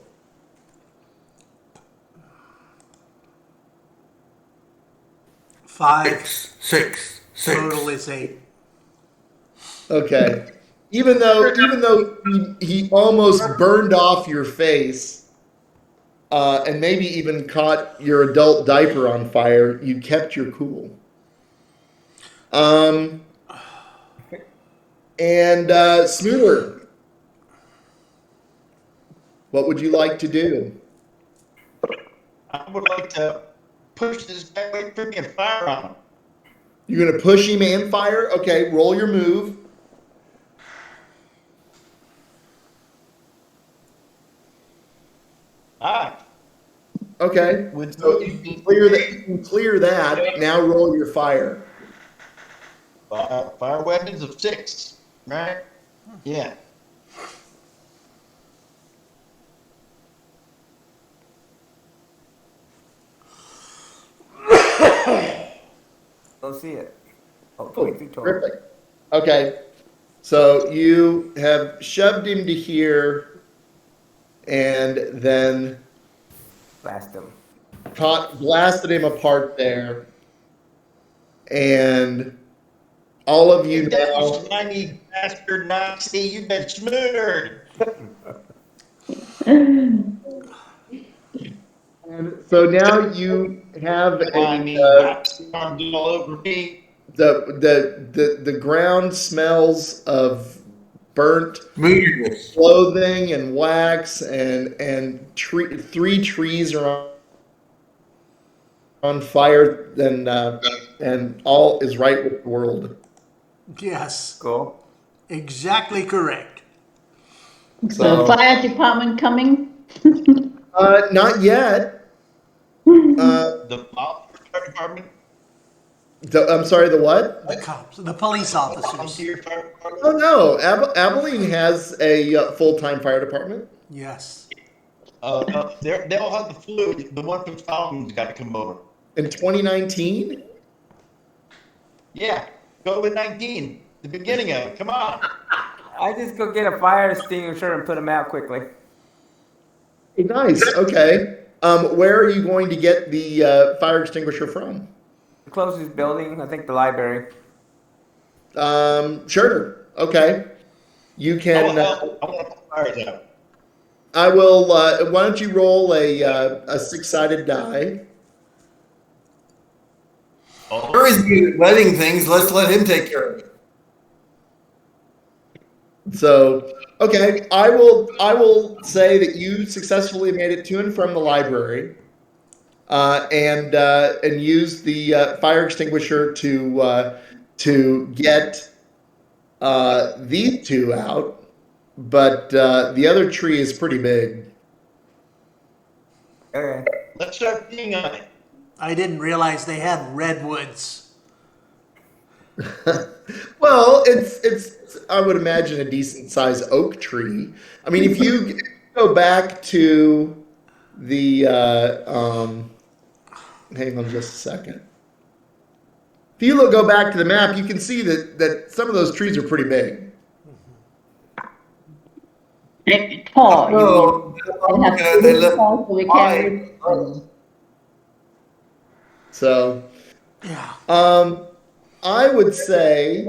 5. 6. Total is 8. Okay. Even though he almost burned off your face, and maybe even caught your adult diaper on fire, you kept your cool. And Smooter, what would you like to do? I would like to push this guy away from me and fire on him. You're going to push him and fire? Okay, roll your move. Okay, so you can clear that. Now roll your fire. Fire weapons of 6, right? Yeah. Don't see it. Oh, Oh, 23 total. terrific. Okay, so you have shoved him to here, and then Blast him. blasted him apart there, and all of you That now. you slimy bastard Nazi, you've been smoothered. And so now you have Arms all over me. the ground smells of burnt Moodiness. clothing and wax, and 3 trees are on fire, and all is right with the world. Yes. Cool. Exactly correct. So fire department coming? Not yet. The fire department. I'm sorry, the what? The cops, the police officers. Volunteer fire department. Oh no, Abilene has a full-time fire department. Yes. They all have the flu. The one from Fountain's got to come over. In 2019? Yeah, COVID-19, the beginning of it. Come on. I just go get a fire extinguisher and put them out quickly. Nice. Okay. Where are you going to get the fire extinguisher from? The closest building, I think the library. Sure. Okay. You can. I want to put fires out. I will. Why don't you roll a 6-sided die? Larry's good at letting things. Let's let him take care of it. So, okay, I will say that you successfully made it to and from the library, and used the fire extinguisher to get these 2 out, but the other tree is pretty big. Okay. Let's start being on it. I didn't realize they had redwoods. Well, it's I would imagine a decent sized oak tree. I mean, if you go back to the hang on just a second. If you go back to the map, you can see that some of those trees are pretty big. Paul, you No, mean? I'm looking at they look Paul, so we fine. can't. So, Yeah. I would say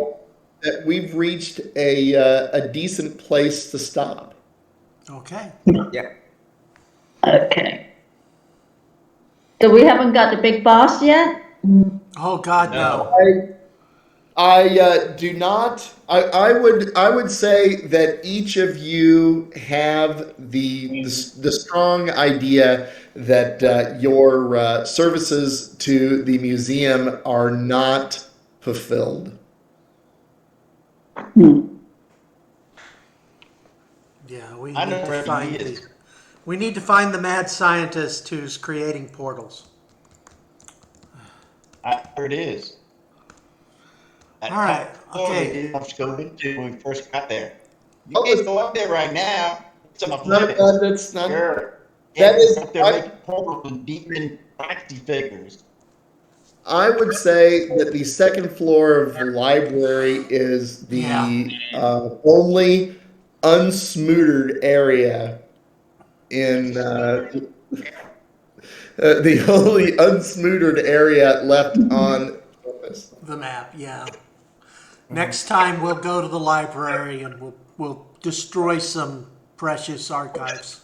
that we've reached a decent place to stop. Okay. Yeah. Okay. So we haven't got the big boss yet? Oh God, no. I do not. I would say that each of you have the strong idea that your services to the museum are not fulfilled. Yeah, we I need know to where find he the. is. We need to find the mad scientist who's creating portals. There it is. All right. Okay. Okay. Didn't have to go into when we first got there. You Oh, can't go up there right now. It's off not, limits. that's not. Sure. That Can't is. go up there making portals and demon fantasy figures. I would say that the second floor of the library is the only unsmootered area in the only unsmootered area left on campus. The map. Yeah. Next time we'll go to the library and we'll destroy some precious archives.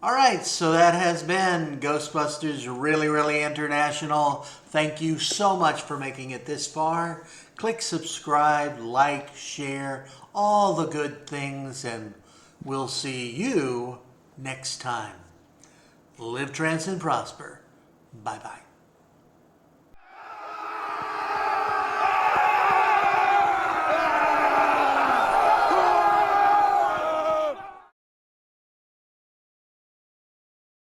All right, so that has been Ghostbusters Really, Really International. Thank you so much for making it this far. Click subscribe, like, share, all the good things, and we'll see you next time. Live, trans, and prosper. Bye-bye.